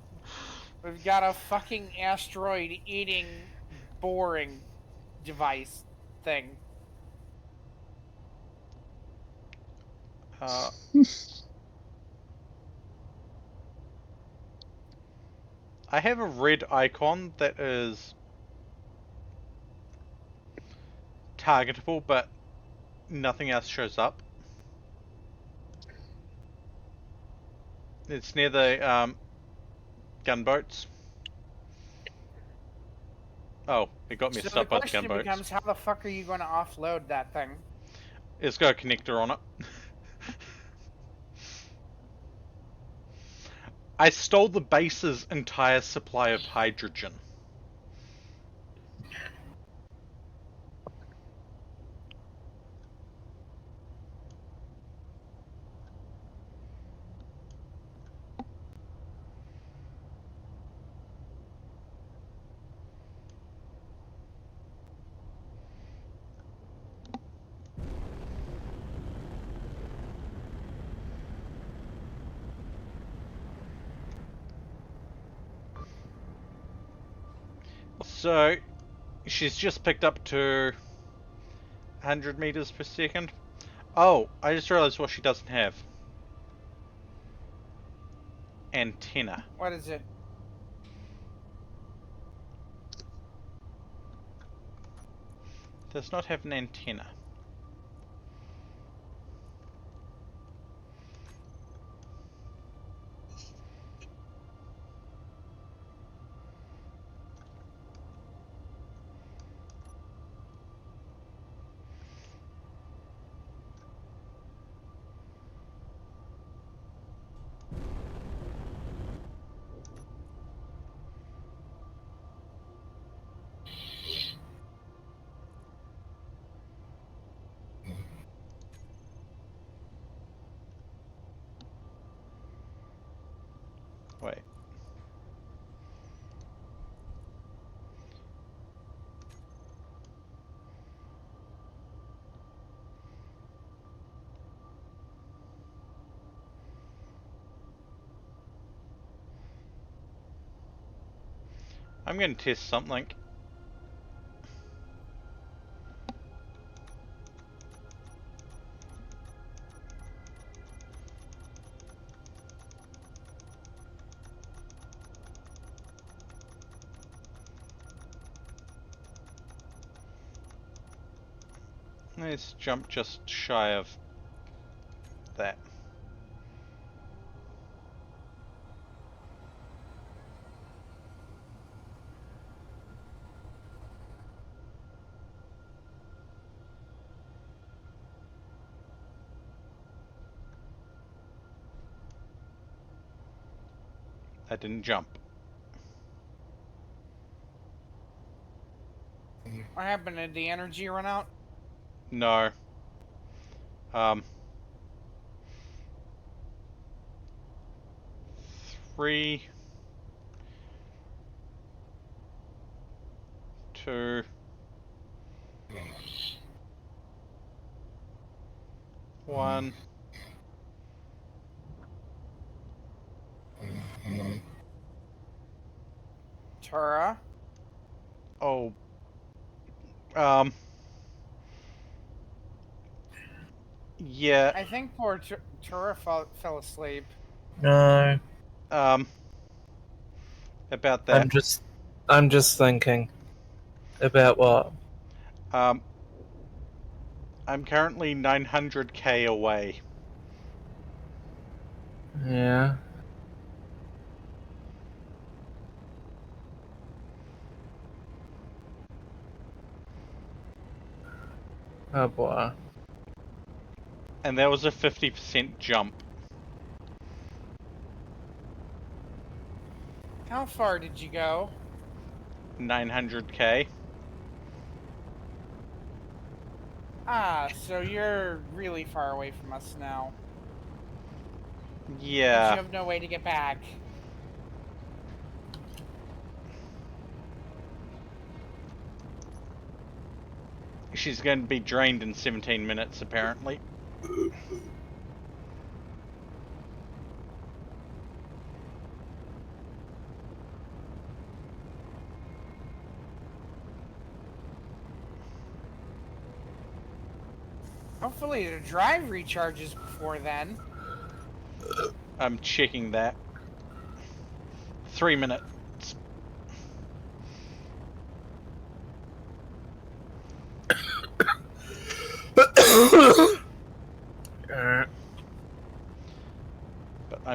We've got a fucking asteroid eating boring device thing. I have a red icon that is targetable, but nothing else shows up. It's near the gunboats. Oh, it got So messed the up by the question gunboats. becomes, how the fuck are you going to offload that thing? It's got a connector on it. I stole the base's entire supply of hydrogen. So, she's just picked up to 100 meters per second. Oh, I just realized what she doesn't have. Antenna. What is it? Does not have an antenna. Wait. I'm going to test something. Let's jump just shy of that. I didn't jump. What happened? Did the energy run out? No. Um. 3, 2, 1. Tura? Oh. Um. Yeah. I think poor Tura fell asleep. No, Um. About that. I'm just thinking about what. Um. I'm currently 900k away. Yeah. Oh boy. And that was a 50% jump. How far did you go? 900k. Ah, so you're really far away from us now. And you Yeah. have no way to get back. She's going to be drained in 17 minutes, apparently. Hopefully the drive recharges before then. I'm checking that. 3 minutes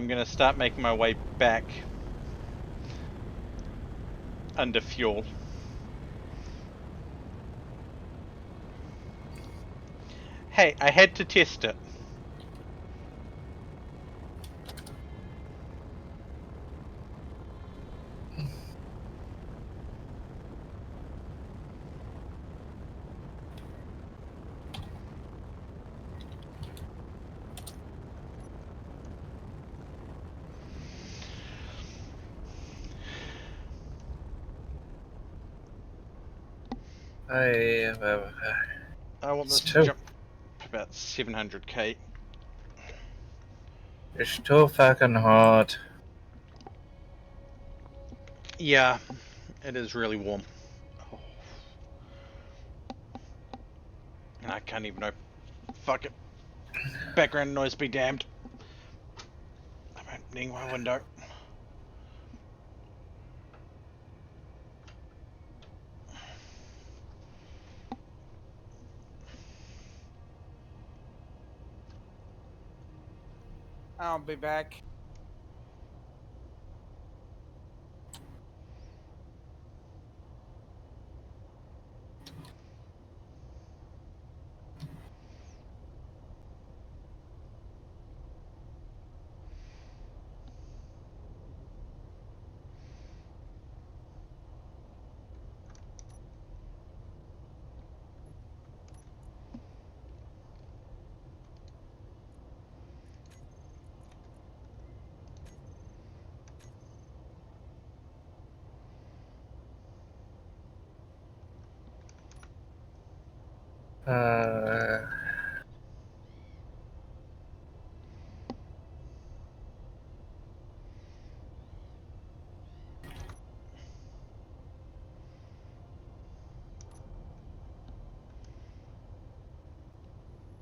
I'm gonna start making my way back under fuel. Hey, I had to test it. I want It's this to too. jump about 700k. It's too fucking hot. Yeah, it is really warm. Oh. And I can't even open. Fuck it. Background noise be damned. I'm opening my window. I'll be back. Uh,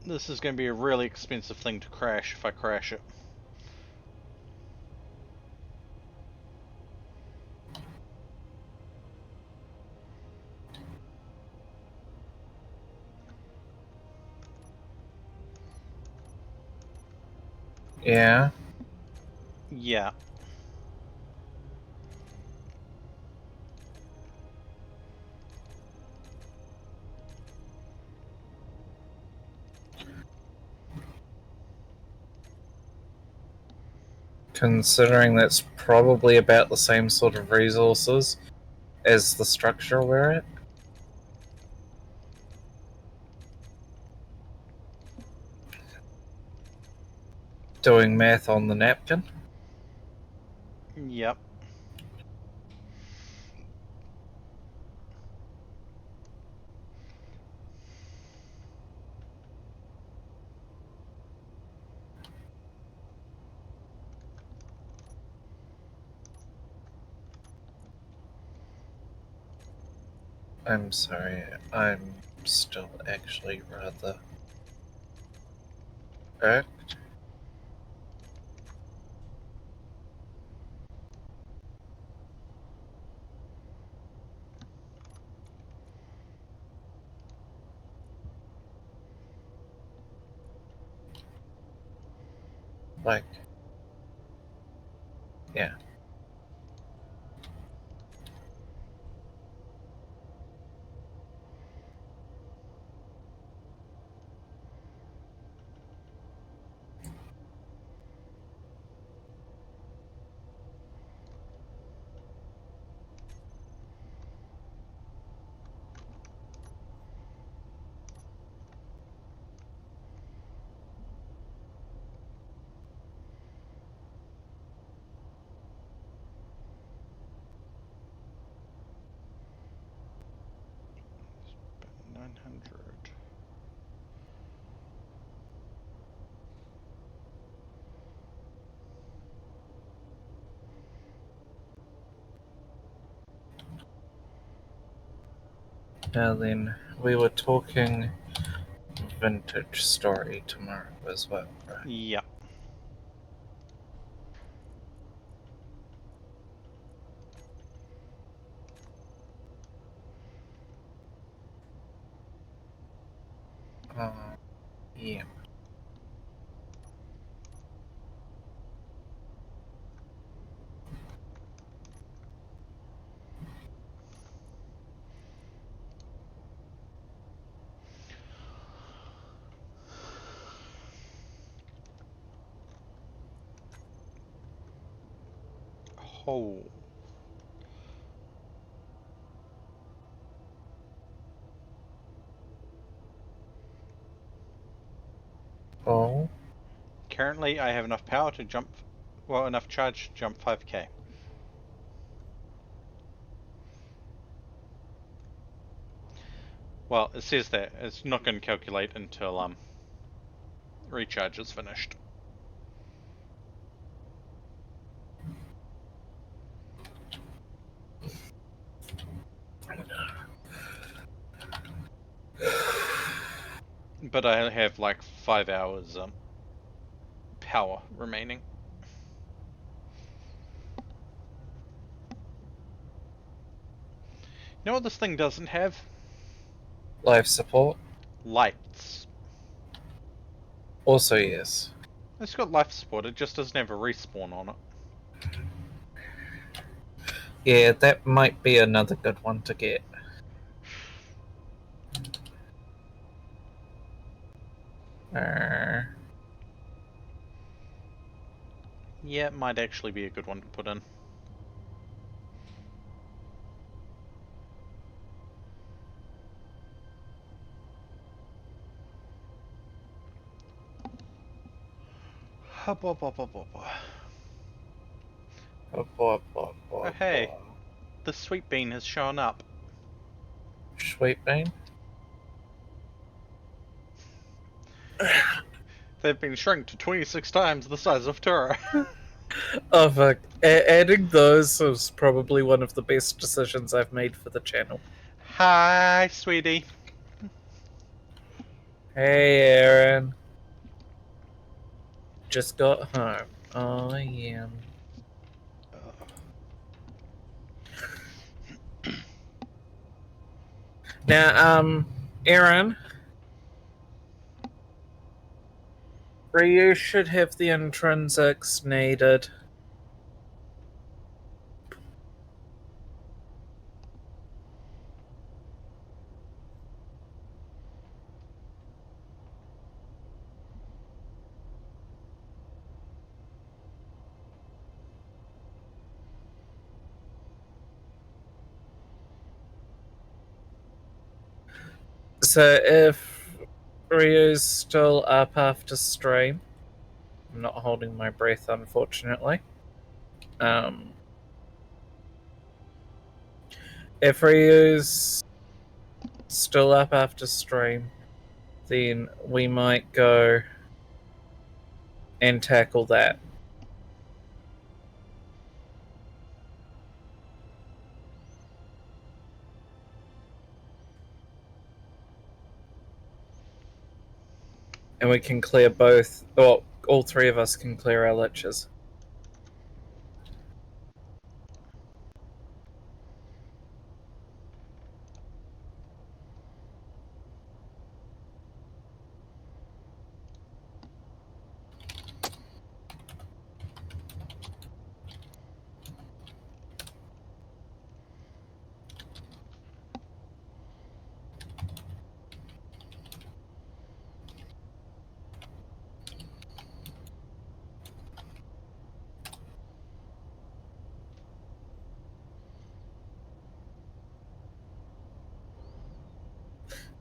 This is going to be a really expensive thing to crash if I crash it. yeah. Yeah. Considering that's probably about the same sort of resources as the structure we're at. Doing math on the napkin. Yep. I'm sorry, I'm still actually rather irked. Like, yeah. About 900. Now then, we were talking vintage story tomorrow as well, right? Yep. Yeah. Oh. Oh. Currently, I have enough power to jump, well, enough charge to jump 5k. Well, it says that. It's not going to calculate until, recharge is finished. But I have like 5 hours, power remaining. You know what this thing doesn't have? Life support. Lights. Also, yes. It's got life support, it just doesn't have a respawn on it. Yeah, that might be another good one to get. Yeah, it might actually be a good one to put in. Oh hey, the sweet bean has shown up. Sweet bean? They've been shrunk to 26 times the size of Tura. Oh fuck. Adding those was probably one of the best decisions I've made for the channel. Hi, sweetie. Hey, Aaron. Just got home. Oh, yeah. Now, Aaron. Ryu should have the intrinsics needed. So if Ryu's still up after stream, I'm not holding my breath, unfortunately. If Ryu's still up after stream, then we might go and tackle that. And we can clear both, or all three of us can clear our liches.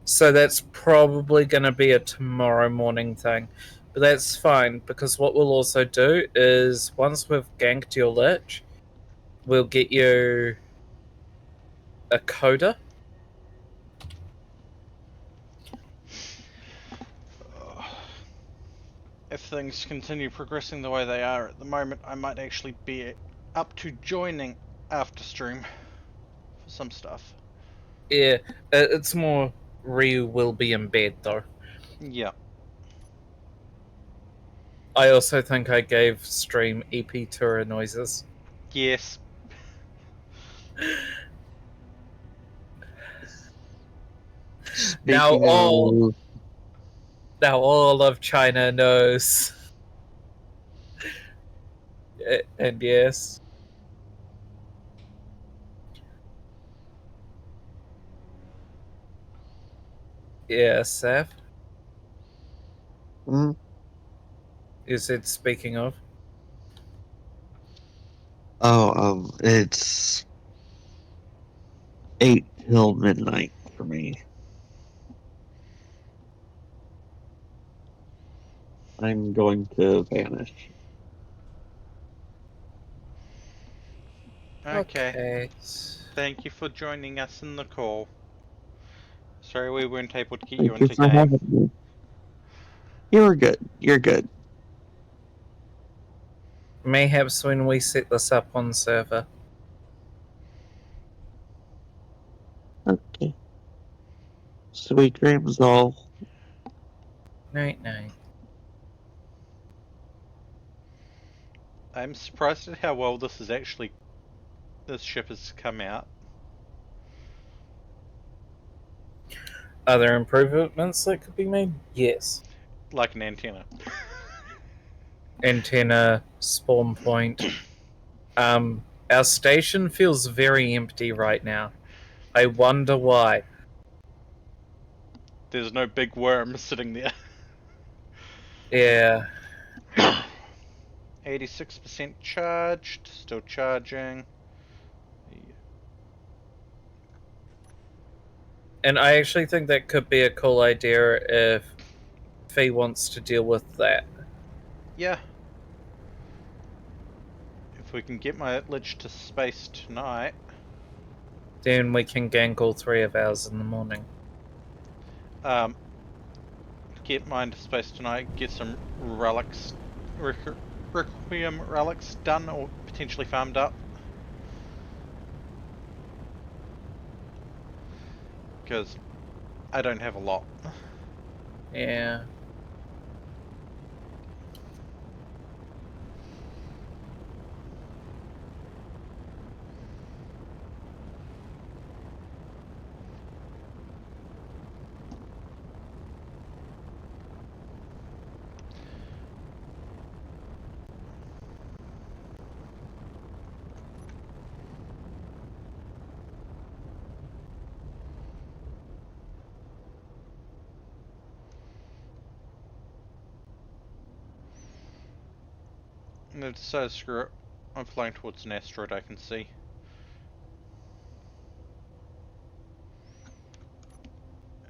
So that's probably going to be a tomorrow morning thing. But that's fine, because what we'll also do is once we've ganked your lich, we'll get you a coda. If things continue progressing the way they are at the moment, I might actually be up to joining after stream for some stuff. Yeah, it's more Ryu will be in bed though. Yeah. I also think I gave stream EP Tour noises. Yes. Now Speaking all of, of China knows. And yes. Yeah, Seth. You said speaking of. Oh, it's 8 till midnight for me. I'm going to vanish. Okay. Thank you for joining us in the call. Sorry we weren't able to get you Thank you into for game. having me. You're good. You're good. Mayhaps when we set this up on server. Okay. Sweet dreams all. Night night. I'm surprised at how well this ship has come out. Are there improvements that could be made? Yes. Like an antenna. Antenna, spawn point. Our station feels very empty right now. I wonder why. There's no big worm sitting there. Yeah. 86% charged, still charging. And I actually think that could be a cool idea if Faye wants to deal with that. Yeah. If we can get my Lich to space tonight. Then we can gank all 3 of ours in the morning. Get mine to space tonight, get some relics, Requiem relics done or potentially farmed up. Because I don't have a lot. Yeah. And so screw it. I'm flying towards an asteroid I can see.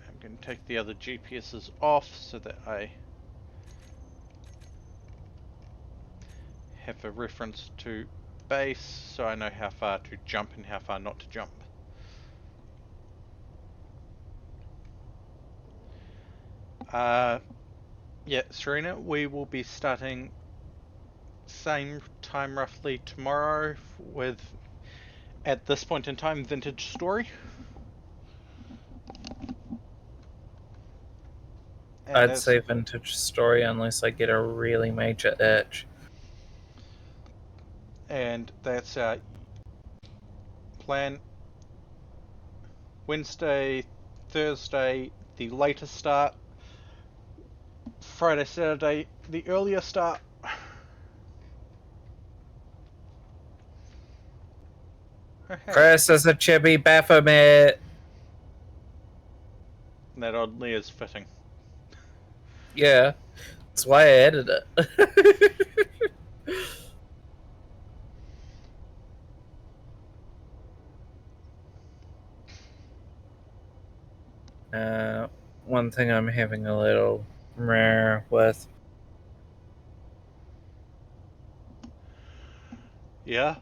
I'm going to take the other GPSs off so that I have a reference to base so I know how far to jump and how far not to jump. Yeah, Serena, we will be starting same time roughly tomorrow with, at this point in time, Vintage Story. And I'd say vintage story unless I get a really major itch. And that's our plan. Wednesday, Thursday, the later start. Friday, Saturday, the earlier start. Chris is a chibi Baphomet. That oddly is fitting. Yeah. That's why I added it. One thing I'm having a little rare with. Yeah?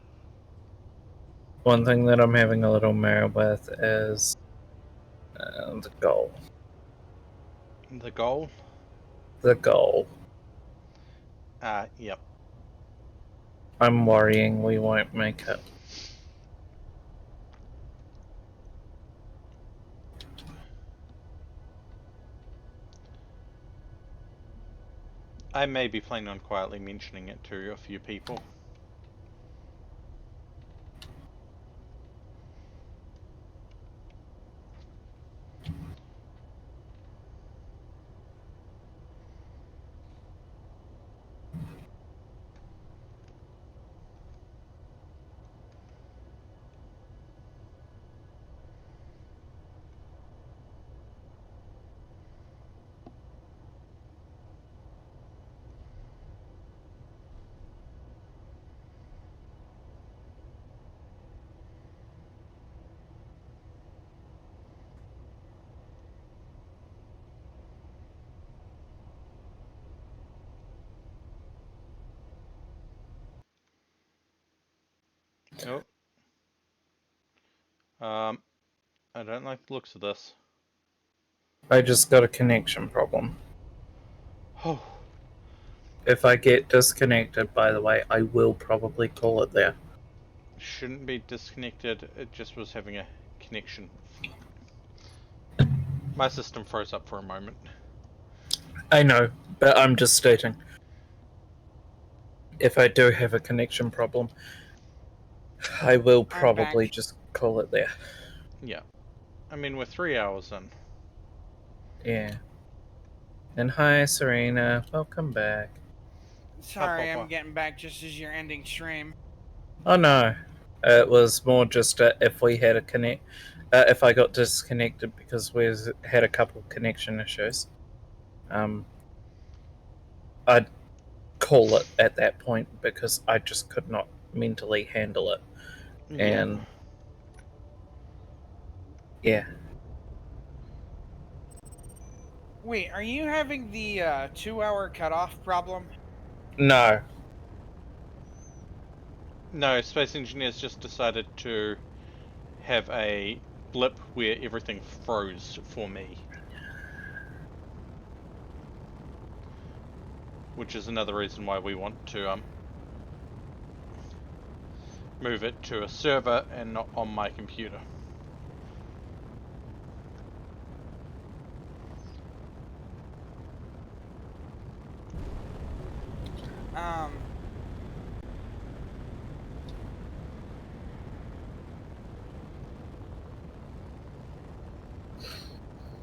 One thing that I'm having a little mare with is the goal. The goal? The goal. Yep. I'm worrying we won't make it. I may be planning on quietly mentioning it to a few people. I don't like the looks of this. I just got a connection problem. Oh, If I get disconnected, by the way, I will probably call it there. shouldn't be disconnected. It just was having a connection. My system froze up for a moment. I know, but I'm just stating. If I do have a connection problem, I will I'm probably back. just call it there. Yeah. I mean, we're 3 hours in. Yeah. And hi, Serena. Welcome back. Sorry, I'm getting back just as you're ending stream. Oh no, it was more just if we had a connect. If I got disconnected because we had a couple of connection issues, I'd call it at that point because I just could not mentally handle it. Yeah. And yeah, Wait, are you having the 2-hour cutoff problem? no, No, Space Engineers just decided to have a blip where everything froze for me. Which is another reason why we want to move it to a server and not on my computer.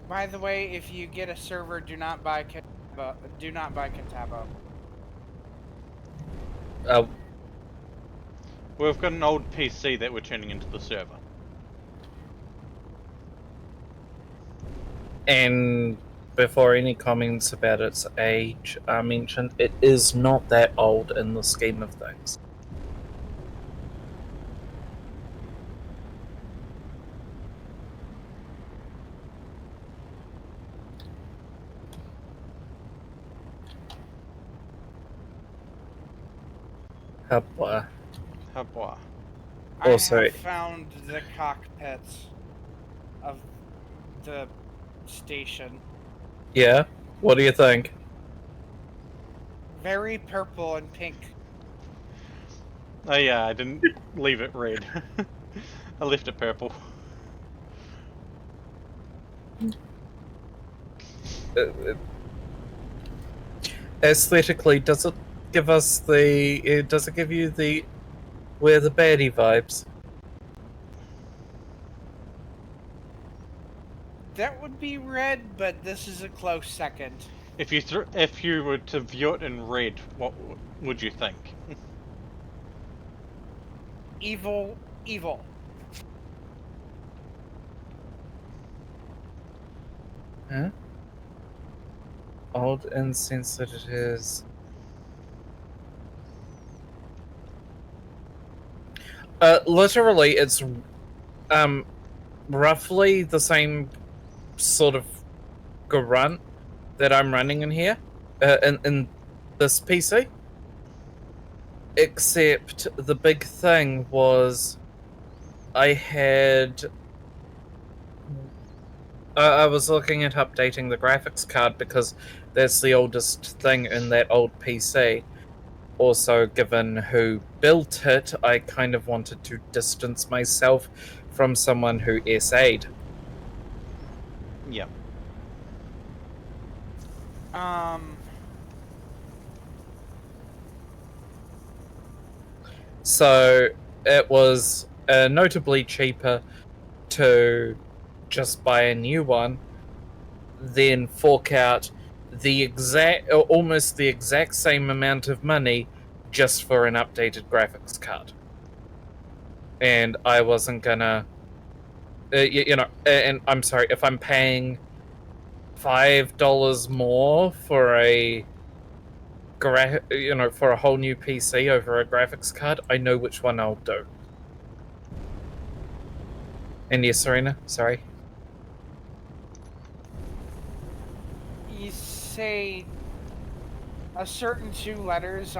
By the way, if you get a server, do not buy Katabo. Do not buy Katabo. We've got an old PC that we're turning into the server. and before any comments about its age are mentioned, it is not that old in the scheme of things. Hubwa. Hubwa. Also- I have found the cockpits of the station. Yeah, what do you think? Very purple and pink. Oh yeah, I didn't leave it red. I left it purple. Aesthetically, does it give us the? Does it give you the We're the baddie vibes? That would be red, but this is a close second. If you were to view it in red, what would you think? Evil. Huh? Old insensitive is. Literally, it's roughly the same sort of grunt that I'm running in here, in this PC. Except the big thing was, I was looking at updating the graphics card because that's the oldest thing in that old PC. Also, given who built it, I kind of wanted to distance myself from someone who SA'd. Yeah. So it was notably cheaper to just buy a new one than fork out almost the exact same amount of money just for an updated graphics card. And I wasn't gonna, and I'm sorry if I'm paying $5 more for for a whole new PC over a graphics card. I know which one I'll do. And yes, Serena, sorry. You say a certain 2 letters.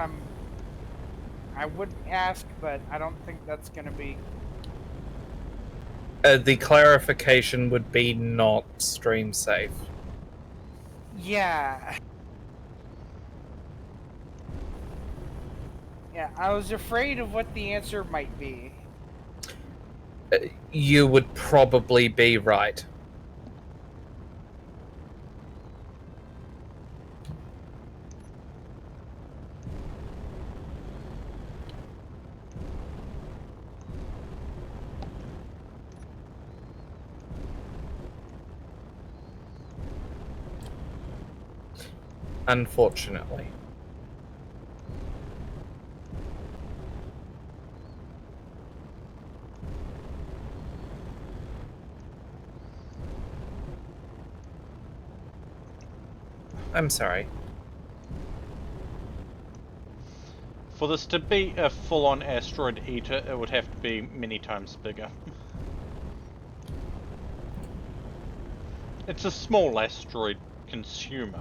I would ask, but I don't think that's gonna be. The clarification would be not stream safe. Yeah. Yeah, I was afraid of what the answer might be. You would probably be right. Unfortunately. I'm sorry. For this to be a full-on asteroid eater, it would have to be many times bigger. It's a small asteroid consumer.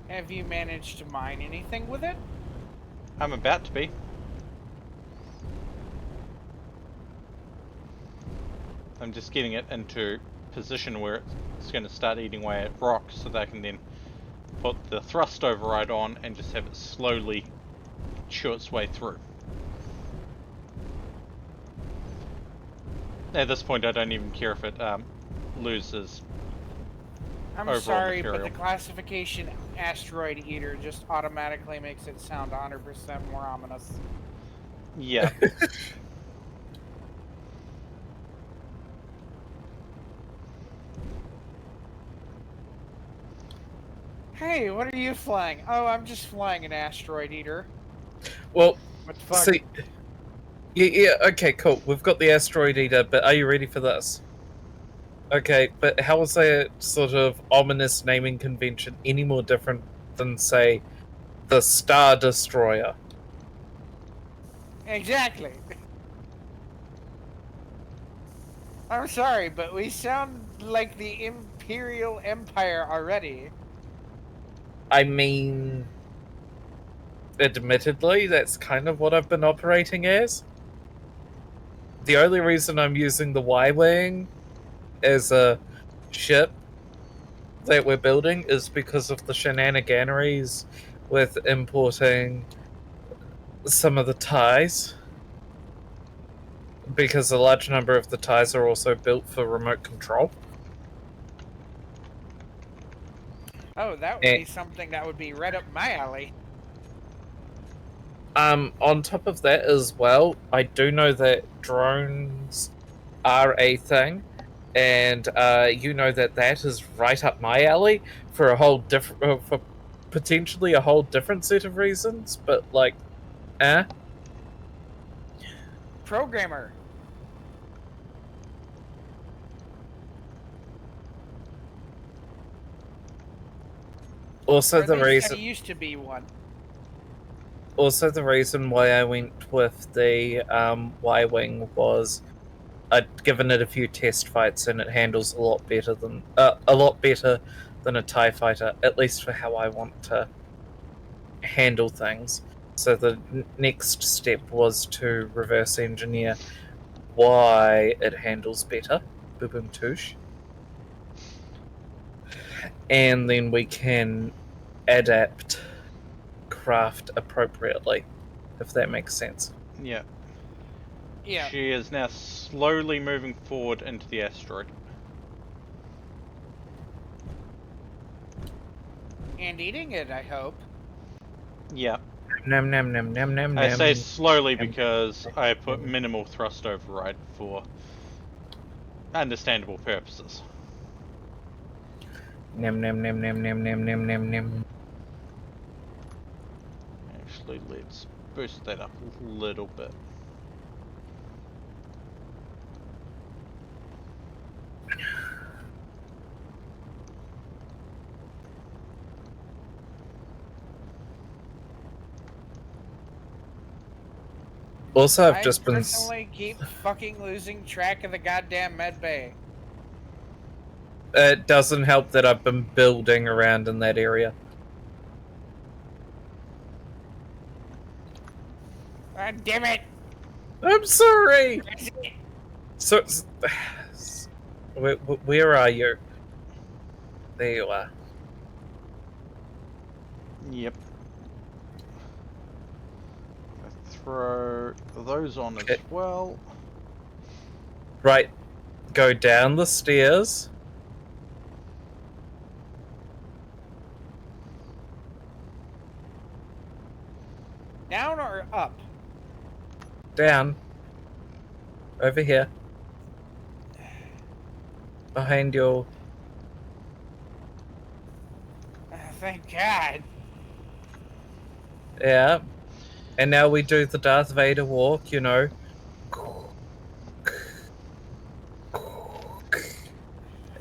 Have you managed to mine anything with it? I'm about to be. I'm just getting it into position where it's going to start eating away at rocks so that I can then put the thrust override on and just have it slowly chew its way through. At this point I don't even care if it loses I'm overall sorry, material. but the classification asteroid eater just automatically makes it sound 100% more ominous. Yeah. Hey, what are you flying? Oh, I'm just flying an asteroid eater. Well, What the fuck? see, yeah, okay, cool. We've got the asteroid eater, but are you ready for this? Okay, but how is that sort of ominous naming convention any more different than, say, the Star Destroyer? Exactly. I'm sorry, but we sound like the Imperial Empire already. I mean, admittedly, that's kind of what I've been operating as. The only reason I'm using the Y-Wing as a ship that we're building is because of the shenaniganeries with importing some of the ties. Because a large number of the ties are also built for remote control. Oh, that would be something that would be right up my alley. On top of that as well, I do know that drones are a thing, and you know that that is right up my alley for a whole different, for potentially a whole different set of reasons. But like, Programmer. Also Or at the least reason. I used to be one. Also, the reason why I went with the Y-wing was I'd given it a few test fights and it handles a lot better than a TIE fighter, at least for how I want to handle things. So the next step was to reverse engineer why it handles better, boom touche, and then we can adapt craft appropriately, if that makes sense. Yeah. Yeah. She is now slowly moving forward into the asteroid. And eating it, I hope. Yeah. Nam nam nam nam nam I nam. say slowly because I put minimal thrust override for understandable purposes. Nam nam nam nam nam nam nam nam nam. Actually, let's boost that up a little bit. Also, I've I just been. personally keep fucking losing track of the goddamn med bay. It doesn't help that I've been building around in that area. Damn it! I'm sorry. Where is it? So, where are you? There you are. Yep. I throw those on as Okay. well. Right. Go down the stairs. Down or up? Down. Over here. Behind your... Thank God. Yeah. And now we do the Darth Vader walk, you know.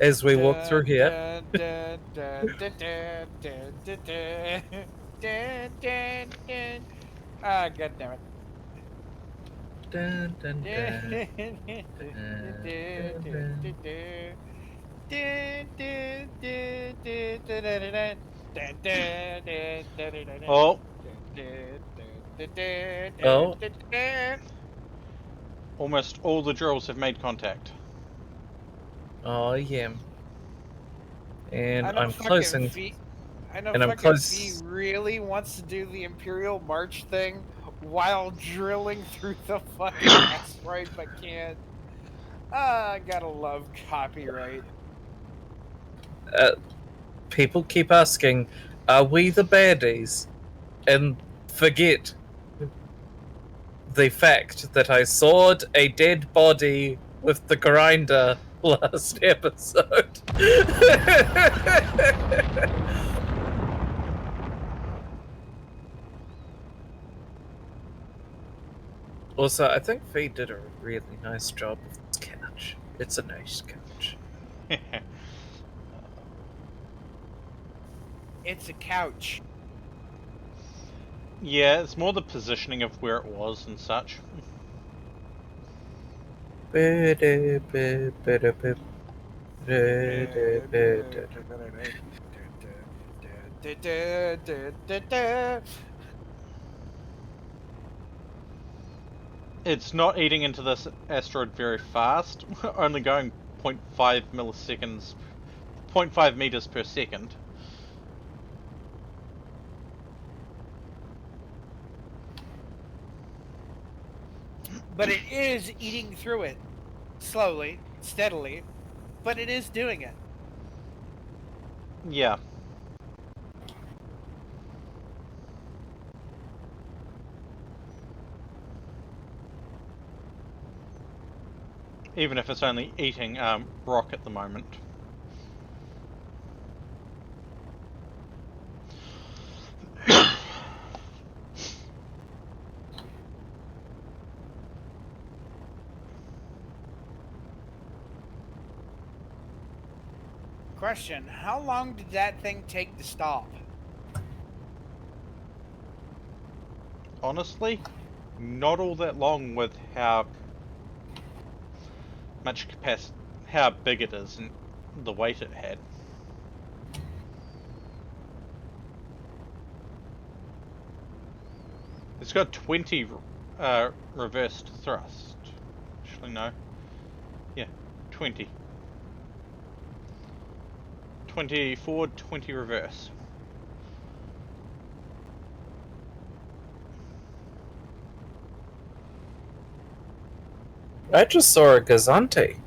As we walk through here. Ah, God damn it. Dun, dun, dun, dun, dun, dun. Oh, Oh, almost all the drills have made contact. oh yeah. And I know I'm fucking closing. Fee. I know And I'm fucking Fee close. really wants to do the Imperial March thing while drilling through the fucking asteroid, but can't. Ah, I gotta love copyright. People keep asking, are we the baddies? And forget the fact that I sawed a dead body with the grinder last episode. Also, I think Fee did a really nice job of this couch. It's a nice couch. It's a couch. Yeah, it's more the positioning of where it was and such. It's not eating into this asteroid very fast, only going 0.5 milliseconds, 0.5 meters per second. But it is eating through it. Slowly, steadily. But it is doing it. Yeah. Even if it's only eating rock at the moment. Question: how long did that thing take to stop? Honestly, not all that long with how much capacity, how big it is, and the weight it had. It's got 20 reversed thrust. Actually, no. Yeah, 20. 20 forward, 20 reverse. I just saw a Gazante.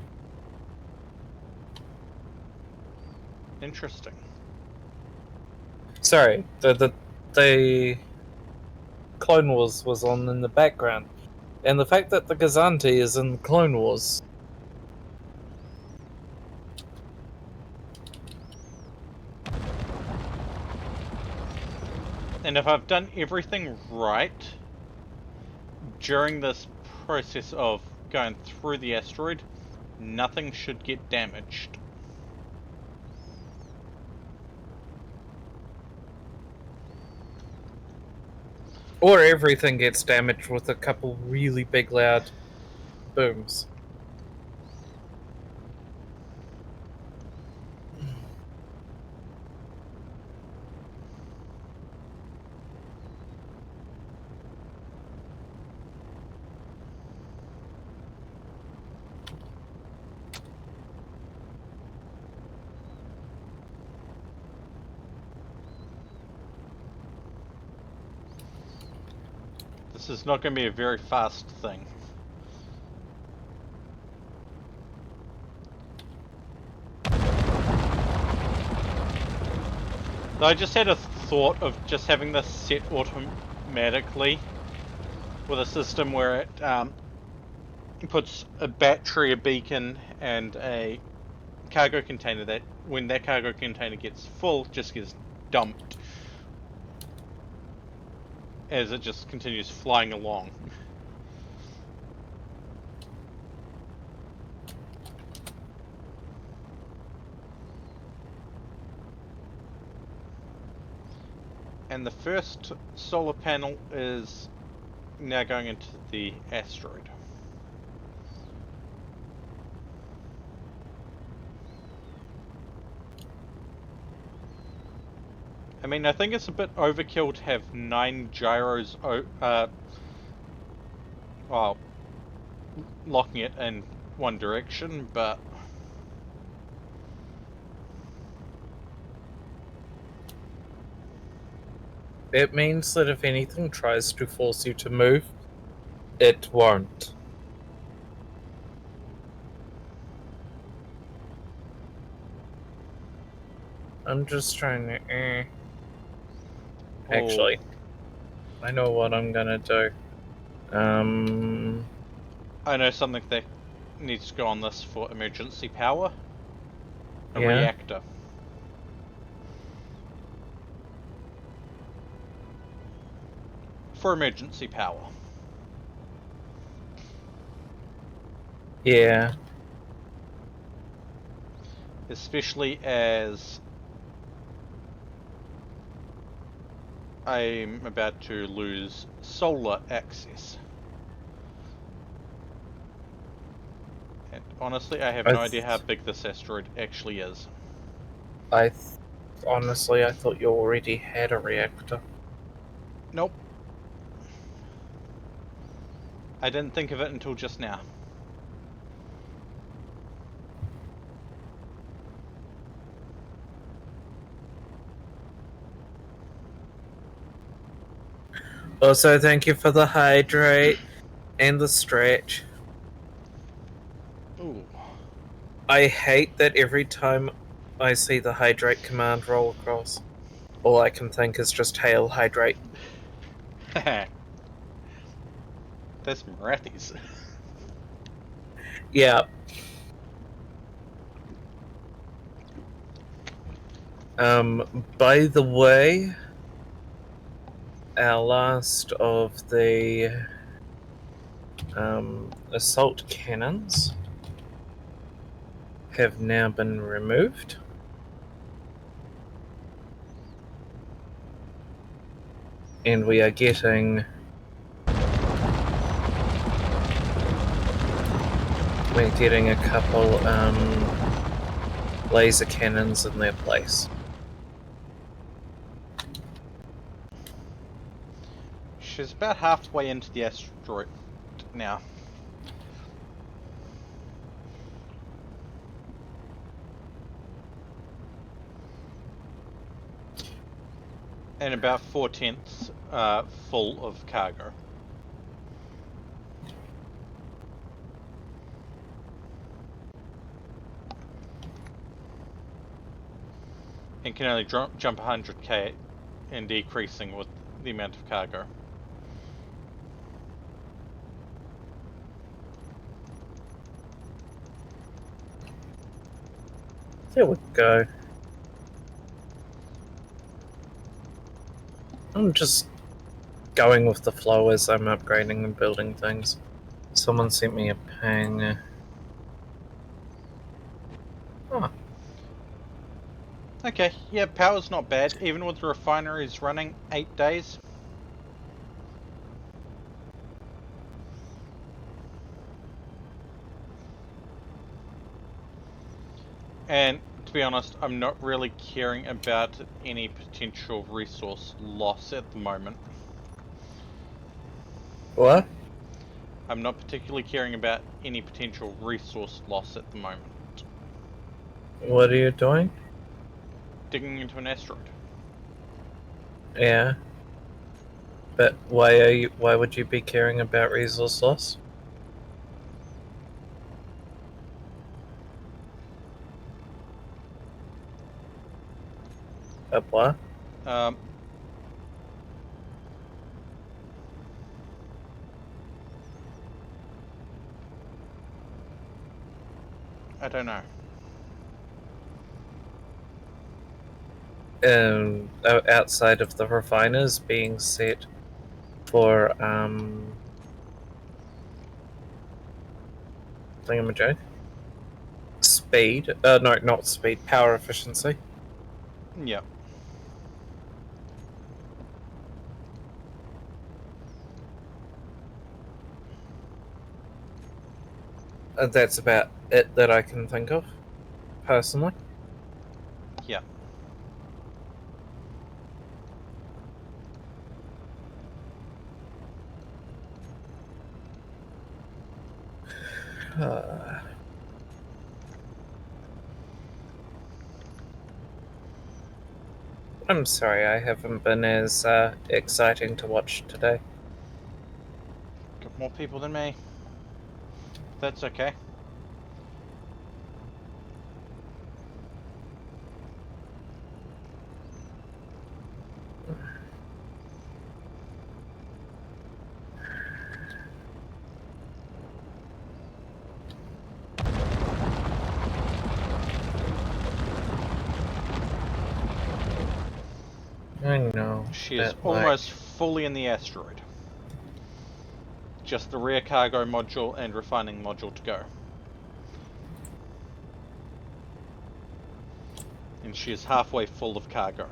Interesting. Sorry, the Clone Wars was on in the background. And the fact that the Gazante is in Clone Wars. And if I've done everything right during this process of going through the asteroid, nothing should get damaged. Or everything gets damaged with a couple really big loud booms. This is not going to be a very fast thing. Though I just had a thought of just having this set automatically with a system where it puts a battery, a beacon, and a cargo container that when that cargo container gets full, just gets dumped as it just continues flying along. And the first solar panel is now going into the asteroid. I mean, I think it's a bit overkill to have 9 gyros, well, locking it in one direction, but It means that if anything tries to force you to move, it won't. I'm just trying to... Actually, I know what I'm gonna do. I know something that needs to go on this for emergency power. A Yeah. reactor. For emergency power. Yeah. Especially as I'm about to lose solar access. And honestly, I have no idea how big this asteroid actually is. Honestly, I thought you already had a reactor. Nope. I didn't think of it until just now. Also, thank you for the hydrate and the stretch. Ooh. I hate that every time I see the hydrate command roll across, all I can think is just hail hydrate. That's Marathi's. Yeah. By the way, our last of the assault cannons have now been removed. And we are getting... We're getting a couple laser cannons in their place. She's about halfway into the asteroid now. And about 4/10 full of cargo. And can only jump 100k and decreasing with the amount of cargo. There we go. I'm just going with the flow as I'm upgrading and building things. Someone sent me a ping. Oh. Okay, yeah, power's not bad, even with the refineries running 8 days. And to be honest, I'm not really caring about any potential resource loss at the moment. What? I'm not particularly caring about any potential resource loss at the moment. What are you doing? Digging into an asteroid. Yeah. But why would you be caring about resource loss? What? Um, I don't know. Outside of the refiners being set for thingamajig. Speed. No, not speed. Power efficiency. Yeah. That's about it that I can think of, personally. Yeah. I'm sorry I haven't been as exciting to watch today. Got more people than me. That's okay. I know. She is But, almost fully in the asteroid. Just the rear cargo module and refining module to go. And she is halfway full of cargo.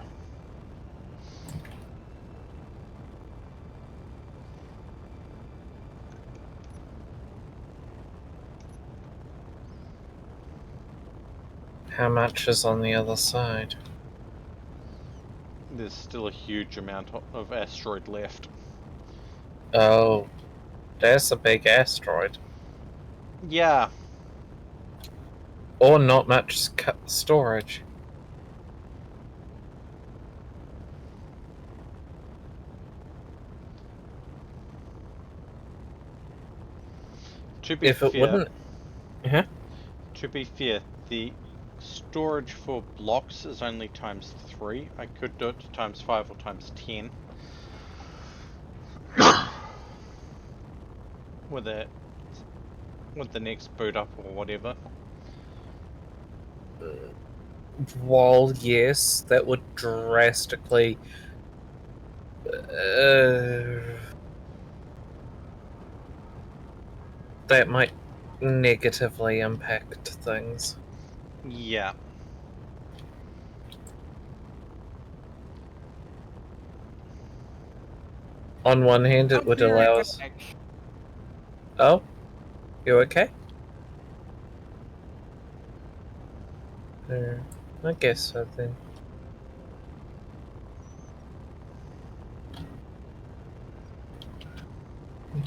how much is on the other side? There's still a huge amount of asteroid left. Oh, that's a big asteroid. Yeah. Or not much storage. To be If it fair, wouldn't... Yeah? to be fair, the storage for blocks is only times 3. I could do it times 5 or times 10. with the next boot up or whatever. While yes, that would drastically that might negatively impact things. Yeah. On one hand, it I'm would be right allow us. back. Oh, you okay? I guess so then.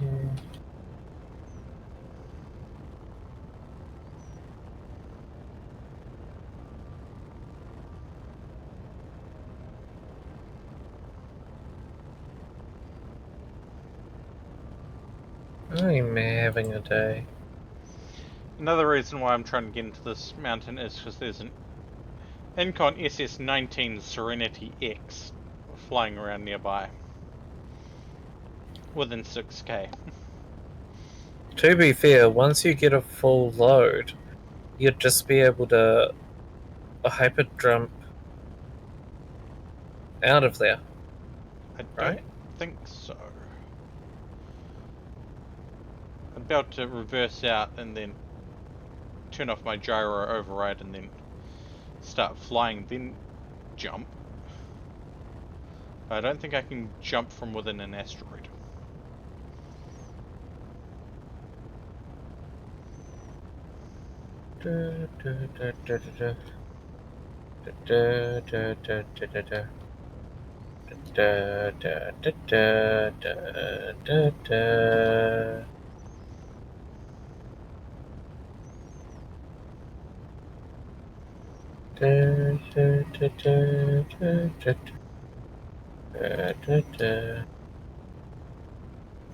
Yeah. I'm having a day. Another reason why I'm trying to get into this mountain is because there's an Incon SS-19 Serenity X flying around nearby. Within 6k. To be fair, once you get a full load, you'd just be able to hyper jump out of there. I Right? don't think so. I'm about to reverse out and then turn off my gyro override and then start flying, then jump. But I don't think I can jump from within an asteroid.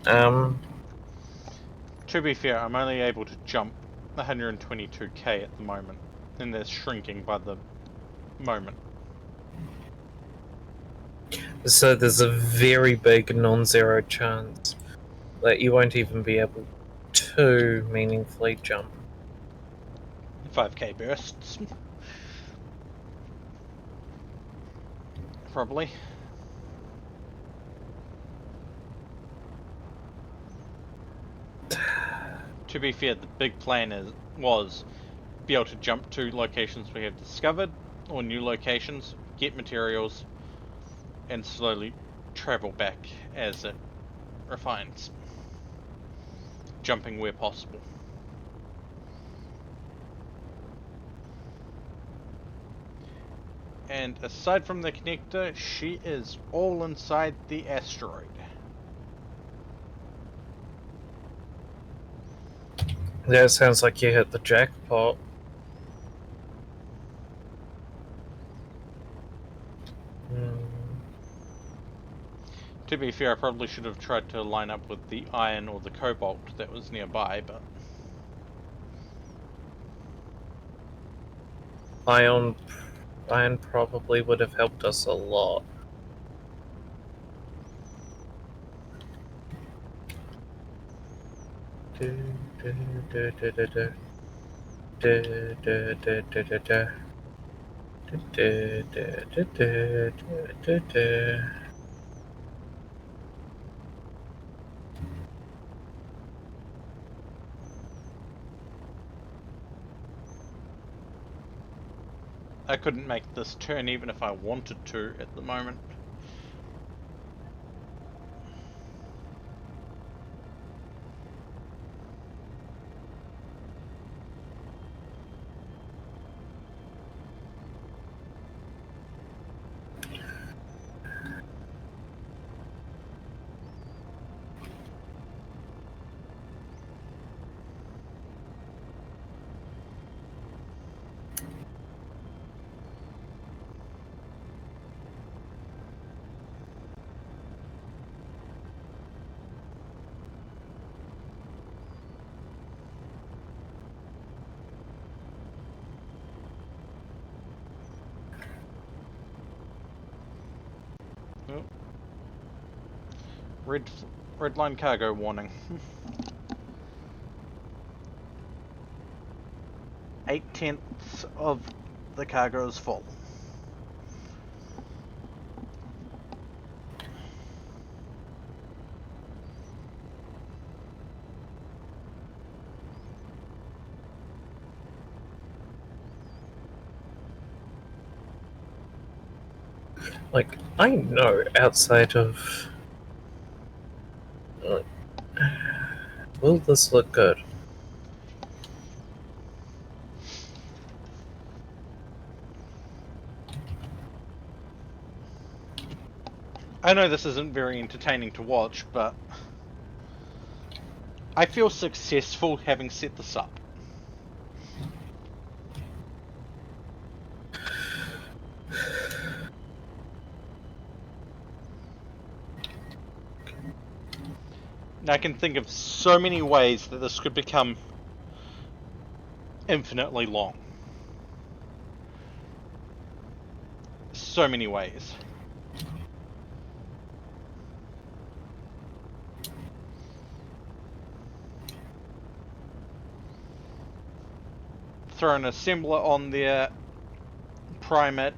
To be fair, I'm only able to jump 122k at the moment, and that's shrinking by the moment. So there's a very big non-zero chance that you won't even be able to meaningfully jump. 5k bursts. Probably. To be fair, the big plan was be able to jump to locations we have discovered, or new locations, get materials, and slowly travel back as it refines. Jumping where possible. And aside from the connector, she is all inside the asteroid. That sounds like you hit the jackpot. To be fair, I probably should have tried to line up with the iron or the cobalt that was nearby, but... Iron probably would have helped us a lot. I couldn't make this turn even if I wanted to at the moment. Oh. Red line cargo warning. 8/10 of the cargo is full. Like, I know outside of... will this look good? I know this isn't very entertaining to watch, but I feel successful having set this up. Now I can think of so many ways that this could become infinitely long. So many ways. Throw an assembler on there, prime it,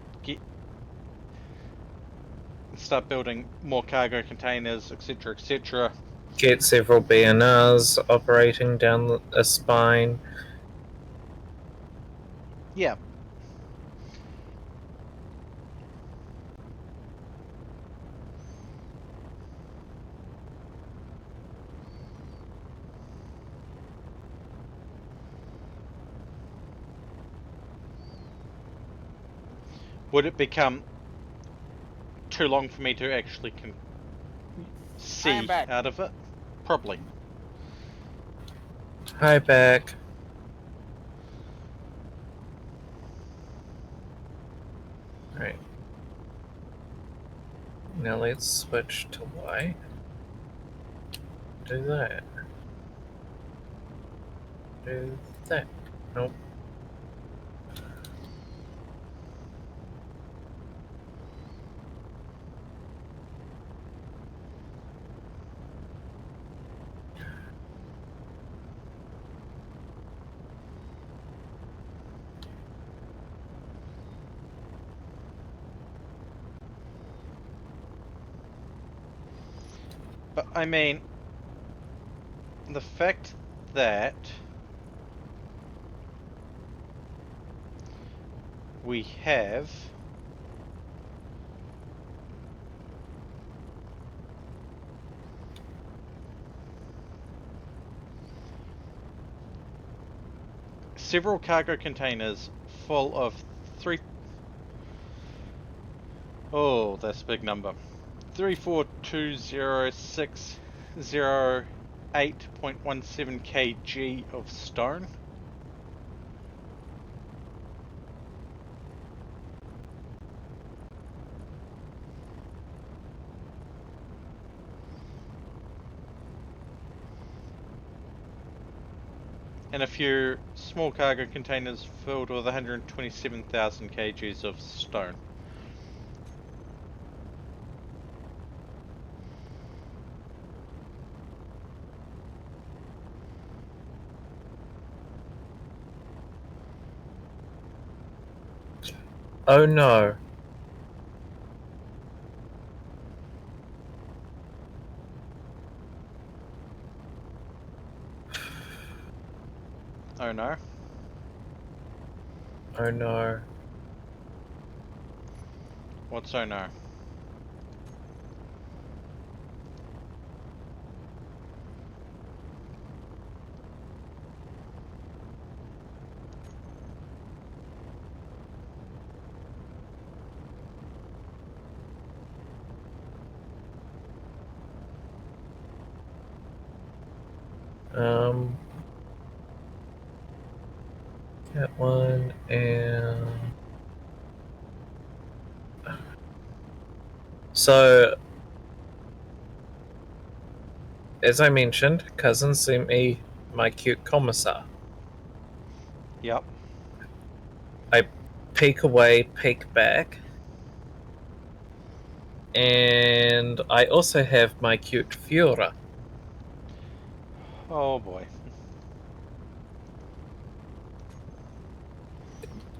start building more cargo containers, etc., etc. Get several BNRs operating down a spine. Yeah. Would it become too long for me to actually see out of it? Probably. Hi, back. Alright. Now let's switch to Y. Do that. Do that. Nope. But I mean, the fact that we have several cargo containers full of three. Oh, that's a big number. 3420608.17 kg of stone. And a few small cargo containers filled with 127,000 kgs of stone. Oh no. Oh no. Oh no. What's oh no? Um. That one and. So, as I mentioned, Cousin sent me my cute commissar. Yep. I peek away, peek back. And I also have my cute Fiora. Oh boy.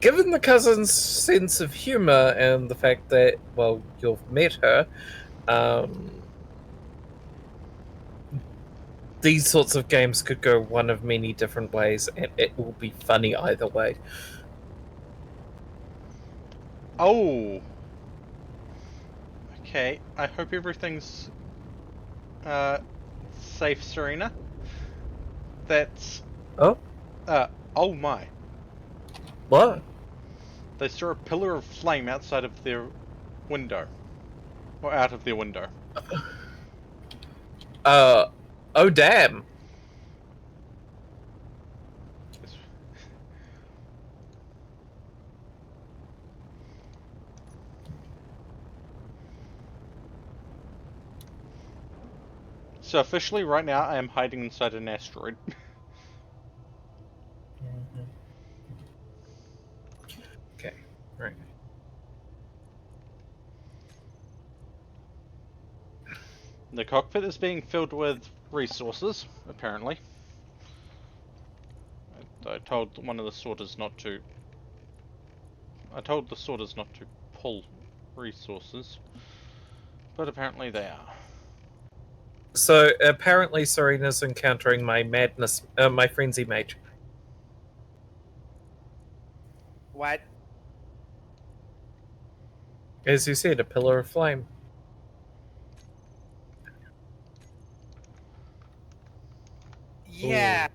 Given the cousin's sense of humor and the fact that, well, you've met her, these sorts of games could go one of many different ways, and it will be funny either way. Oh. Okay. I hope everything's safe, Serena. That's Oh, oh my. what? They saw a pillar of flame outside of their window. Or out of their window. Oh damn. So officially right now I am hiding inside an asteroid. Okay, right. The cockpit is being filled with resources, apparently. I told one of the sorters not to. I told the sorters not to pull resources, but apparently they are. So apparently Serena's encountering my madness, my frenzy mage. What? As you said, a pillar of flame. Yeah.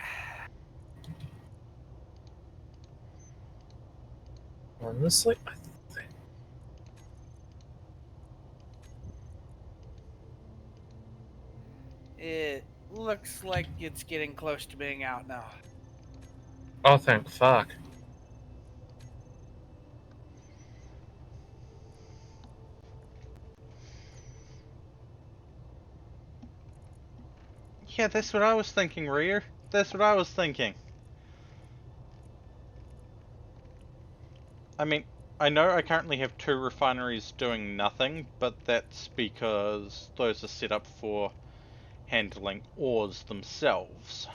Honestly, It looks like it's getting close to being out now. oh thank fuck. Yeah, that's what I was thinking, Ryu. That's what I was thinking. I mean, I know I currently have 2 refineries doing nothing, but that's because those are set up for handling ores themselves.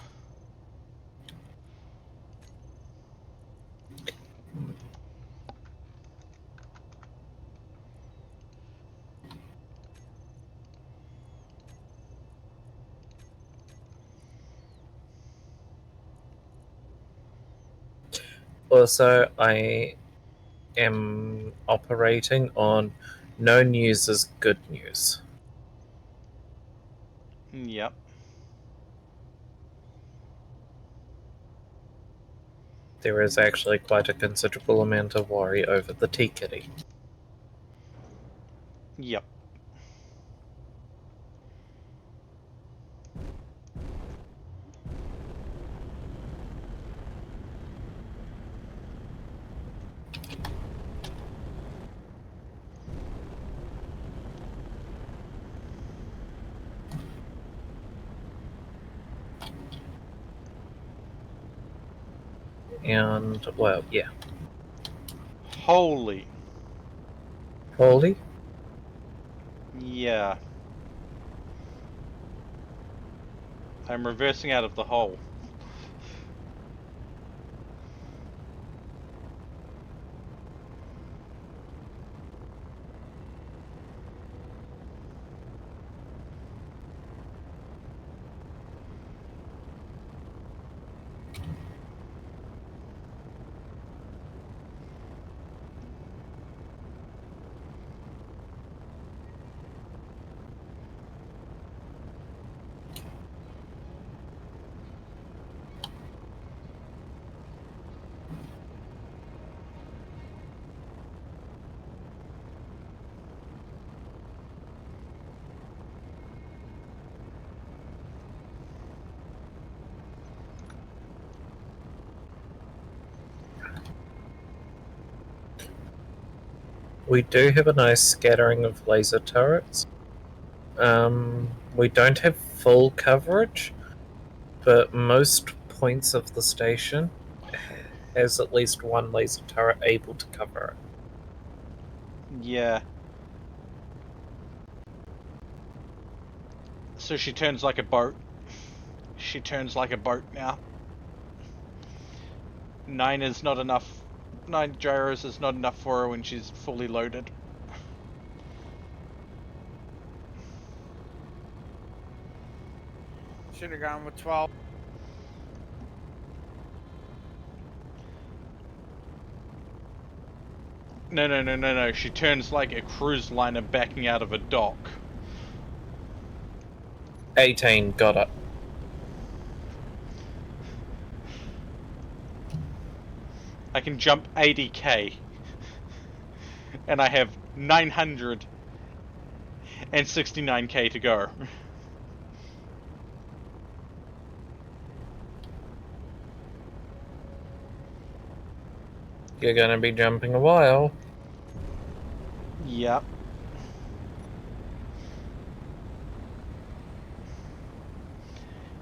Also, I am operating on no news is good news. Yep. There is actually quite a considerable amount of worry over the tea kitty. Yep. And, well, yeah. Holy. Holy? Yeah. I'm reversing out of the hole. We do have a nice scattering of laser turrets. We don't have full coverage, but most points of the station has at least one laser turret able to cover it. Yeah. So she turns like a boat. She turns like a boat now. 9 is not enough. 9 gyros is not enough for her when she's fully loaded. Should have gone with 12. No. She turns like a cruise liner backing out of a dock. 18, got it. I can jump 80k. And I have 969k to go. You're gonna be jumping a while. Yep.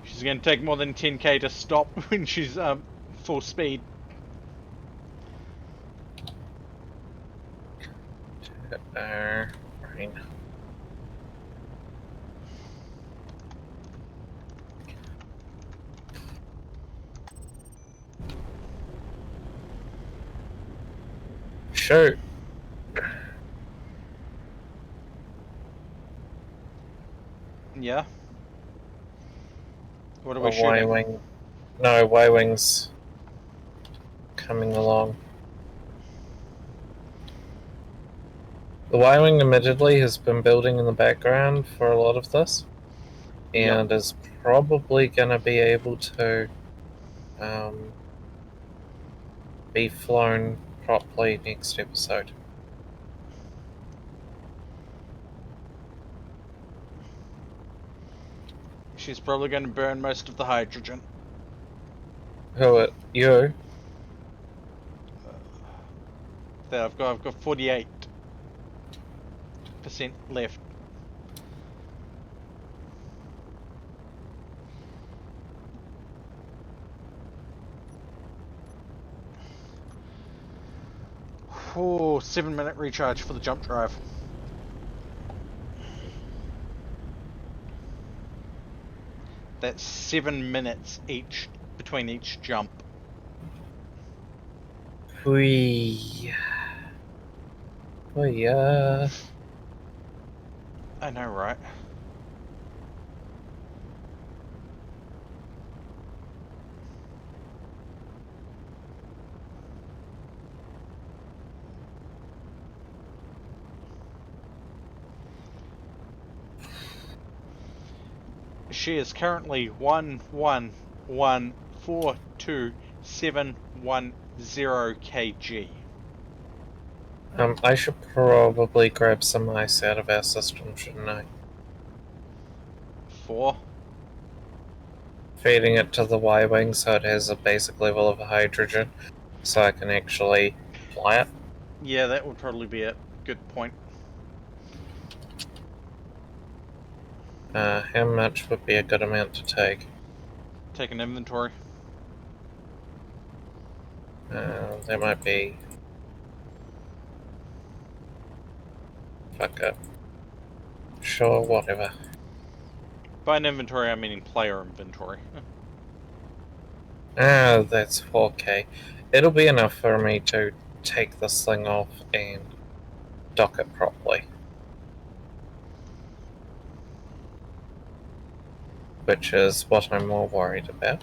She's gonna take more than 10k to stop when she's full speed. Right. Shoot. Yeah. What are A we shooting? Y-wing. No, Y-wing's coming along. The Y-wing admittedly has been building in the background for a lot of this, and is probably gonna be able to be flown properly next episode. She's probably gonna burn most of the hydrogen. Who are you? There, I've got 48% left. Oh, 7-minute recharge for the jump drive. That's 7 minutes each between each jump. Whee. Oh yeah. I know, right? She is currently 111,42710 kg. I should probably grab some ice out of our system, shouldn't I? 4. Feeding it to the Y-wing so it has a basic level of hydrogen, so I can actually fly it. Yeah, that would probably be a good point. How much would be a good amount to take? Take an inventory. That might be... Fuck it. Sure, whatever. By an inventory, I'm meaning player inventory. That's 4K. It'll be enough for me to take this thing off and dock it properly. Which is what I'm more worried about.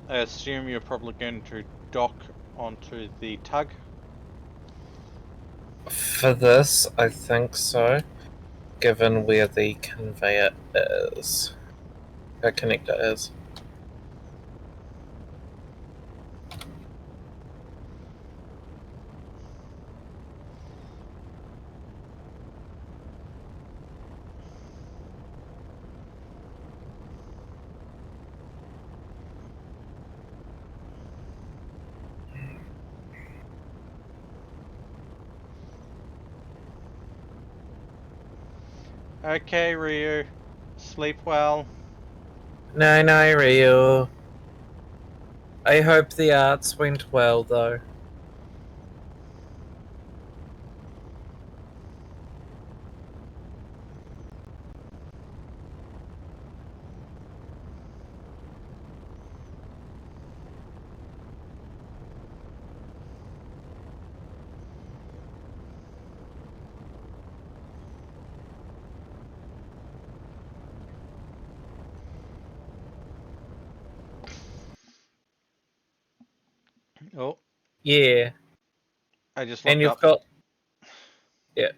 I assume you're probably going to dock onto the tug. For this, I think so, given where the conveyor is. The connector is. Okay, Ryu. Sleep well. No, Ryu. I hope the arts went well, though. Oh, Yeah. I just And looked you've up. got... Yeah.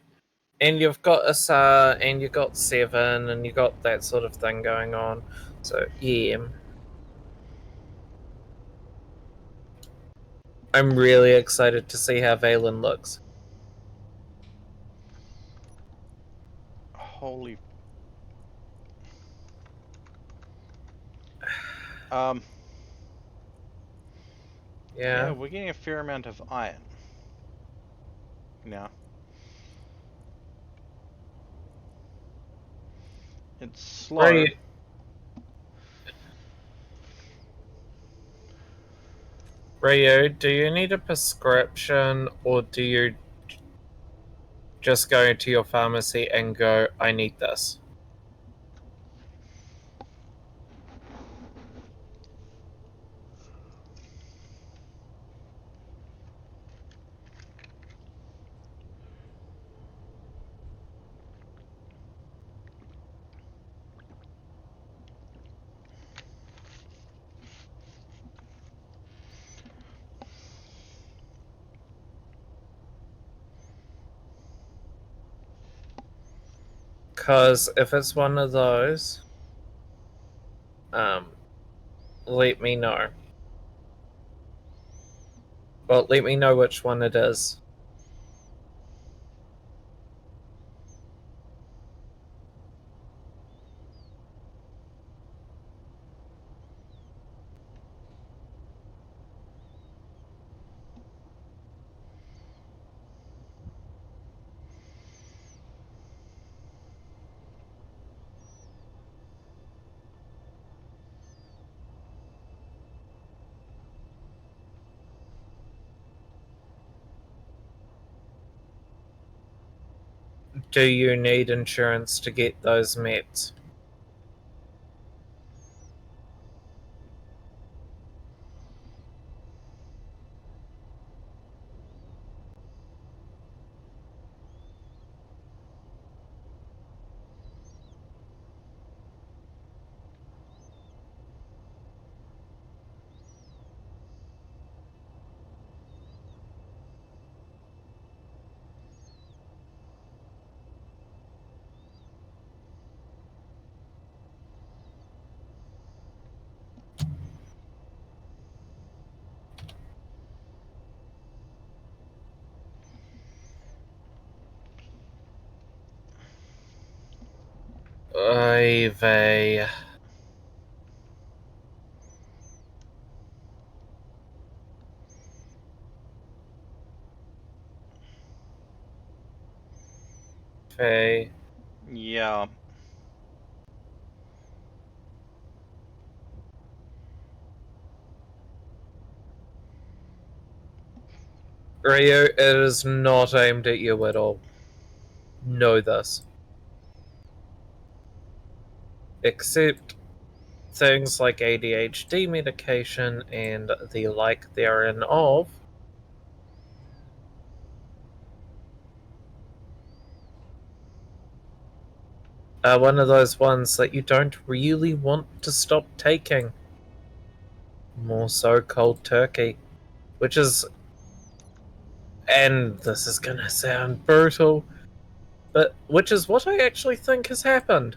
And you've got Asar, and you've got Seven, and you've got that sort of thing going on. So, yeah. I'm really excited to see how Valen looks. Holy. Yeah, Yeah. we're getting a fair amount of iron. Now. It's slow. Rio, do you need a prescription, or do you just go to your pharmacy and go, I need this? Because if it's one of those, let me know. Well, let me know which one it is. Do you need insurance to get those met? Ivy. Faye. Yeah. Rio, it is not aimed at you at all. Know this. Except things like ADHD medication and the like therein of. Are one of those ones that you don't really want to stop taking. More so cold turkey. Which is, and this is gonna sound brutal, but which is what I actually think has happened.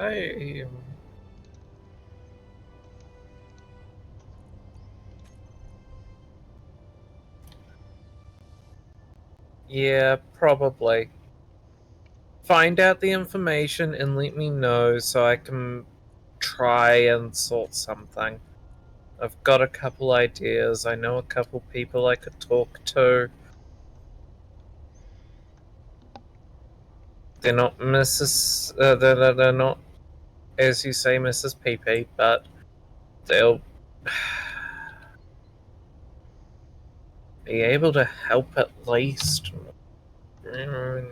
I Yeah, probably. Find out the information and let me know so I can try and sort something. I've got a couple ideas. I know a couple people I could talk to. They're not Mrs. They're not, as you say, Mrs. PP, but they'll be able to help at least. I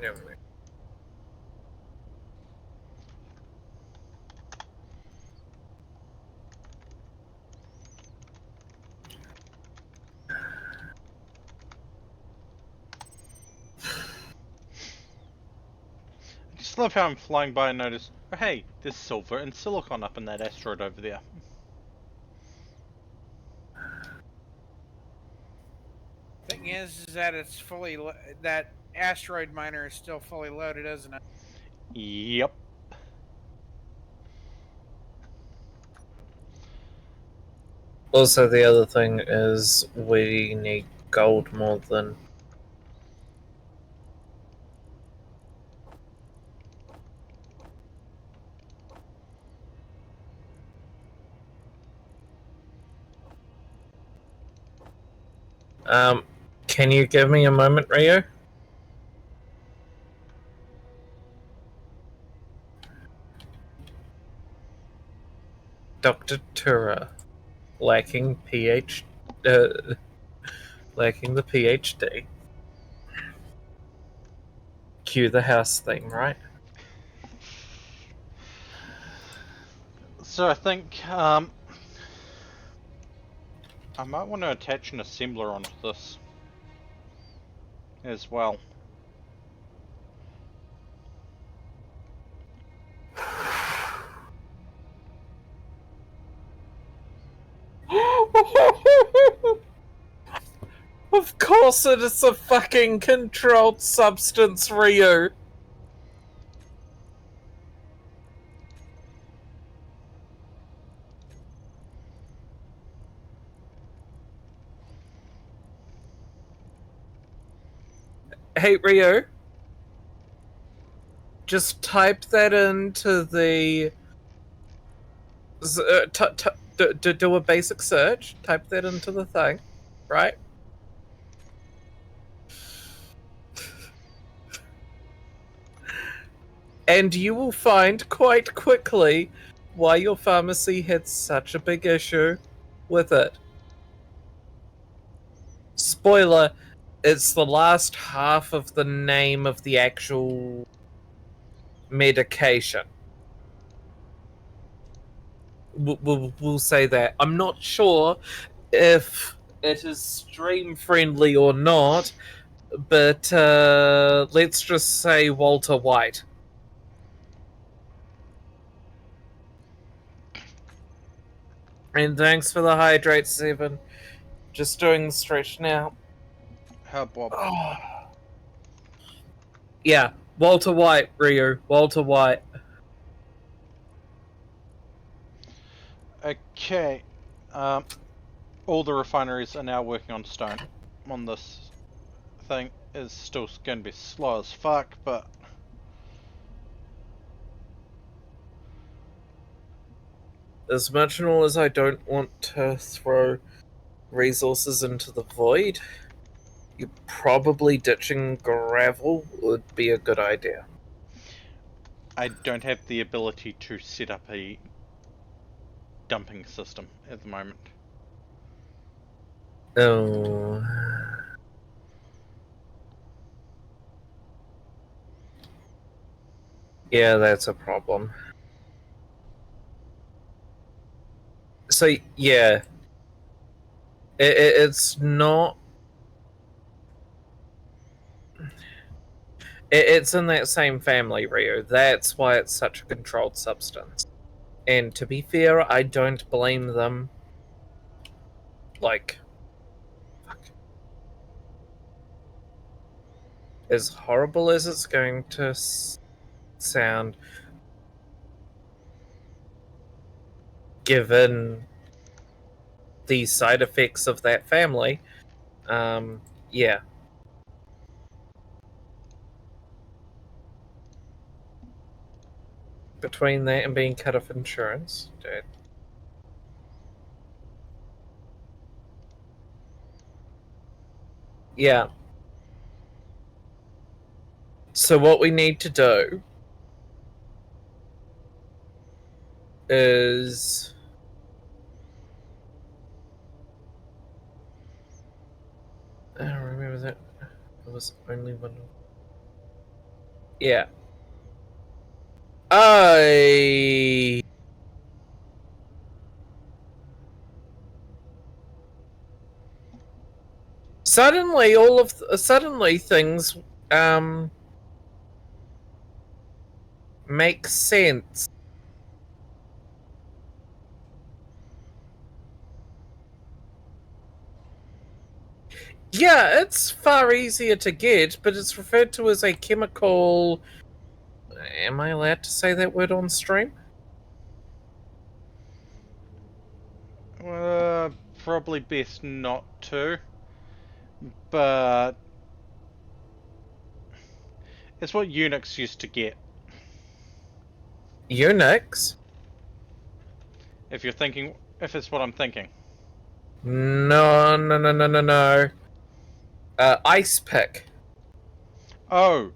just love how I'm flying by and notice, oh hey, there's silver and silicon up in that asteroid over there. Thing is that it's fully that asteroid miner is still fully loaded, isn't it? Yep. Also, the other thing is we need gold more than. Can you give me a moment, Rio? Dr. Tura, lacking lacking the PhD. Cue the house thing, right? So I think I might want to attach an assembler onto this as well. Of course it is a fucking controlled substance, Rio. Hey, Rio. Just type that into the... do a basic search. Type that into the thing, right? And you will find quite quickly why your pharmacy had such a big issue with it. Spoiler, it's the last half of the name of the actual medication. We'll say that. I'm not sure if it is stream friendly or not, but let's just say Walter White. And thanks for the hydrate, Seven. Just doing the stretch now. How Bob? Oh. Yeah, Walter White, Ryu. Walter White. Okay. All the refineries are now working on stone. On this thing is still going to be slow as fuck, but As much and all as I don't want to throw resources into the void, you probably ditching gravel would be a good idea. I don't have the ability to set up a dumping system at the moment. Oh. Yeah, that's a problem. So, yeah. It's not... It's in that same family, Rio. That's why it's such a controlled substance. And to be fair, I don't blame them. Like... Fuck. As horrible as it's going to sound, given the side effects of that family, yeah. Between that and being cut off insurance, dude. Yeah. So what we need to do is... I don't remember that. It was only one... Yeah. Suddenly things make sense. Yeah, it's far easier to get, but it's referred to as a chemical... Am I allowed to say that word on stream? Probably best not to. But it's what Unix used to get. Unix? If it's what I'm thinking. No. Ice pick. Oh,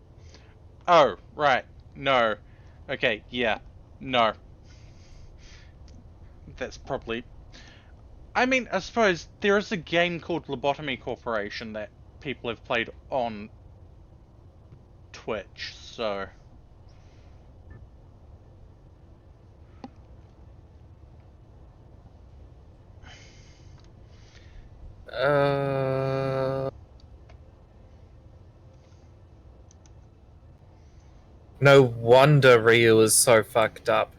right. No. Okay, yeah. No. That's probably... I mean, I suppose there is a game called Lobotomy Corporation that people have played on Twitch, so... No wonder Ryu is so fucked up.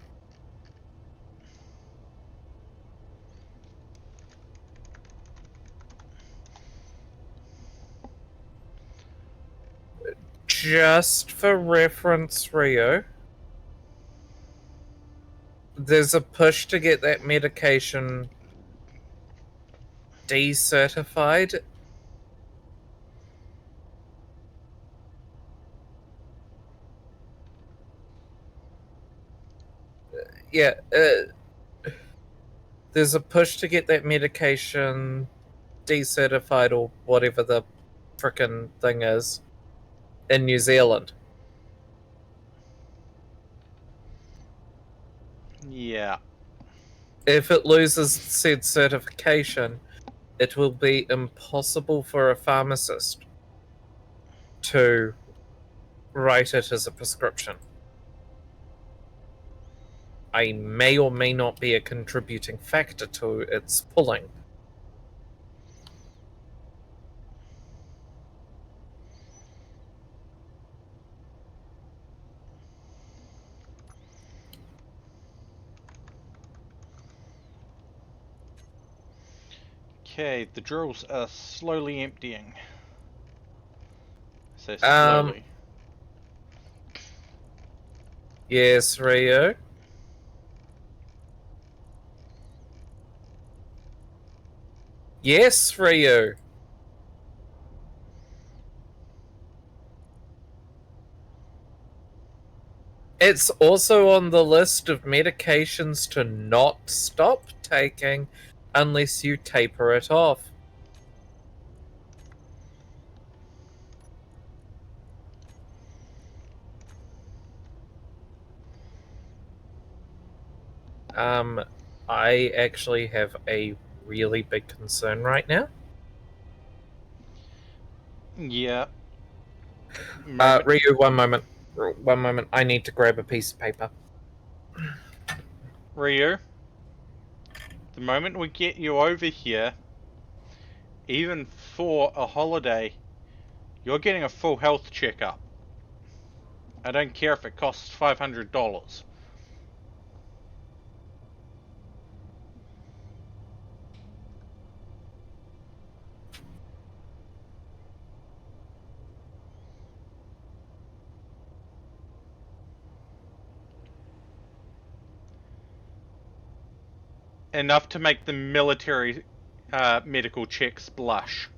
Just for reference, Ryu, there's a push to get that medication decertified. yeah, there's a push to get that medication decertified or whatever the frickin' thing is in New Zealand. Yeah. If it loses said certification, it will be impossible for a pharmacist to write it as a prescription. I may or may not be a contributing factor to its pulling. Okay, the drills are slowly emptying. So Um, slowly. Yes, Rio. Yes, Rio. It's also on the list of medications to not stop taking unless you taper it off. I actually have a really big concern right now. Yeah. Moment. Ryu, one moment. One moment. I need to grab a piece of paper. Rio, the moment we get you over here, even for a holiday, you're getting a full health checkup. I don't care if it costs $500. Enough to make the military medical checks blush.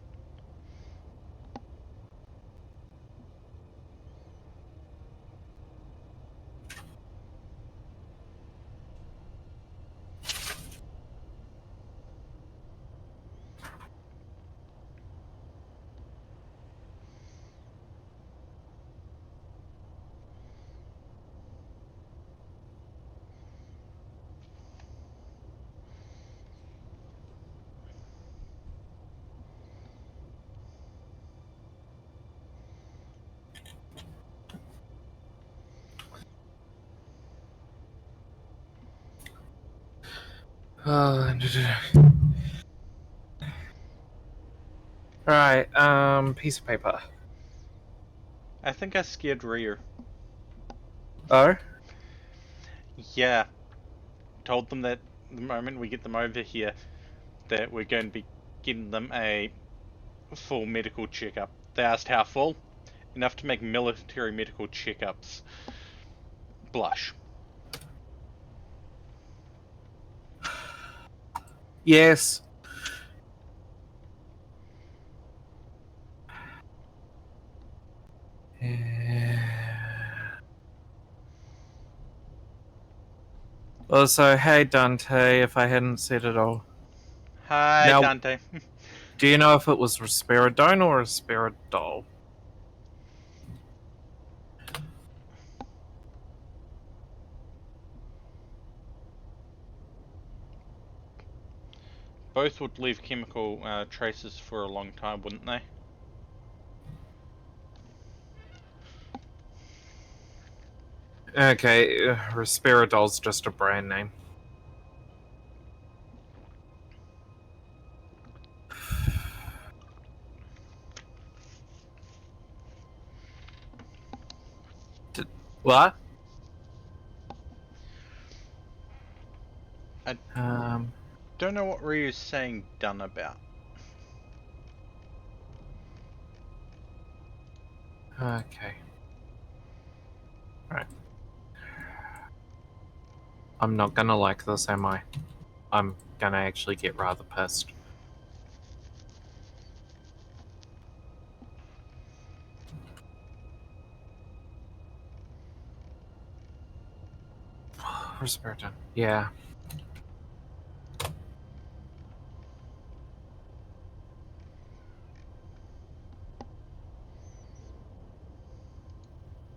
Right, piece of paper. I think I scared Rio. Oh? Yeah. Told them that the moment we get them over here, that we're going to be getting them a full medical checkup. They asked how full? Enough to make military medical checkups blush. Yes. Also, hey Dante, if I hadn't said it all. Hi, Now, Dante. do you know if it was risperidone or risperidol? Both would leave chemical traces for a long time, wouldn't they? Okay, risperidol's just a brand name. What? I Um, don't know what Ryu's saying done about. okay. Right. I'm not gonna like this, am I? I'm gonna actually get rather pissed. Respiratory. Yeah.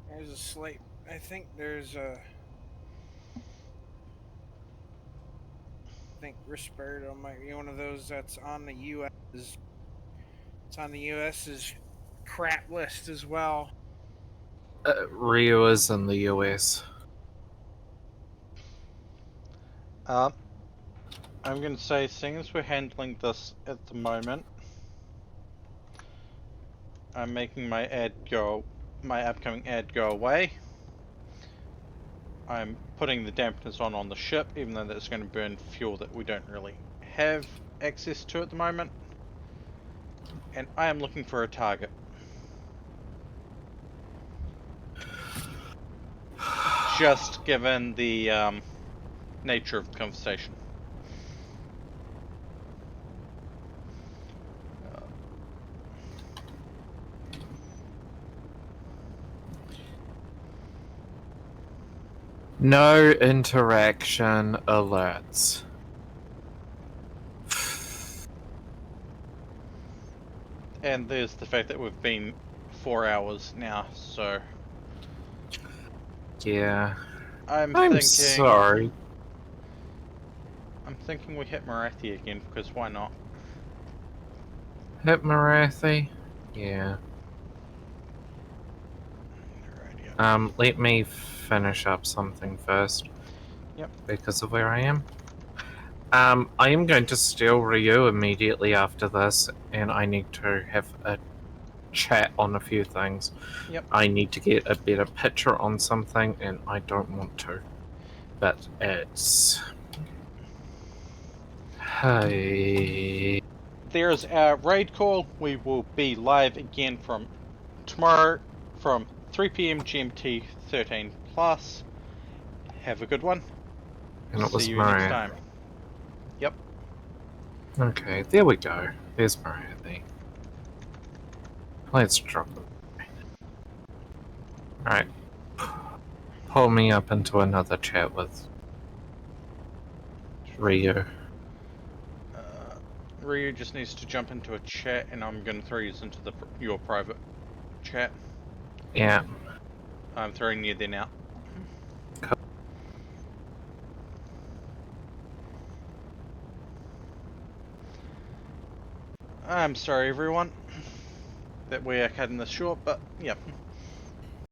There's a slight. I think there's a. I think Risperto might be one of those that's on the U.S. It's on the U.S.'s crap list as well. Rio is in the US. I'm going to say, seeing as we're handling this at the moment, I'm making my upcoming ad go away. I'm putting the dampeners on the ship, even though that's going to burn fuel that we don't really have access to at the moment. And I am looking for a target. Just given the nature of the conversation. No interaction alerts. And there's the fact that we've been 4 hours now, so Yeah. I'm I'm thinking sorry. I'm thinking we hit Marathi again, because why not? Hit Marathi? Yeah. Radio. Let me finish up something first. Yep. Because of where I am. I am going to steal Ryu immediately after this, and I need to have a chat on a few things. Yep. I need to get a better picture on something, and I don't want to. But it's... Hey... There's our raid call. We will be live again from tomorrow from 3 p.m. GMT 13 plus. Have a good one. And it See was you next Marathi. time. Yep. Okay, there we go. There's Marathi. Let's drop it. Alright. Pull me up into another chat with Ryu. Ryu just needs to jump into a chat, and I'm going to throw you into your private chat. Yeah. I'm throwing you there now. I'm sorry, everyone, that we are cutting this short, but yeah.